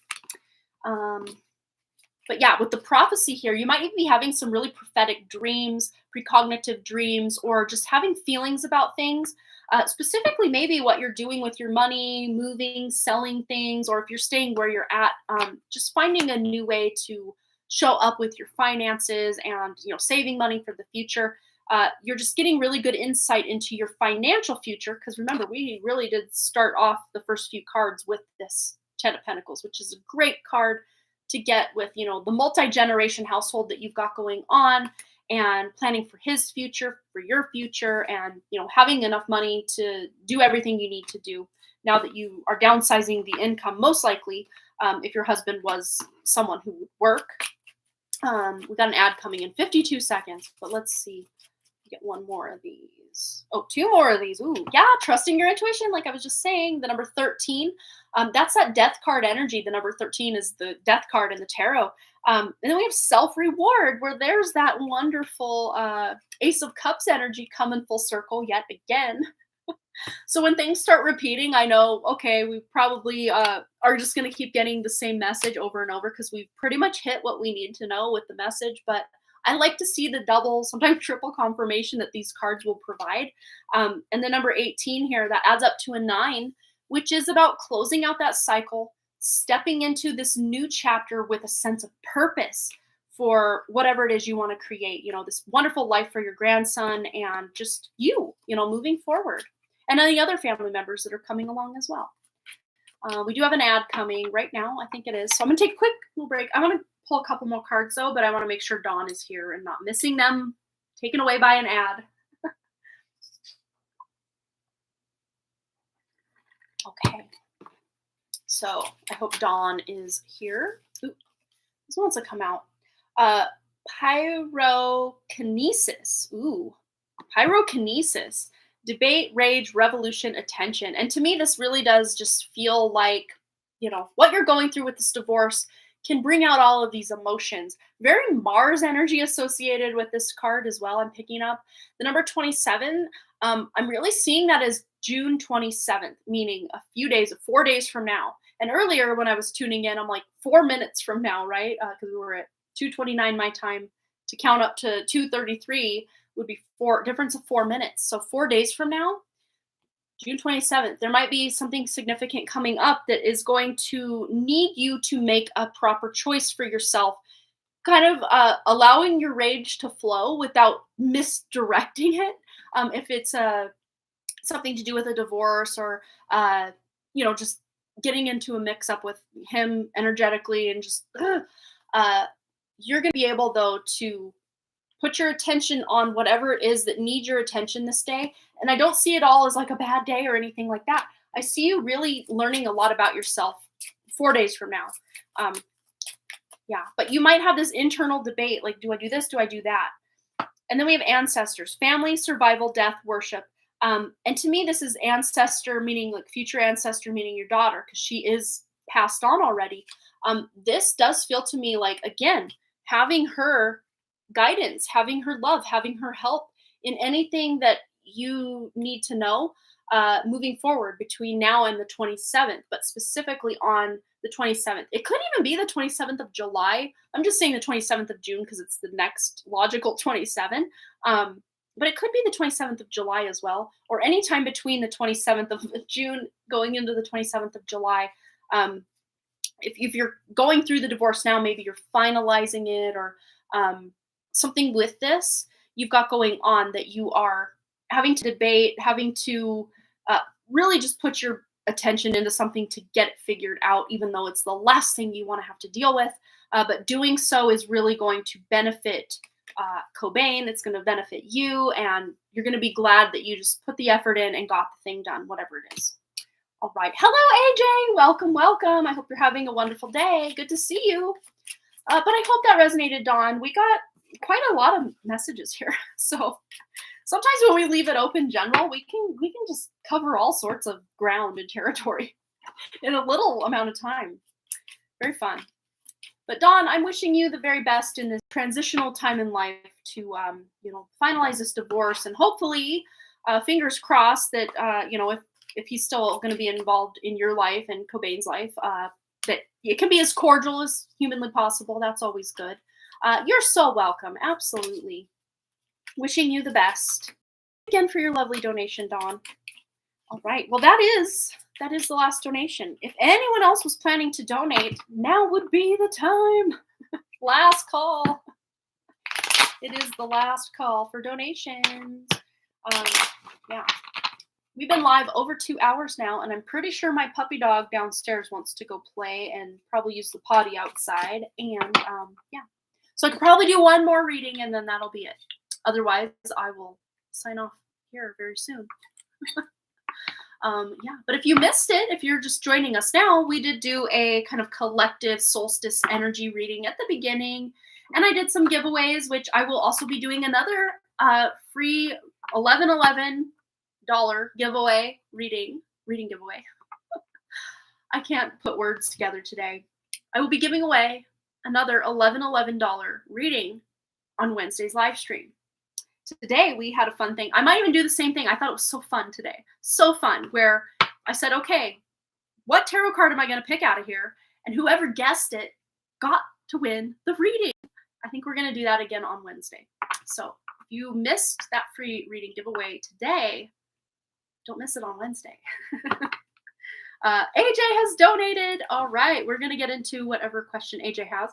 But yeah, with the prophecy here, you might even be having some really prophetic dreams, precognitive dreams, or just having feelings about things. Specifically, maybe what you're doing with your money, moving, selling things, or if you're staying where you're at, just finding a new way to show up with your finances, and, you know, saving money for the future. You're just getting really good insight into your financial future, because remember, we really did start off the first few cards with this 10 of Pentacles, which is a great card to get with, you know, the multi-generation household that you've got going on, and planning for his future, for your future, and, you know, having enough money to do everything you need to do now that you are downsizing the income, most likely, if your husband was someone who would work. We got an ad coming in 52 seconds, but let's see. Get one more of these. these. Oh, two more of these. Ooh, yeah, trusting your intuition. Like I was just saying, the number 13, that's that death card energy. The number 13 is the death card in the tarot. And then we have self-reward, where there's that wonderful Ace of Cups energy coming full circle yet again. So when things start repeating, I know, okay, we probably are just going to keep getting the same message over and over because we've pretty much hit what we need to know with the message. But I like to see the double, sometimes triple confirmation that these cards will provide. And the number 18 here, that adds up to a 9, which is about closing out that cycle, stepping into this new chapter with a sense of purpose for whatever it is you want to create, this wonderful life for your grandson and just moving forward. And any other family members that are coming along as well. We do have an ad coming right now, I think it is. So I'm going to take a quick little break. I want to pull a couple more cards, though, but I want to make sure Dawn is here and not missing them, taken away by an ad. Okay. So I hope Dawn is here. Ooh, this wants to come out. Pyrokinesis. Ooh, pyrokinesis. Debate, rage, revolution, attention. And to me, this really does just feel like, what you're going through with this divorce can bring out all of these emotions. Very Mars energy associated with this card as well, I'm picking up. The number 27, I'm really seeing that as June 27th, meaning a few days, 4 days from now. And earlier when I was tuning in, I'm like 4 minutes from now, right? Because we were at 2:29 my time. To count up to 2:33 would be difference of 4 minutes. So 4 days from now, June 27th, there might be something significant coming up that is going to need you to make a proper choice for yourself, kind of allowing your rage to flow without misdirecting it. If it's something to do with a divorce or, just getting into a mix up with him energetically and just, you're going to be able, though, to put your attention on whatever it is that needs your attention this day. And I don't see it all as like a bad day or anything like that. I see you really learning a lot about yourself 4 days from now. But you might have this internal debate, like, do I do this? Do I do that? And then we have ancestors, family, survival, death, worship. And to me, this is ancestor, meaning like future ancestor, meaning your daughter, because she is passed on already. This does feel to me like, again, having her guidance, having her love, having her help in anything that you need to know moving forward between now and the 27th, but specifically on the 27th. It could even be the 27th of July. I'm just saying the 27th of June because it's the next logical 27. But it could be the 27th of July as well, or any time between the 27th of June going into the 27th of July. If you're going through the divorce now, maybe you're finalizing it or something with this you've got going on that you are having to debate, having to really just put your attention into something to get it figured out, even though it's the last thing you want to have to deal with. But doing so is really going to benefit Cobain. It's going to benefit you, and you're going to be glad that you just put the effort in and got the thing done, whatever it is. All right. Hello, AJ. Welcome, welcome. I hope you're having a wonderful day. Good to see you. But I hope that resonated, Dawn. We got quite a lot of messages here. So sometimes when we leave it open general, we can just cover all sorts of ground and territory in a little amount of time. Very fun. But Dawn, I'm wishing you the very best in this transitional time in life to, finalize this divorce, and hopefully, fingers crossed that, if he's still going to be involved in your life and Cobain's life, that it can be as cordial as humanly possible. That's always good. You're so welcome. Absolutely. Wishing you the best. Again for your lovely donation, Dawn. All right. Well, that is the last donation. If anyone else was planning to donate, now would be the time. Last call. It is the last call for donations. We've been live over 2 hours now, and I'm pretty sure my puppy dog downstairs wants to go play and probably use the potty outside. And so I could probably do one more reading, and then that'll be it. Otherwise, I will sign off here very soon. But if you missed it, if you're just joining us now, we did do a kind of collective solstice energy reading at the beginning, and I did some giveaways, which I will also be doing another free $11 giveaway reading giveaway. I can't put words together today. I will be giving away another $11 reading on Wednesday's live stream. Today we had a fun thing. I might even do the same thing. I thought it was so fun today. So fun, where I said, okay, what tarot card am I going to pick out of here? And whoever guessed it got to win the reading. I think we're going to do that again on Wednesday. So if you missed that free reading giveaway today, don't miss it on Wednesday. AJ has donated. All right, we're going to get into whatever question AJ has.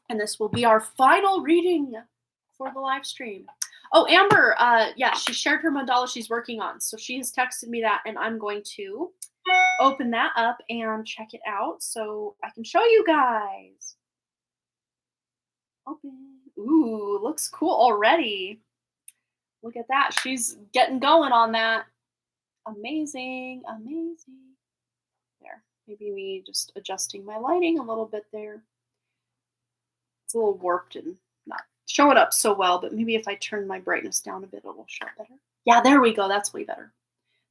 And this will be our final reading for the live stream. Oh, Amber, yeah, she shared her mandala she's working on. So she has texted me that, and I'm going to open that up and check it out so I can show you guys. Open. Ooh, looks cool already. Look at that. She's getting going on that. Amazing, amazing. There. Maybe me just adjusting my lighting a little bit there. It's a little warped and not showing up so well, but maybe if I turn my brightness down a bit, it will show up better. Yeah, there we go. That's way better.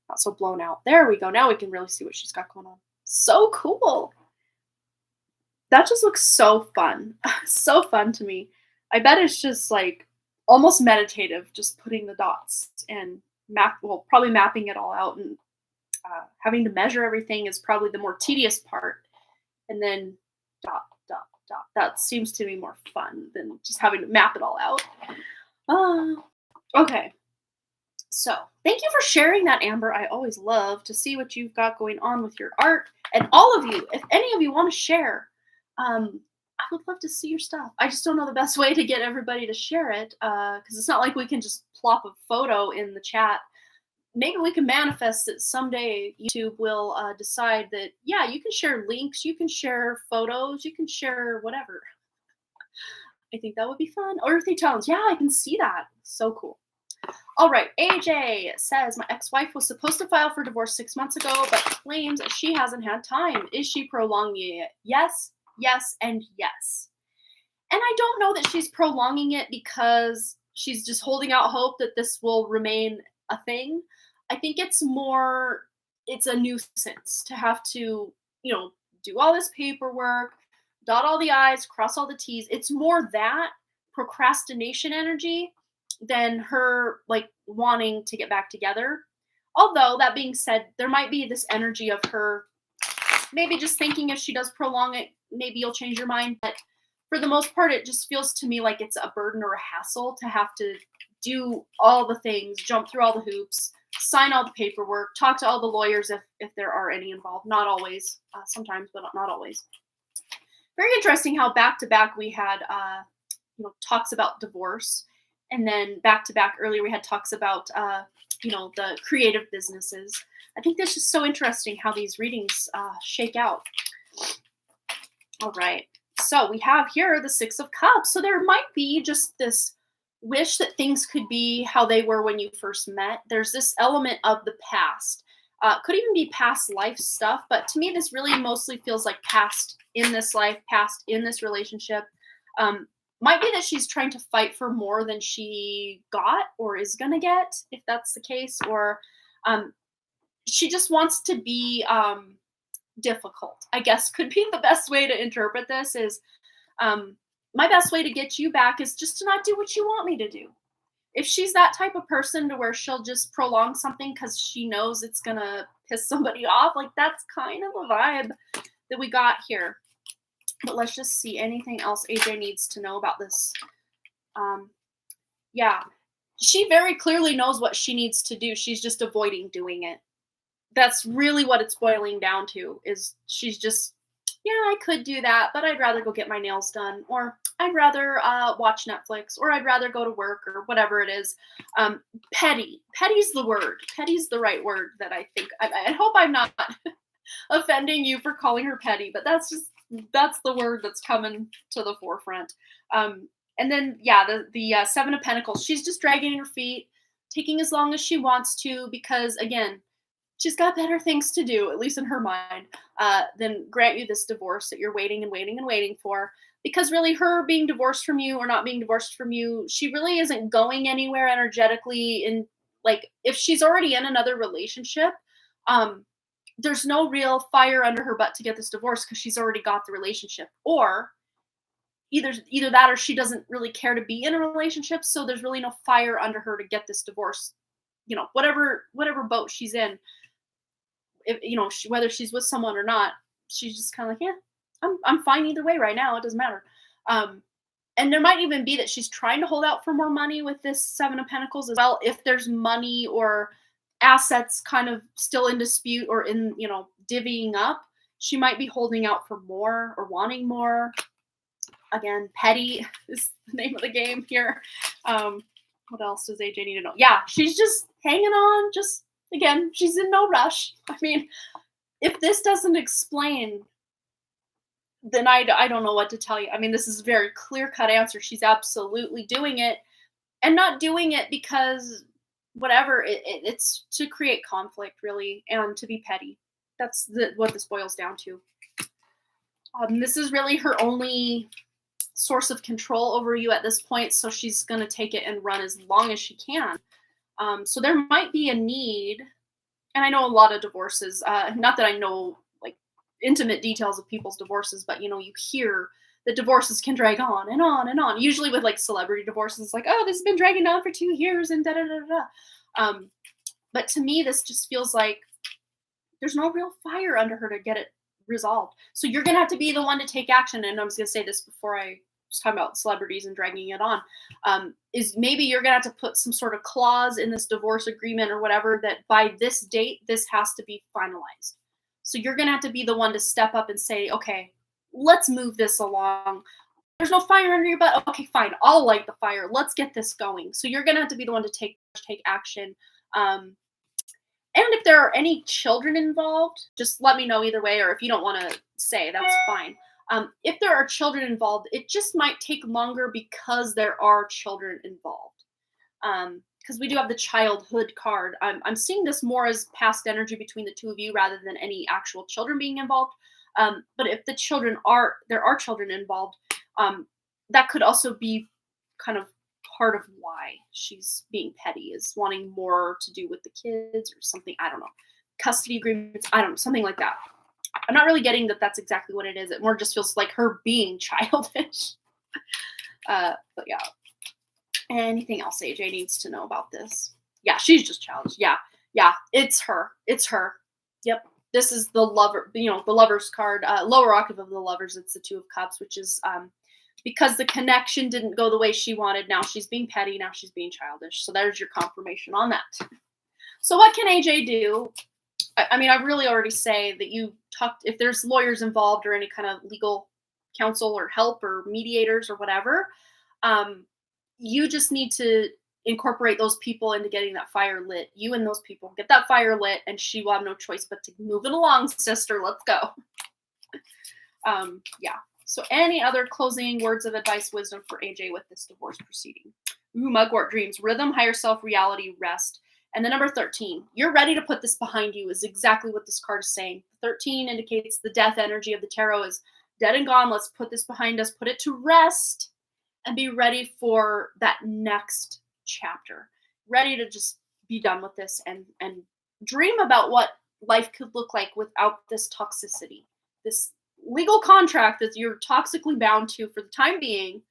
Not so blown out. There we go. Now we can really see what she's got going on. So cool. That just looks so fun. So fun to me. I bet it's just like almost meditative, just putting the dots and probably mapping it all out, and having to measure everything is probably the more tedious part. And then dot, dot, dot. That seems to be more fun than just having to map it all out. Okay. So thank you for sharing that, Amber. I always love to see what you've got going on with your art. And all of you, if any of you want to share, I would love to see your stuff. I just don't know the best way to get everybody to share it, because it's not like we can just plop a photo in the chat. Maybe we can manifest that someday YouTube will decide that, yeah, you can share links, you can share photos, you can share whatever. I think that would be fun. Earthy tones. Yeah, I can see that. So cool. All right. AJ says, my ex-wife was supposed to file for divorce 6 months ago, but claims she hasn't had time. Is she prolonging it? Yes, yes, and yes. And I don't know that she's prolonging it because she's just holding out hope that this will remain a thing. I think it's a nuisance to have to, do all this paperwork, dot all the I's, cross all the T's. It's more that procrastination energy than her like wanting to get back together. Although that being said, there might be this energy of her maybe just thinking if she does prolong it, maybe you'll change your mind. But for the most part, it just feels to me like it's a burden or a hassle to have to do all the things, jump through all the hoops, sign all the paperwork, talk to all the lawyers if there are any involved. Not always, sometimes, but not always. Very interesting how back to back we had talks about divorce, and then back to back earlier we had talks about the creative businesses. I think that's just so interesting how these readings shake out. All right, so we have here the Six of Cups. So there might be just this wish that things could be how they were when you first met. There's this element of the past. Could even be past life stuff, but to me this really mostly feels like past in this life, past in this relationship. Might be that she's trying to fight for more than she got or is going to get, if that's the case, or she just wants to be difficult, I guess could be the best way to interpret this. Is my best way to get you back is just to not do what you want me to do. If she's that type of person to where she'll just prolong something because she knows it's going to piss somebody off, like that's kind of the vibe that we got here. But let's just see anything else AJ needs to know about this. Yeah, she very clearly knows what she needs to do. She's just avoiding doing it. That's really what it's boiling down to, is she's just, yeah, I could do that, but I'd rather go get my nails done, or I'd rather watch Netflix, or I'd rather go to work, or whatever it is. Petty. Petty's the word. Petty's the right word that I think. I hope I'm not offending you for calling her petty, but that's the word that's coming to the forefront. And then, yeah, the Seven of Pentacles. She's just dragging her feet, taking as long as she wants to, because, again, she's got better things to do, at least in her mind, than grant you this divorce that you're waiting and waiting and waiting for. Because really, her being divorced from you or not being divorced from you, she really isn't going anywhere energetically. In like, if she's already in another relationship, um, there's no real fire under her butt to get this divorce because she's already got the relationship. Or either that or she doesn't really care to be in a relationship, so there's really no fire under her to get this divorce. Whatever boat she's in, if whether she's with someone or not, she's just kind of like, yeah, I'm fine either way right now. It doesn't matter. Um, and there might even be that she's trying to hold out for more money with this Seven of Pentacles as well. If there's money or assets kind of still in dispute or in divvying up, she might be holding out for more or wanting more. Again, petty is the name of the game here. What else does AJ need to know? Yeah, she's just hanging on. Just again, she's in no rush. I mean, if this doesn't explain, then I don't know what to tell you. I mean, this is a very clear-cut answer. She's absolutely doing it, and not doing it because whatever. It's to create conflict, really, and to be petty. That's what this boils down to. This is really her only source of control over you at this point, so she's going to take it and run as long as she can. So there might be a need, and I know a lot of divorces, not that I know like intimate details of people's divorces, but you hear that divorces can drag on and on and on, usually with like celebrity divorces, like, oh, this has been dragging on for 2 years and da da da da. But to me, this just feels like there's no real fire under her to get it resolved. So you're going to have to be the one to take action. And I was going to say this before I was talking about celebrities and dragging it on, is maybe you're going to have to put some sort of clause in this divorce agreement or whatever that by this date, this has to be finalized. So you're going to have to be the one to step up and say, okay, let's move this along. There's no fire under your butt. Okay, fine. I'll light the fire. Let's get this going. So you're going to have to be the one to take action. And if there are any children involved, just let me know either way, or if you don't want to say, that's fine. If there are children involved, it just might take longer because there are children involved. Because we do have the childhood card. I'm seeing this more as past energy between the two of you rather than any actual children being involved. But if there are children involved, that could also be kind of part of why she's being petty, is wanting more to do with the kids or something. I don't know. Custody agreements. I don't know. Something like that. I'm not really getting that that's exactly what it is. It more just feels like her being childish. But yeah. Anything else AJ needs to know about this? Yeah, she's just childish. Yeah. It's her. Yep. This is the lover, the lover's card. Lower octave of the lovers, it's the Two of Cups, which is because the connection didn't go the way she wanted. Now she's being petty. Now she's being childish. So there's your confirmation on that. So what can AJ do? I mean, I really already say that you talked, if there's lawyers involved or any kind of legal counsel or help or mediators or whatever, you just need to incorporate those people into getting that fire lit. You and those people get that fire lit, and she will have no choice but to move it along, sister. Let's go. Yeah. So any other closing words of advice, wisdom for AJ with this divorce proceeding? Mugwort dreams, rhythm, higher self, reality, rest. And the number 13, you're ready to put this behind you, is exactly what this card is saying. 13 indicates the death energy of the tarot is dead and gone. Let's put this behind us, put it to rest, and be ready for that next chapter. Ready to just be done with this and dream about what life could look like without this toxicity, this legal contract that you're toxically bound to for the time being.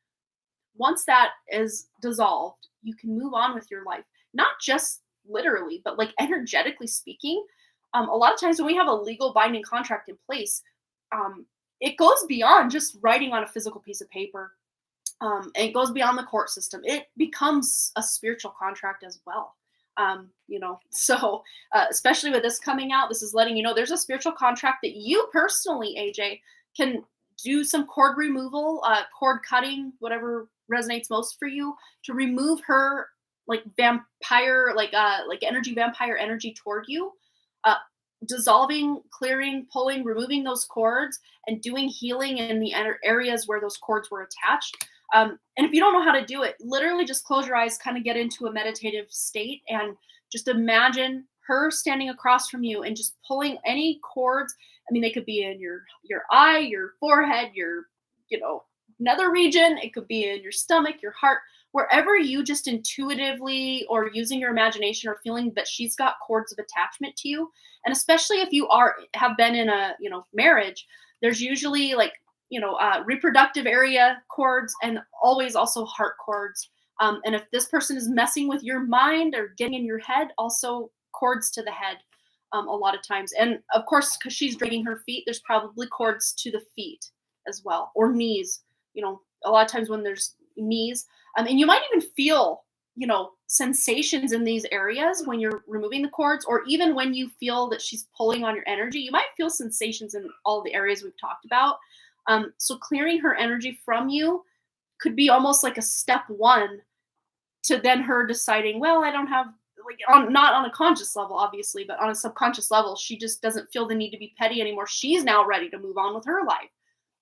Once that is dissolved, you can move on with your life. Not just literally, but like energetically speaking. A lot of times when we have a legal binding contract in place, it goes beyond just writing on a physical piece of paper. And it goes beyond the court system. It becomes a spiritual contract as well. So especially with this coming out, this is letting you know there's a spiritual contract that you personally, AJ, can do some cord removal, cord cutting, whatever resonates most for you, to remove her like vampire, like energy, vampire energy toward you, dissolving, clearing, pulling, removing those cords, and doing healing in the areas where those cords were attached. And if you don't know how to do it, literally just close your eyes, kind of get into a meditative state, and just imagine her standing across from you and just pulling any cords. I mean, they could be in your eye, your forehead, your, you know, nether region. It could be in your stomach, your heart, wherever you just intuitively or using your imagination or feeling that she's got cords of attachment to you. And especially if you have been in a, you know, marriage, there's usually like, you know, reproductive area cords and always also heart cords. And if this person is messing with your mind or getting in your head, also cords to the head a lot of times. And of course, because she's dragging her feet, there's probably cords to the feet as well, or knees. You know, a lot of times when there's knees, and you might even feel, you know, sensations in these areas when you're removing the cords, or even when you feel that she's pulling on your energy, you might feel sensations in all the areas we've talked about. So clearing her energy from you could be almost like a step one to then her deciding, well, I don't have, like, not on a conscious level, obviously, but on a subconscious level, she just doesn't feel the need to be petty anymore. She's now ready to move on with her life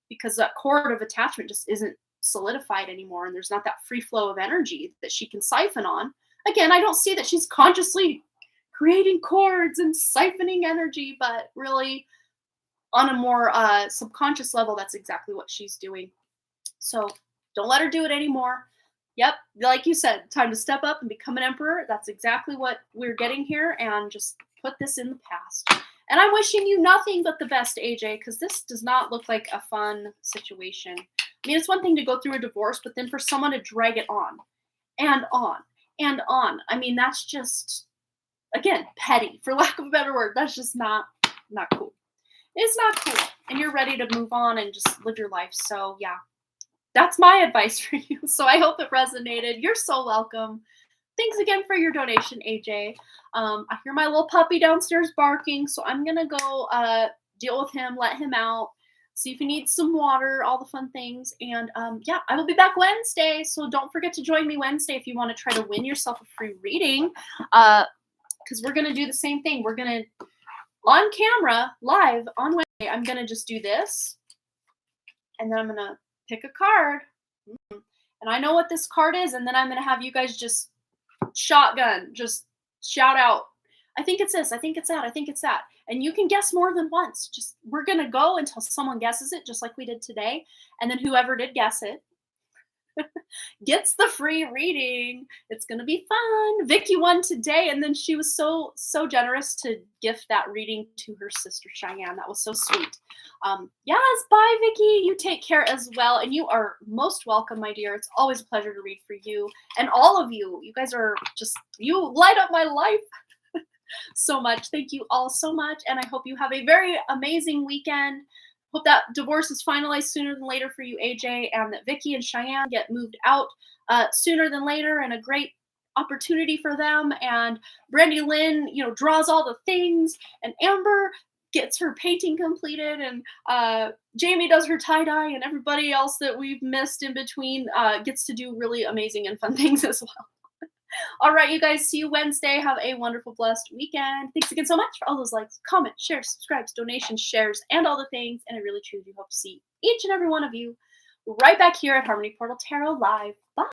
because that cord of attachment just isn't solidified anymore. And there's not that free flow of energy that she can siphon on. Again, I don't see that she's consciously creating cords and siphoning energy, but really on a more subconscious level, that's exactly what she's doing. So don't let her do it anymore. Yep, like you said, time to step up and become an emperor. That's exactly what we're getting here, and just put this in the past. And I'm wishing you nothing but the best, AJ, because this does not look like a fun situation. I mean, it's one thing to go through a divorce, but then for someone to drag it on and on and on. I mean, that's just, again, petty, for lack of a better word. That's just not cool. It's not cool. And you're ready to move on and just live your life. So yeah, that's my advice for you. So I hope it resonated. You're so welcome. Thanks again for your donation, AJ. I hear my little puppy downstairs barking, so I'm going to go deal with him, let him out, see if he needs some water, all the fun things. And yeah, I will be back Wednesday, so don't forget to join me Wednesday if you want to try to win yourself a free reading, because we're going to do the same thing. We're going to, on camera, live on Wednesday, I'm going to just do this, and then I'm going to pick a card, and I know what this card is, and then I'm going to have you guys just shotgun, just shout out, I think it's this, I think it's that, I think it's that. And you can guess more than once. Just, we're going to go until someone guesses it, just like we did today. And then whoever did guess it gets the free reading. It's going to be fun. Vicky won today, and then she was so generous to gift that reading to her sister Cheyenne. That was so sweet. Yes, bye Vicky. You take care as well, and you are most welcome, my dear. It's always a pleasure to read for you and all of you. You guys are just, you light up my life so much. Thank you all so much, and I hope you have a very amazing weekend. Hope that divorce is finalized sooner than later for you, AJ, and that Vicky and Cheyenne get moved out sooner than later, and a great opportunity for them. And Brandy Lynn, you know, draws all the things, and Amber gets her painting completed, and Jamie does her tie-dye, and everybody else that we've missed in between gets to do really amazing and fun things as well. All right, you guys, see you Wednesday. Have a wonderful, blessed weekend. Thanks again so much for all those likes, comments, shares, subscribes, donations, shares, and all the things. And I really, truly hope to see each and every one of you right back here at Harmony Portal Tarot Live. Bye.